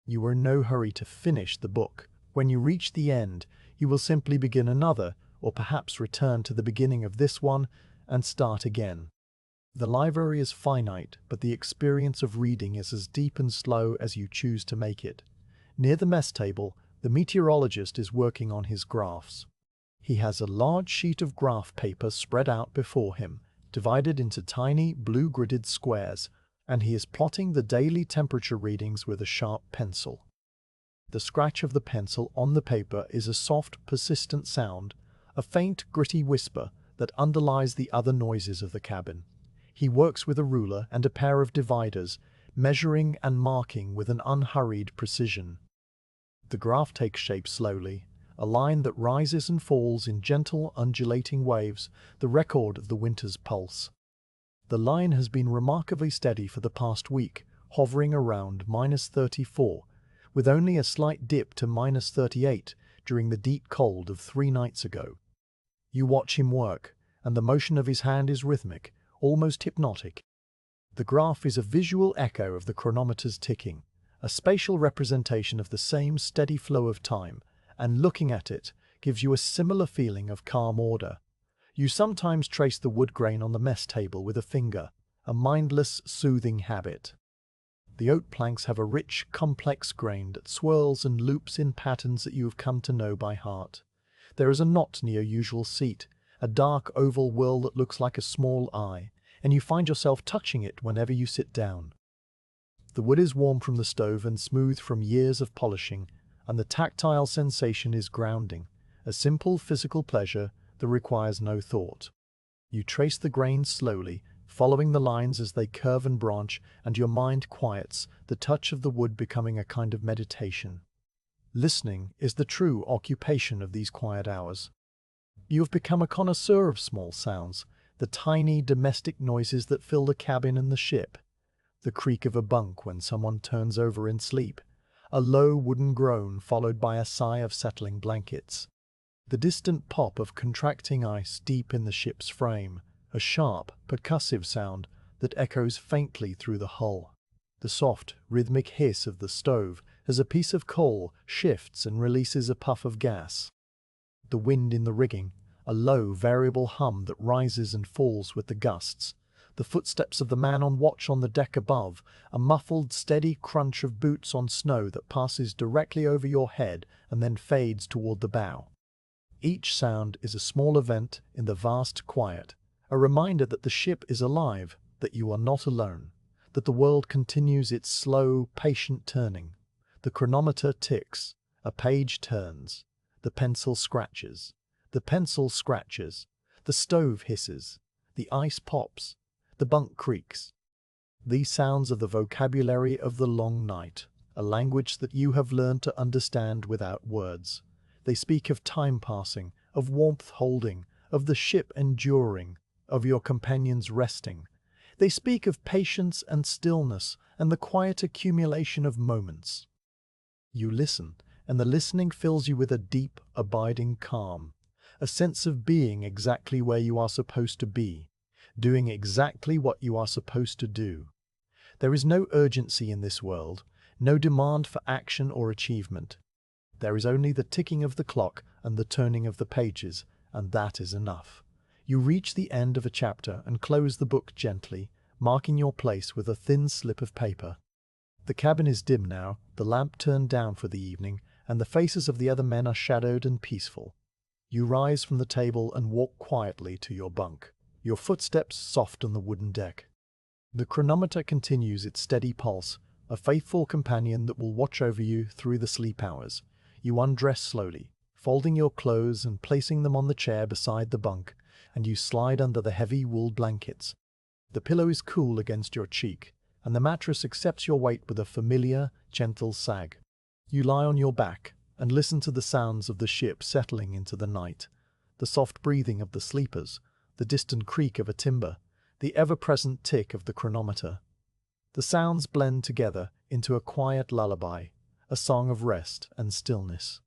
You are in no hurry to finish the book. When you reach the end, you will simply begin another, or perhaps return to the beginning of this one and start again. The library is finite, but the experience of reading is as deep and slow as you choose to make it. Near the mess table, the meteorologist is working on his graphs. He has a large sheet of graph paper spread out before him, divided into tiny blue-gridded squares, and he is plotting the daily temperature readings with a sharp pencil. The scratch of the pencil on the paper is a soft, persistent sound, a faint, gritty whisper that underlies the other noises of the cabin. He works with a ruler and a pair of dividers, measuring and marking with an unhurried precision. The graph takes shape slowly, a line that rises and falls in gentle, undulating waves, the record of the winter's pulse. The line has been remarkably steady for the past week, hovering around -34, with only a slight dip to -38 during the deep cold of 3 nights ago. You watch him work, and the motion of his hand is rhythmic, almost hypnotic. The graph is a visual echo of the chronometer's ticking, a spatial representation of the same steady flow of time, and looking at it gives you a similar feeling of calm order. You sometimes trace the wood grain on the mess table with a finger, a mindless, soothing habit. The oat planks have a rich, complex grain that swirls and loops in patterns that you have come to know by heart. There is a knot near your usual seat, a dark oval whorl that looks like a small eye, and you find yourself touching it whenever you sit down. The wood is warm from the stove and smooth from years of polishing, and the tactile sensation is grounding, a simple physical pleasure that requires no thought. You trace the grain slowly, following the lines as they curve and branch, and your mind quiets, the touch of the wood becoming a kind of meditation. Listening is the true occupation of these quiet hours. You have become a connoisseur of small sounds, the tiny domestic noises that fill the cabin and the ship. The creak of a bunk when someone turns over in sleep, a low wooden groan followed by a sigh of settling blankets. The distant pop of contracting ice deep in the ship's frame, a sharp, percussive sound that echoes faintly through the hull. The soft, rhythmic hiss of the stove as a piece of coal shifts and releases a puff of gas. The wind in the rigging, a low, variable hum that rises and falls with the gusts. The footsteps of the man on watch on the deck above, a muffled, steady crunch of boots on snow that passes directly over your head and then fades toward the bow. Each sound is a small event in the vast quiet, a reminder that the ship is alive, that you are not alone, that the world continues its slow, patient turning. The chronometer ticks, a page turns, the pencil scratches, the stove hisses, the ice pops, the bunk creaks. These sounds are the vocabulary of the long night, a language that you have learned to understand without words. They speak of time passing, of warmth holding, of the ship enduring, of your companions resting. They speak of patience and stillness and the quiet accumulation of moments. You listen, and the listening fills you with a deep, abiding calm, a sense of being exactly where you are supposed to be, doing exactly what you are supposed to do. There is no urgency in this world, no demand for action or achievement. There is only the ticking of the clock and the turning of the pages, and that is enough. You reach the end of a chapter and close the book gently, marking your place with a thin slip of paper. The cabin is dim now, the lamp turned down for the evening, and the faces of the other men are shadowed and peaceful. You rise from the table and walk quietly to your bunk, your footsteps soft on the wooden deck. The chronometer continues its steady pulse, a faithful companion that will watch over you through the sleep hours. You undress slowly, folding your clothes and placing them on the chair beside the bunk, and you slide under the heavy wool blankets. The pillow is cool against your cheek, and the mattress accepts your weight with a familiar, gentle sag. You lie on your back and listen to the sounds of the ship settling into the night, the soft breathing of the sleepers, the distant creak of a timber, the ever-present tick of the chronometer. The sounds blend together into a quiet lullaby, a song of rest and stillness.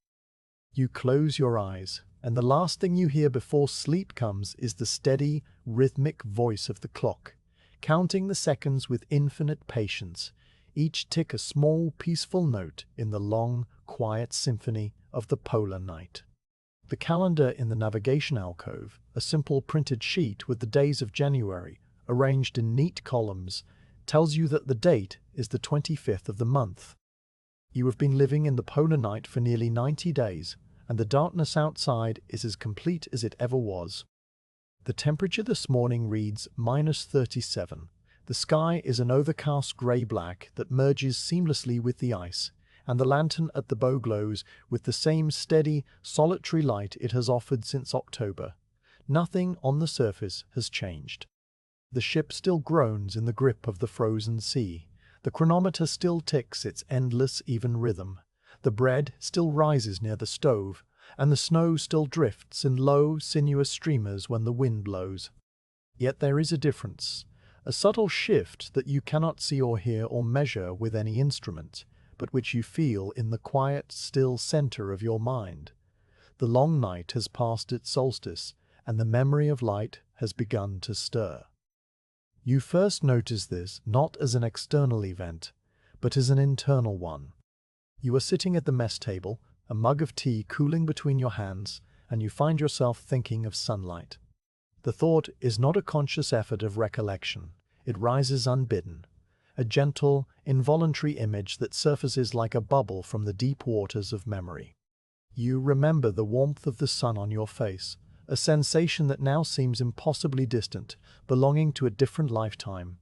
You close your eyes, and the last thing you hear before sleep comes is the steady, rhythmic voice of the clock, counting the seconds with infinite patience, each tick a small, peaceful note in the long, quiet symphony of the polar night. The calendar in the navigation alcove, a simple printed sheet with the days of January arranged in neat columns, tells you that the date is the 25th of the month. You have been living in the polar night for nearly 90 days, and the darkness outside is as complete as it ever was. The temperature this morning reads -37. The sky is an overcast grey-black that merges seamlessly with the ice, and the lantern at the bow glows with the same steady, solitary light it has offered since October. Nothing on the surface has changed. The ship still groans in the grip of the frozen sea. The chronometer still ticks its endless, even rhythm. The bread still rises near the stove, and the snow still drifts in low, sinuous streamers when the wind blows. Yet there is a difference, a subtle shift that you cannot see or hear or measure with any instrument, but which you feel in the quiet, still center of your mind. The long night has passed its solstice, and the memory of light has begun to stir. You first notice this not as an external event, but as an internal one. You are sitting at the mess table, a mug of tea cooling between your hands, and you find yourself thinking of sunlight. The thought is not a conscious effort of recollection. It rises unbidden, a gentle, involuntary image that surfaces like a bubble from the deep waters of memory. You remember the warmth of the sun on your face, a sensation that now seems impossibly distant, belonging to a different lifetime.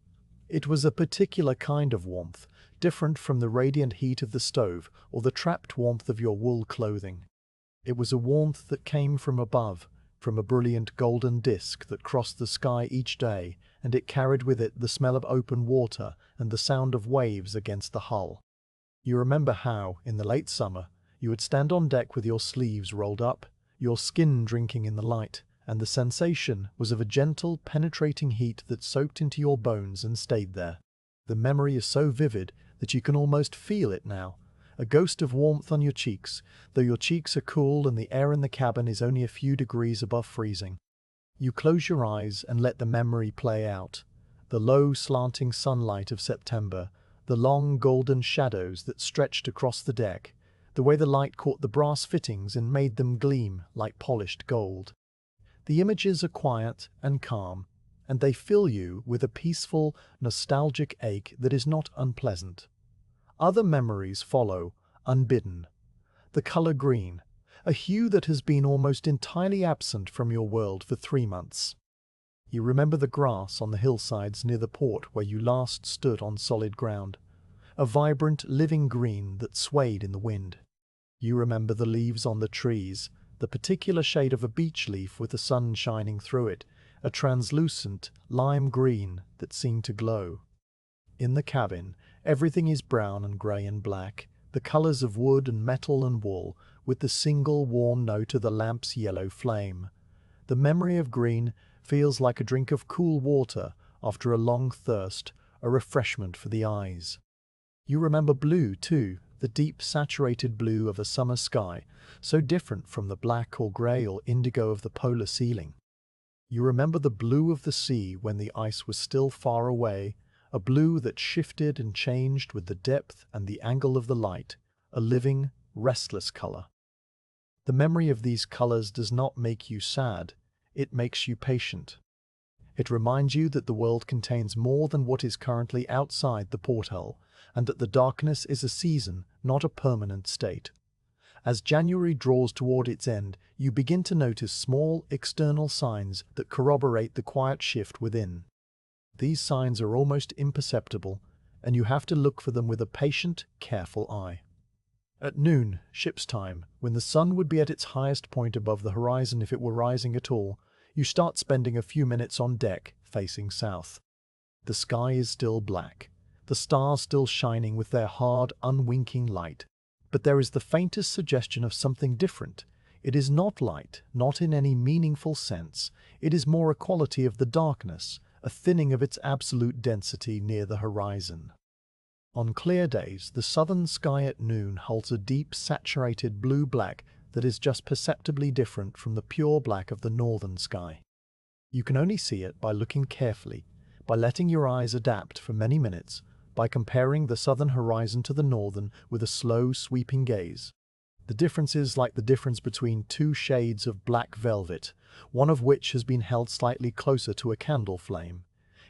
It was a particular kind of warmth, different from the radiant heat of the stove or the trapped warmth of your wool clothing. It was a warmth that came from above, from a brilliant golden disk that crossed the sky each day, and it carried with it the smell of open water and the sound of waves against the hull. You remember how, in the late summer, you would stand on deck with your sleeves rolled up, your skin drinking in the light, and the sensation was of a gentle, penetrating heat that soaked into your bones and stayed there. The memory is so vivid that you can almost feel it now, a ghost of warmth on your cheeks, though your cheeks are cool and the air in the cabin is only a few degrees above freezing. You close your eyes and let the memory play out. The low, slanting sunlight of September, the long golden shadows that stretched across the deck, the way the light caught the brass fittings and made them gleam like polished gold. The images are quiet and calm, and they fill you with a peaceful, nostalgic ache that is not unpleasant. Other memories follow, unbidden. The color green, a hue that has been almost entirely absent from your world for 3 months. You remember the grass on the hillsides near the port where you last stood on solid ground, a vibrant, living green that swayed in the wind. You remember the leaves on the trees, the particular shade of a beech leaf with the sun shining through it, a translucent lime green that seemed to glow. In the cabin, everything is brown and grey and black, the colours of wood and metal and wool, with the single warm note of the lamp's yellow flame. The memory of green feels like a drink of cool water after a long thirst, a refreshment for the eyes. You remember blue, too, the deep saturated blue of a summer sky, so different from the black or grey or indigo of the polar ceiling. You remember the blue of the sea when the ice was still far away, a blue that shifted and changed with the depth and the angle of the light, a living, restless color. The memory of these colors does not make you sad, it makes you patient. It reminds you that the world contains more than what is currently outside the porthole, and that the darkness is a season, not a permanent state. As January draws toward its end, you begin to notice small external signs that corroborate the quiet shift within. These signs are almost imperceptible, and you have to look for them with a patient, careful eye. At noon, ship's time, when the sun would be at its highest point above the horizon if it were rising at all, you start spending a few minutes on deck, facing south. The sky is still black, the stars still shining with their hard, unwinking light. But there is the faintest suggestion of something different. It is not light, not in any meaningful sense. It is more a quality of the darkness, a thinning of its absolute density near the horizon. On clear days, the southern sky at noon holds a deep, saturated blue-black that is just perceptibly different from the pure black of the northern sky. You can only see it by looking carefully, by letting your eyes adapt for many minutes, by comparing the southern horizon to the northern with a slow, sweeping gaze. The difference is like the difference between two shades of black velvet, one of which has been held slightly closer to a candle flame.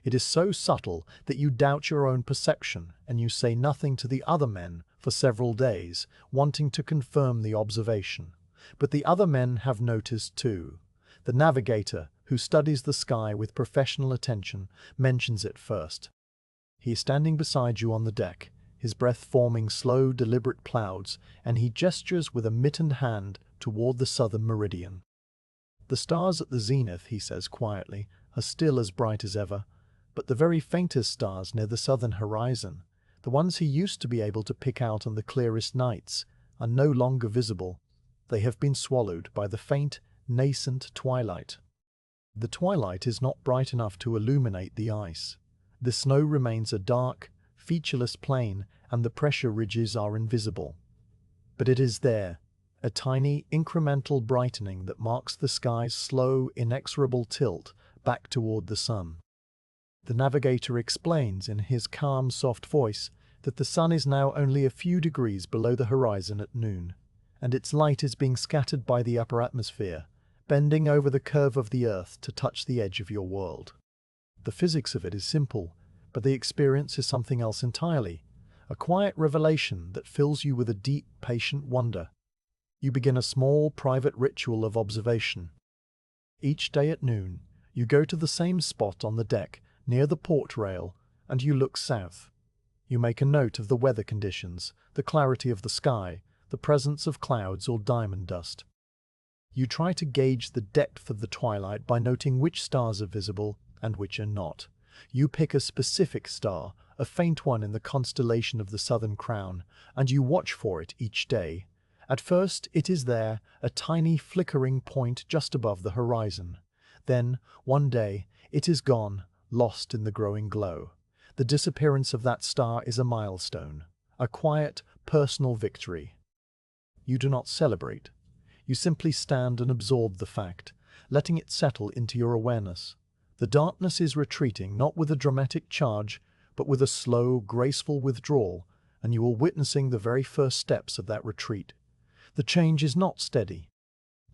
It is so subtle that you doubt your own perception, and you say nothing to the other men for several days, wanting to confirm the observation. But the other men have noticed too. The navigator, who studies the sky with professional attention, mentions it first. He is standing beside you on the deck, his breath forming slow, deliberate clouds, and he gestures with a mittened hand toward the southern meridian. The stars at the zenith, he says quietly, are still as bright as ever, but the very faintest stars near the southern horizon, the ones he used to be able to pick out on the clearest nights, are no longer visible. They have been swallowed by the faint, nascent twilight. The twilight is not bright enough to illuminate the ice. The snow remains a dark, featureless plain, and the pressure ridges are invisible. But it is there, a tiny, incremental brightening that marks the sky's slow, inexorable tilt back toward the sun. The navigator explains in his calm, soft voice that the sun is now only a few degrees below the horizon at noon, and its light is being scattered by the upper atmosphere, bending over the curve of the earth to touch the edge of your world. The physics of it is simple, but the experience is something else entirely, a quiet revelation that fills you with a deep, patient wonder. You begin a small, private ritual of observation. Each day at noon, you go to the same spot on the deck, near the port rail, and you look south. You make a note of the weather conditions, the clarity of the sky, the presence of clouds or diamond dust. You try to gauge the depth of the twilight by noting which stars are visible and which are not. You pick a specific star, a faint one in the constellation of the Southern Crown, and you watch for it each day. At first it is there, a tiny flickering point just above the horizon. Then, one day, it is gone, lost in the growing glow. The disappearance of that star is a milestone, a quiet, personal victory. You do not celebrate. You simply stand and absorb the fact, letting it settle into your awareness. The darkness is retreating, not with a dramatic charge, but with a slow, graceful withdrawal, and you are witnessing the very first steps of that retreat. The change is not steady.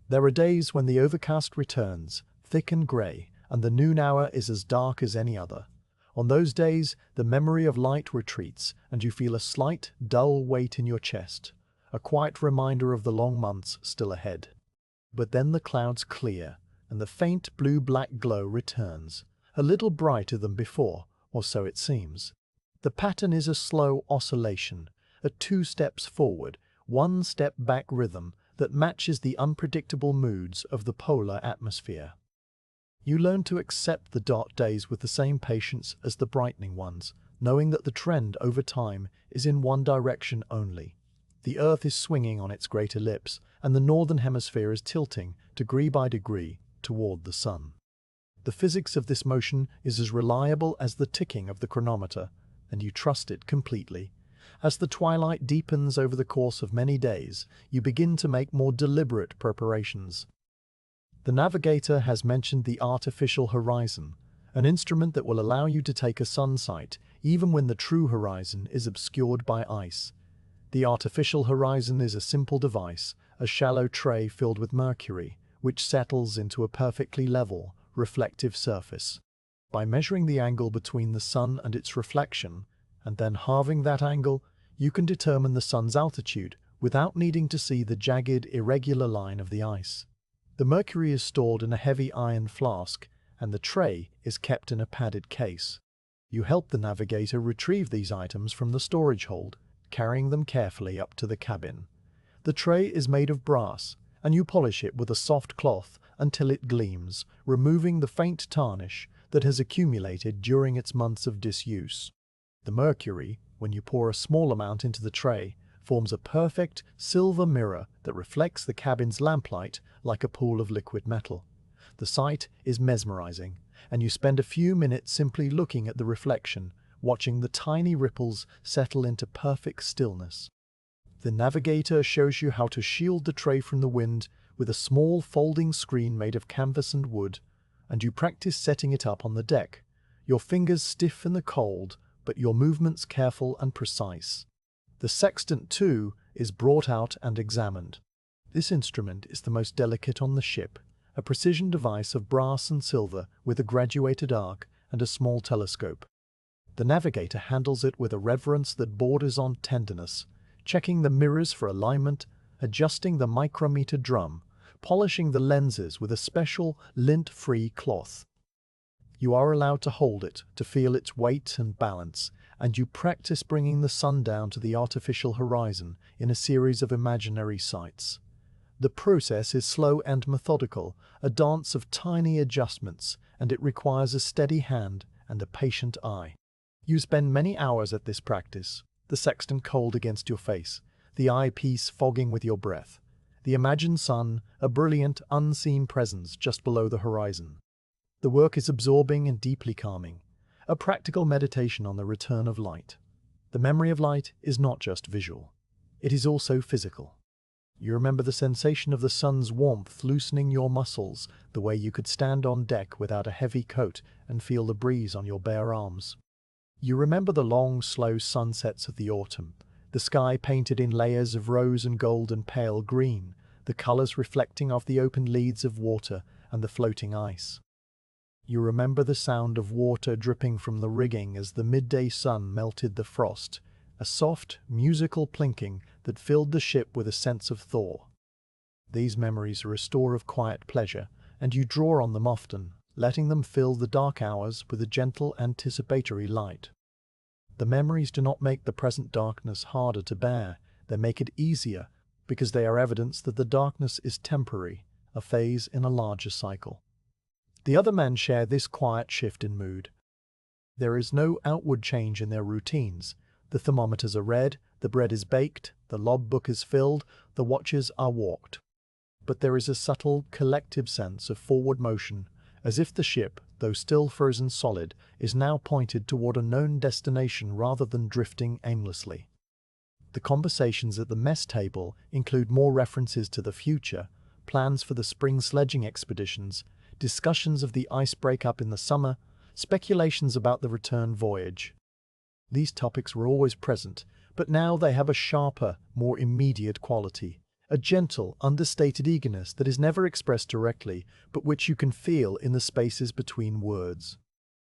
There are days when the overcast returns, thick and grey, and the noon hour is as dark as any other. On those days, the memory of light retreats, and you feel a slight, dull weight in your chest, a quiet reminder of the long months still ahead. But then the clouds clear, and the faint blue-black glow returns, a little brighter than before, or so it seems. The pattern is a slow oscillation, a 2 steps forward, 1 step back rhythm that matches the unpredictable moods of the polar atmosphere. You learn to accept the dark days with the same patience as the brightening ones, knowing that the trend over time is in one direction only. The Earth is swinging on its great ellipse, and the northern hemisphere is tilting, degree by degree, toward the sun. The physics of this motion is as reliable as the ticking of the chronometer, and you trust it completely. As the twilight deepens over the course of many days, you begin to make more deliberate preparations. The navigator has mentioned the artificial horizon, an instrument that will allow you to take a sun sight even when the true horizon is obscured by ice. The artificial horizon is a simple device, a shallow tray filled with mercury, which settles into a perfectly level, reflective surface. By measuring the angle between the sun and its reflection, and then halving that angle, you can determine the sun's altitude without needing to see the jagged, irregular line of the ice. The mercury is stored in a heavy iron flask, and the tray is kept in a padded case. You help the navigator retrieve these items from the storage hold, carrying them carefully up to the cabin. The tray is made of brass, and you polish it with a soft cloth until it gleams, removing the faint tarnish that has accumulated during its months of disuse. The mercury, when you pour a small amount into the tray, forms a perfect silver mirror that reflects the cabin's lamplight like a pool of liquid metal. The sight is mesmerizing, and you spend a few minutes simply looking at the reflection, watching the tiny ripples settle into perfect stillness. The navigator shows you how to shield the tray from the wind with a small folding screen made of canvas and wood, and you practice setting it up on the deck, your fingers stiff in the cold, but your movements careful and precise. The sextant, too, is brought out and examined. This instrument is the most delicate on the ship, a precision device of brass and silver with a graduated arc and a small telescope. The navigator handles it with a reverence that borders on tenderness, checking the mirrors for alignment, adjusting the micrometer drum, polishing the lenses with a special lint-free cloth. You are allowed to hold it, to feel its weight and balance, and you practice bringing the sun down to the artificial horizon in a series of imaginary sights. The process is slow and methodical, a dance of tiny adjustments, and it requires a steady hand and a patient eye. You spend many hours at this practice, the sextant cold against your face, the eyepiece fogging with your breath, the imagined sun, a brilliant, unseen presence just below the horizon. The work is absorbing and deeply calming, a practical meditation on the return of light. The memory of light is not just visual, it is also physical. You remember the sensation of the sun's warmth loosening your muscles, the way you could stand on deck without a heavy coat and feel the breeze on your bare arms. You remember the long, slow sunsets of the autumn, the sky painted in layers of rose and gold and pale green, the colors reflecting off the open leads of water and the floating ice. You remember the sound of water dripping from the rigging as the midday sun melted the frost, a soft, musical plinking that filled the ship with a sense of thaw. These memories are a store of quiet pleasure, and you draw on them often, letting them fill the dark hours with a gentle anticipatory light. The memories do not make the present darkness harder to bear, they make it easier, because they are evidence that the darkness is temporary, a phase in a larger cycle. The other men share this quiet shift in mood. There is no outward change in their routines. The thermometers are read, the bread is baked, the logbook is filled, the watches are walked. But there is a subtle, collective sense of forward motion, as if the ship, though still frozen solid, is now pointed toward a known destination rather than drifting aimlessly. The conversations at the mess table include more references to the future, plans for the spring sledging expeditions, discussions of the ice breakup in the summer, speculations about the return voyage. These topics were always present, but now they have a sharper, more immediate quality, a gentle, understated eagerness that is never expressed directly, but which you can feel in the spaces between words.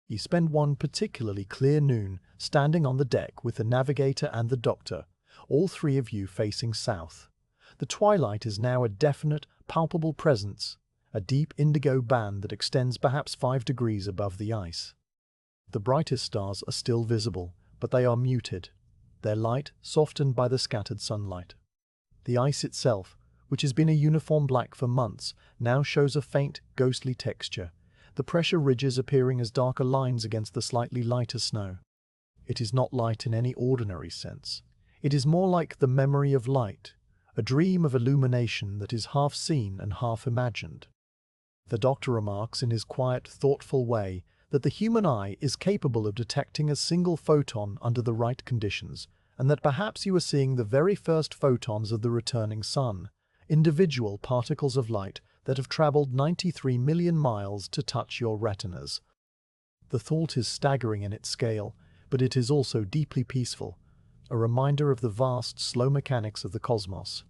You spend one particularly clear noon standing on the deck with the navigator and the doctor, all three of you facing south. The twilight is now a definite, palpable presence, a deep indigo band that extends perhaps 5 degrees above the ice. The brightest stars are still visible, but they are muted, their light softened by the scattered sunlight. The ice itself, which has been a uniform black for months, now shows a faint, ghostly texture, the pressure ridges appearing as darker lines against the slightly lighter snow. It is not light in any ordinary sense. It is more like the memory of light, a dream of illumination that is half seen and half imagined. The doctor remarks in his quiet, thoughtful way that the human eye is capable of detecting a single photon under the right conditions, and that perhaps you are seeing the very first photons of the returning sun, individual particles of light that have traveled 93 million miles to touch your retinas. The thought is staggering in its scale, but it is also deeply peaceful, a reminder of the vast, slow mechanics of the cosmos.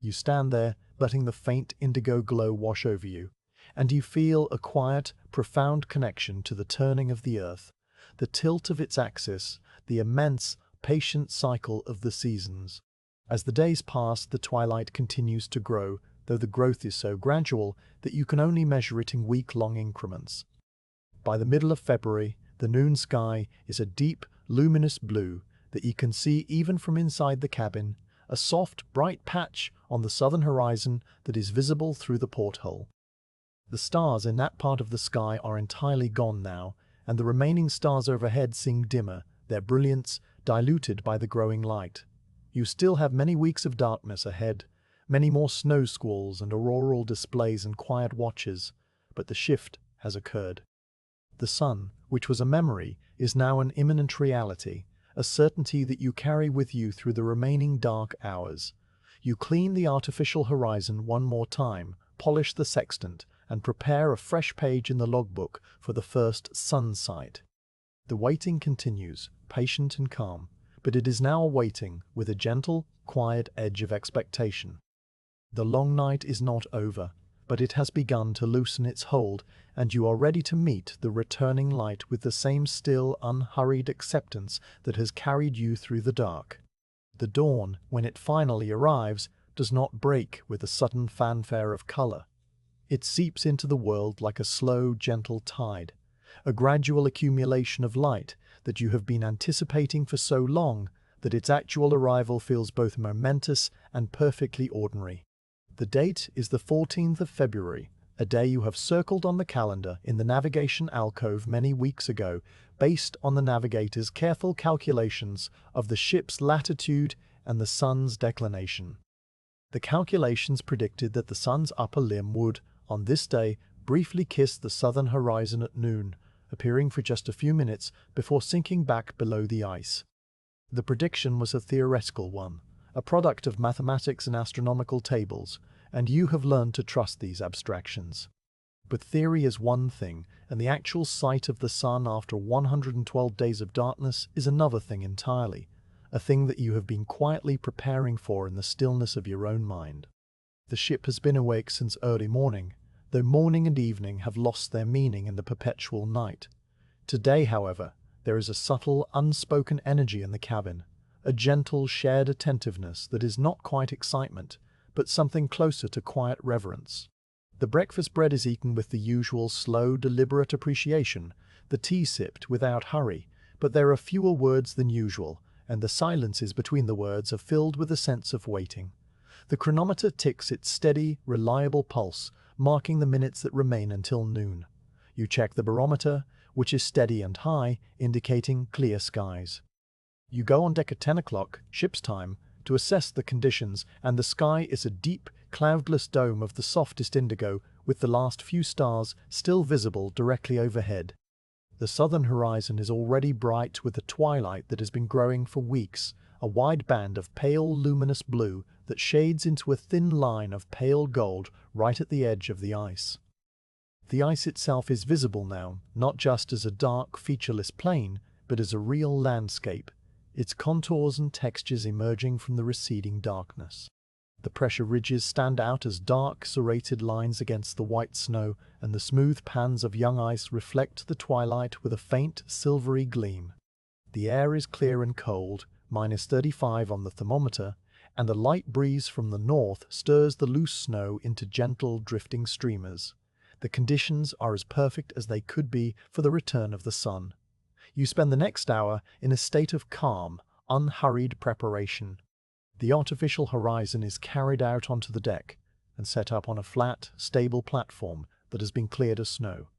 You stand there, letting the faint indigo glow wash over you, and you feel a quiet, profound connection to the turning of the earth, the tilt of its axis, the immense, patient cycle of the seasons. As the days pass, the twilight continues to grow, though the growth is so gradual that you can only measure it in week-long increments. By the middle of February, the noon sky is a deep, luminous blue that you can see even from inside the cabin, a soft, bright patch on the southern horizon that is visible through the porthole. The stars in that part of the sky are entirely gone now, and the remaining stars overhead seem dimmer, their brilliance diluted by the growing light. You still have many weeks of darkness ahead, many more snow squalls and auroral displays and quiet watches, but the shift has occurred. The sun, which was a memory, is now an imminent reality, a certainty that you carry with you through the remaining dark hours. You clean the artificial horizon one more time, polish the sextant, and prepare a fresh page in the logbook for the first sun sight. The waiting continues, patient and calm, but it is now a waiting with a gentle, quiet edge of expectation. The long night is not over, but it has begun to loosen its hold, and you are ready to meet the returning light with the same still, unhurried acceptance that has carried you through the dark. The dawn, when it finally arrives, does not break with a sudden fanfare of color. It seeps into the world like a slow, gentle tide, a gradual accumulation of light that you have been anticipating for so long that its actual arrival feels both momentous and perfectly ordinary. The date is the 14th of February, a day you have circled on the calendar in the navigation alcove many weeks ago, based on the navigator's careful calculations of the ship's latitude and the sun's declination. The calculations predicted that the sun's upper limb would, on this day, briefly kiss the southern horizon at noon, appearing for just a few minutes before sinking back below the ice. The prediction was a theoretical one, a product of mathematics and astronomical tables, and you have learned to trust these abstractions. But theory is one thing, and the actual sight of the sun after 112 days of darkness is another thing entirely, a thing that you have been quietly preparing for in the stillness of your own mind. The ship has been awake since early morning, though morning and evening have lost their meaning in the perpetual night. Today, however, there is a subtle, unspoken energy in the cabin, a gentle, shared attentiveness that is not quite excitement, but something closer to quiet reverence. The breakfast bread is eaten with the usual slow, deliberate appreciation, the tea sipped without hurry, but there are fewer words than usual, and the silences between the words are filled with a sense of waiting. The chronometer ticks its steady, reliable pulse, marking the minutes that remain until noon. You check the barometer, which is steady and high, indicating clear skies. You go on deck at 10 o'clock, ship's time, to assess the conditions, and the sky is a deep, cloudless dome of the softest indigo, with the last few stars still visible directly overhead. The southern horizon is already bright with a twilight that has been growing for weeks, a wide band of pale, luminous blue that shades into a thin line of pale gold right at the edge of the ice. The ice itself is visible now, not just as a dark, featureless plain, but as a real landscape, its contours and textures emerging from the receding darkness. The pressure ridges stand out as dark, serrated lines against the white snow, and the smooth pans of young ice reflect the twilight with a faint, silvery gleam. The air is clear and cold, -35 on the thermometer, and a light breeze from the north stirs the loose snow into gentle, drifting streamers. The conditions are as perfect as they could be for the return of the sun. You spend the next hour in a state of calm, unhurried preparation. The artificial horizon is carried out onto the deck and set up on a flat, stable platform that has been cleared of snow.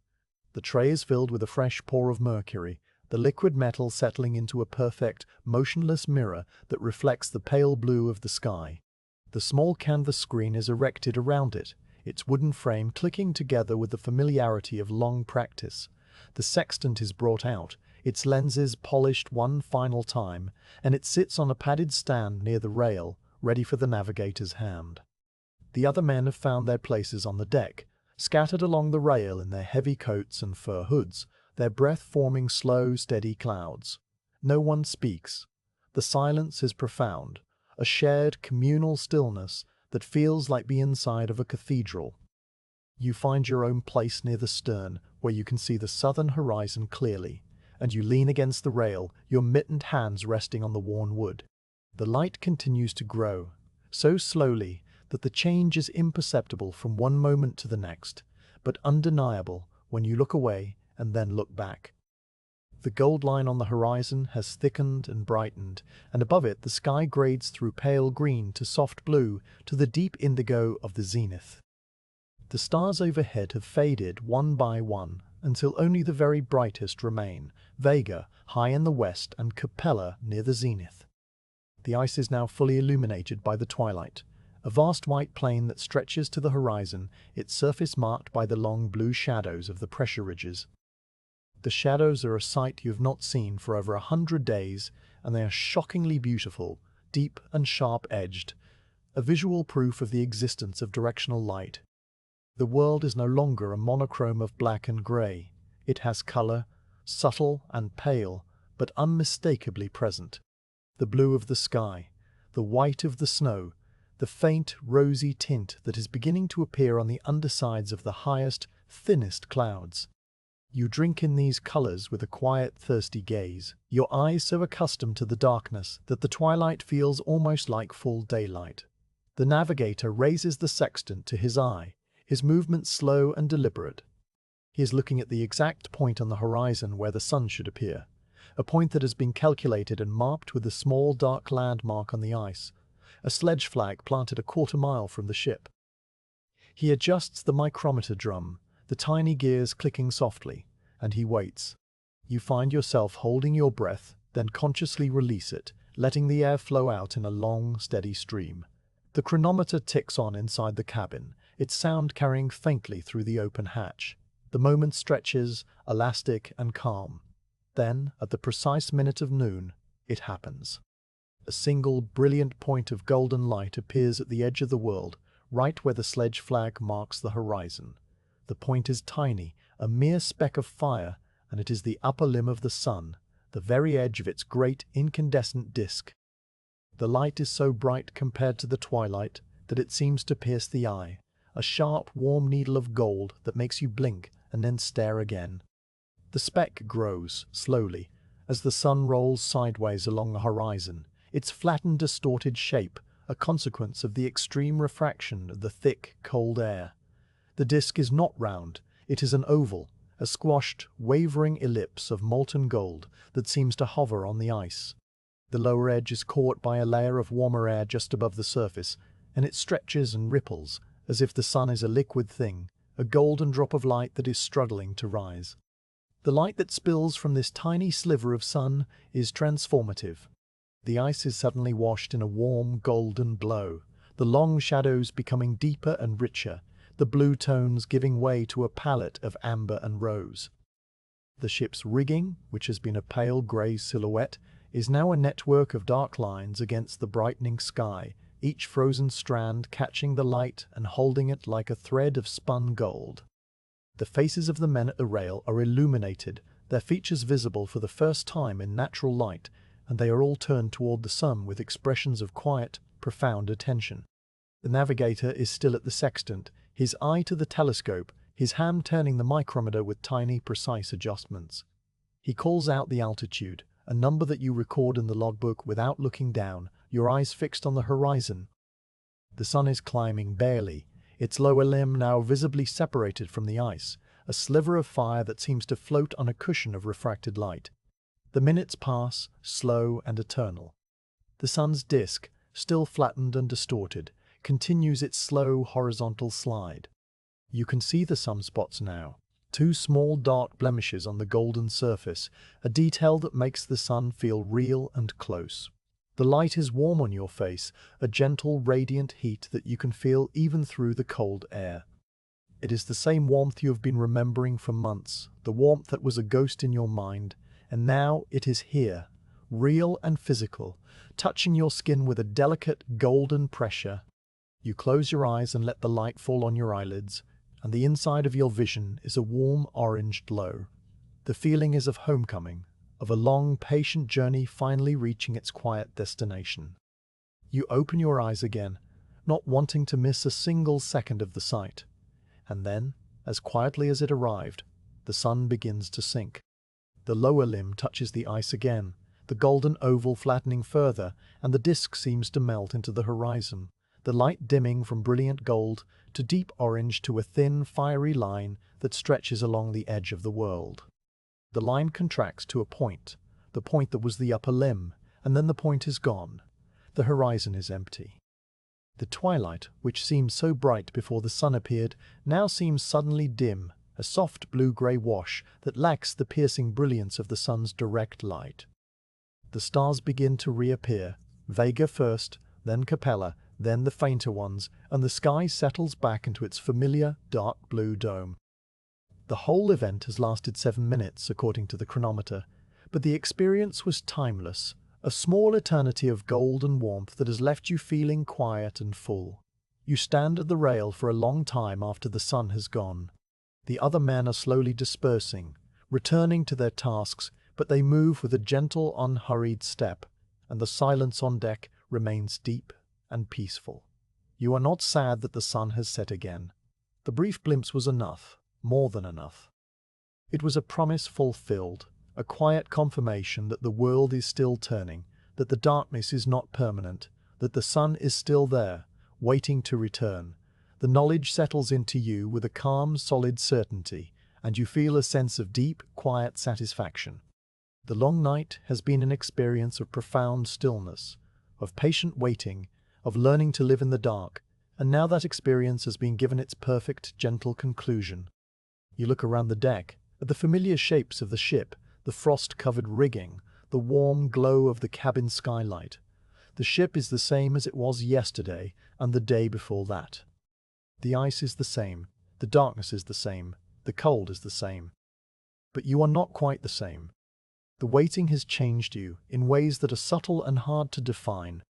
The tray is filled with a fresh pour of mercury, the liquid metal settling into a perfect, motionless mirror that reflects the pale blue of the sky. The small canvas screen is erected around it, its wooden frame clicking together with the familiarity of long practice. The sextant is brought out, its lenses polished one final time, and it sits on a padded stand near the rail, ready for the navigator's hand. The other men have found their places on the deck, scattered along the rail in their heavy coats and fur hoods, their breath forming slow, steady clouds. No one speaks. The silence is profound, a shared communal stillness that feels like the inside of a cathedral. You find your own place near the stern, where you can see the southern horizon clearly, and you lean against the rail, your mittened hands resting on the worn wood. The light continues to grow, so slowly that the change is imperceptible from one moment to the next, but undeniable when you look away and then look back. The gold line on the horizon has thickened and brightened, and above it the sky grades through pale green to soft blue to the deep indigo of the zenith. The stars overhead have faded one by one until only the very brightest remain, Vega high in the west and Capella near the zenith. The ice is now fully illuminated by the twilight, a vast white plain that stretches to the horizon, its surface marked by the long blue shadows of the pressure ridges. The shadows are a sight you have not seen for over 100 days, and they are shockingly beautiful, deep and sharp-edged, a visual proof of the existence of directional light. The world is no longer a monochrome of black and grey. It has color, subtle and pale, but unmistakably present. The blue of the sky, the white of the snow, the faint rosy tint that is beginning to appear on the undersides of the highest, thinnest clouds. You drink in these colors with a quiet, thirsty gaze, your eyes so accustomed to the darkness that the twilight feels almost like full daylight. The navigator raises the sextant to his eye, his movements slow and deliberate. He is looking at the exact point on the horizon where the sun should appear, a point that has been calculated and marked with a small dark landmark on the ice, a sledge flag planted a quarter-mile from the ship. He adjusts the micrometer drum, the tiny gears clicking softly, and he waits. You find yourself holding your breath, then consciously release it, letting the air flow out in a long, steady stream. The chronometer ticks on inside the cabin, its sound carrying faintly through the open hatch. The moment stretches, elastic and calm. Then, at the precise minute of noon, it happens. A single, brilliant point of golden light appears at the edge of the world, right where the sledge flag marks the horizon. The point is tiny, a mere speck of fire, and it is the upper limb of the sun, the very edge of its great incandescent disk. The light is so bright compared to the twilight that it seems to pierce the eye, a sharp, warm needle of gold that makes you blink and then stare again. The speck grows, slowly, as the sun rolls sideways along the horizon, its flattened, distorted shape a consequence of the extreme refraction of the thick, cold air. The disk is not round, it is an oval, a squashed, wavering ellipse of molten gold that seems to hover on the ice. The lower edge is caught by a layer of warmer air just above the surface, and it stretches and ripples, as if the sun is a liquid thing, a golden drop of light that is struggling to rise. The light that spills from this tiny sliver of sun is transformative. The ice is suddenly washed in a warm, golden glow, the long shadows becoming deeper and richer, the blue tones giving way to a palette of amber and rose. The ship's rigging, which has been a pale grey silhouette, is now a network of dark lines against the brightening sky, each frozen strand catching the light and holding it like a thread of spun gold. The faces of the men at the rail are illuminated, their features visible for the first time in natural light, and they are all turned toward the sun with expressions of quiet, profound attention. The navigator is still at the sextant, his eye to the telescope, his hand turning the micrometer with tiny, precise adjustments. He calls out the altitude, a number that you record in the logbook without looking down, your eyes fixed on the horizon. The sun is climbing barely, its lower limb now visibly separated from the ice, a sliver of fire that seems to float on a cushion of refracted light. The minutes pass, slow and eternal. The sun's disk, still flattened and distorted, continues its slow horizontal slide. You can see the sunspots now, two small dark blemishes on the golden surface, a detail that makes the sun feel real and close. The light is warm on your face, a gentle, radiant heat that you can feel even through the cold air. It is the same warmth you have been remembering for months, the warmth that was a ghost in your mind, And now it is here, real and physical, touching your skin with a delicate golden pressure. You close your eyes and let the light fall on your eyelids, and the inside of your vision is a warm orange glow. The feeling is of homecoming, of a long, patient journey finally reaching its quiet destination. You open your eyes again, not wanting to miss a single second of the sight. And then, as quietly as it arrived, the sun begins to sink. The lower limb touches the ice again, the golden oval flattening further, and the disk seems to melt into the horizon, the light dimming from brilliant gold to deep orange to a thin, fiery line that stretches along the edge of the world. The line contracts to a point, the point that was the upper limb, and then the point is gone. The horizon is empty. The twilight, which seemed so bright before the sun appeared, now seems suddenly dim, a soft blue-grey wash that lacks the piercing brilliance of the sun's direct light. The stars begin to reappear, Vega first, then Capella, then the fainter ones, and the sky settles back into its familiar dark blue dome. The whole event has lasted 7 minutes, according to the chronometer, but the experience was timeless, a small eternity of gold and warmth that has left you feeling quiet and full. You stand at the rail for a long time after the sun has gone. The other men are slowly dispersing, returning to their tasks, but they move with a gentle, unhurried step, and the silence on deck remains deep and peaceful. You are not sad that the sun has set again. The brief glimpse was enough, more than enough. It was a promise fulfilled, a quiet confirmation that the world is still turning, that the darkness is not permanent, that the sun is still there, waiting to return. The knowledge settles into you with a calm, solid certainty, and you feel a sense of deep, quiet satisfaction. The long night has been an experience of profound stillness, of patient waiting, of learning to live in the dark, and now that experience has been given its perfect, gentle conclusion. You look around the deck, at the familiar shapes of the ship, the frost-covered rigging, the warm glow of the cabin skylight. The ship is the same as it was yesterday and the day before that. The ice is the same, the darkness is the same, the cold is the same. But you are not quite the same. The waiting has changed you in ways that are subtle and hard to define.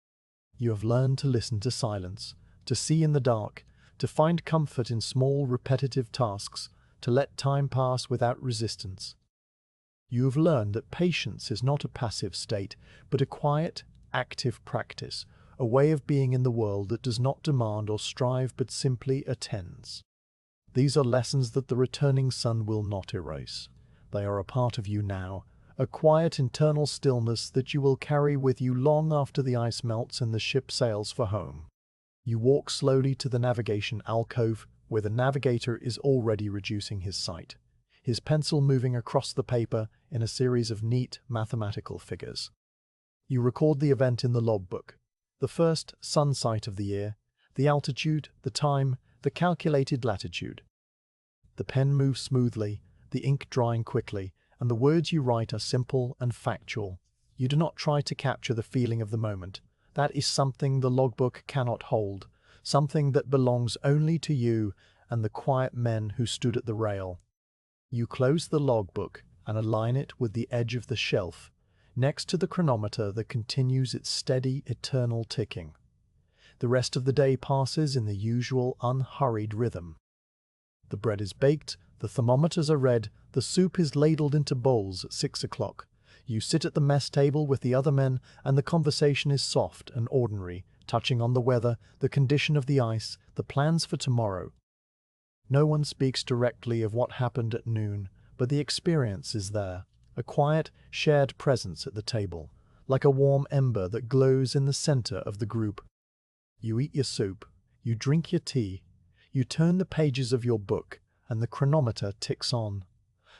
You have learned to listen to silence, to see in the dark, to find comfort in small, repetitive tasks, to let time pass without resistance. You have learned that patience is not a passive state, but a quiet, active practice, a way of being in the world that does not demand or strive but simply attends. These are lessons that the returning sun will not erase. They are a part of you now, a quiet internal stillness that you will carry with you long after the ice melts and the ship sails for home. You walk slowly to the navigation alcove, where the navigator is already reducing his sight, his pencil moving across the paper in a series of neat mathematical figures. You record the event in the logbook, the first sun sight of the year, the altitude, the time, the calculated latitude. The pen moves smoothly, the ink drying quickly, and the words you write are simple and factual. You do not try to capture the feeling of the moment. That is something the logbook cannot hold, something that belongs only to you and the quiet men who stood at the rail. You close the logbook and align it with the edge of the shelf, next to the chronometer that continues its steady, eternal ticking. The rest of the day passes in the usual unhurried rhythm. The bread is baked, the thermometers are read, the soup is ladled into bowls at 6 o'clock. You sit at the mess table with the other men, and the conversation is soft and ordinary, touching on the weather, the condition of the ice, the plans for tomorrow. No one speaks directly of what happened at noon, but the experience is there, a quiet, shared presence at the table, like a warm ember that glows in the center of the group. You eat your soup, you drink your tea, you turn the pages of your book, and the chronometer ticks on.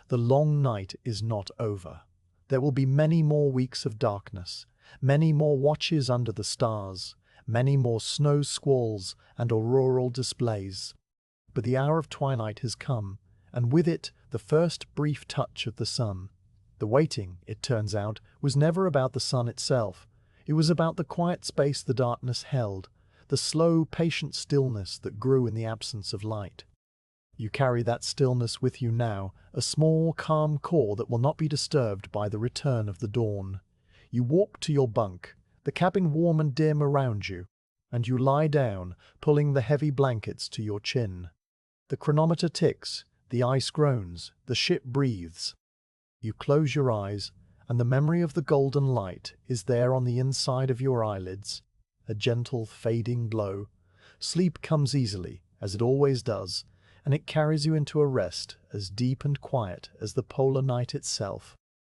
The long night is not over. There will be many more weeks of darkness, many more watches under the stars, many more snow squalls and auroral displays. But the hour of twilight has come, and with it the first brief touch of the sun. The waiting, it turns out, was never about the sun itself. It was about the quiet space the darkness held, the slow, patient stillness that grew in the absence of light. You carry that stillness with you now, a small, calm core that will not be disturbed by the return of the dawn. You walk to your bunk, the cabin warm and dim around you, and you lie down, pulling the heavy blankets to your chin. The chronometer ticks, the ice groans, the ship breathes. You close your eyes, and the memory of the golden light is there on the inside of your eyelids, a gentle fading glow. Sleep comes easily, as it always does, and it carries you into a rest as deep and quiet as the polar night itself.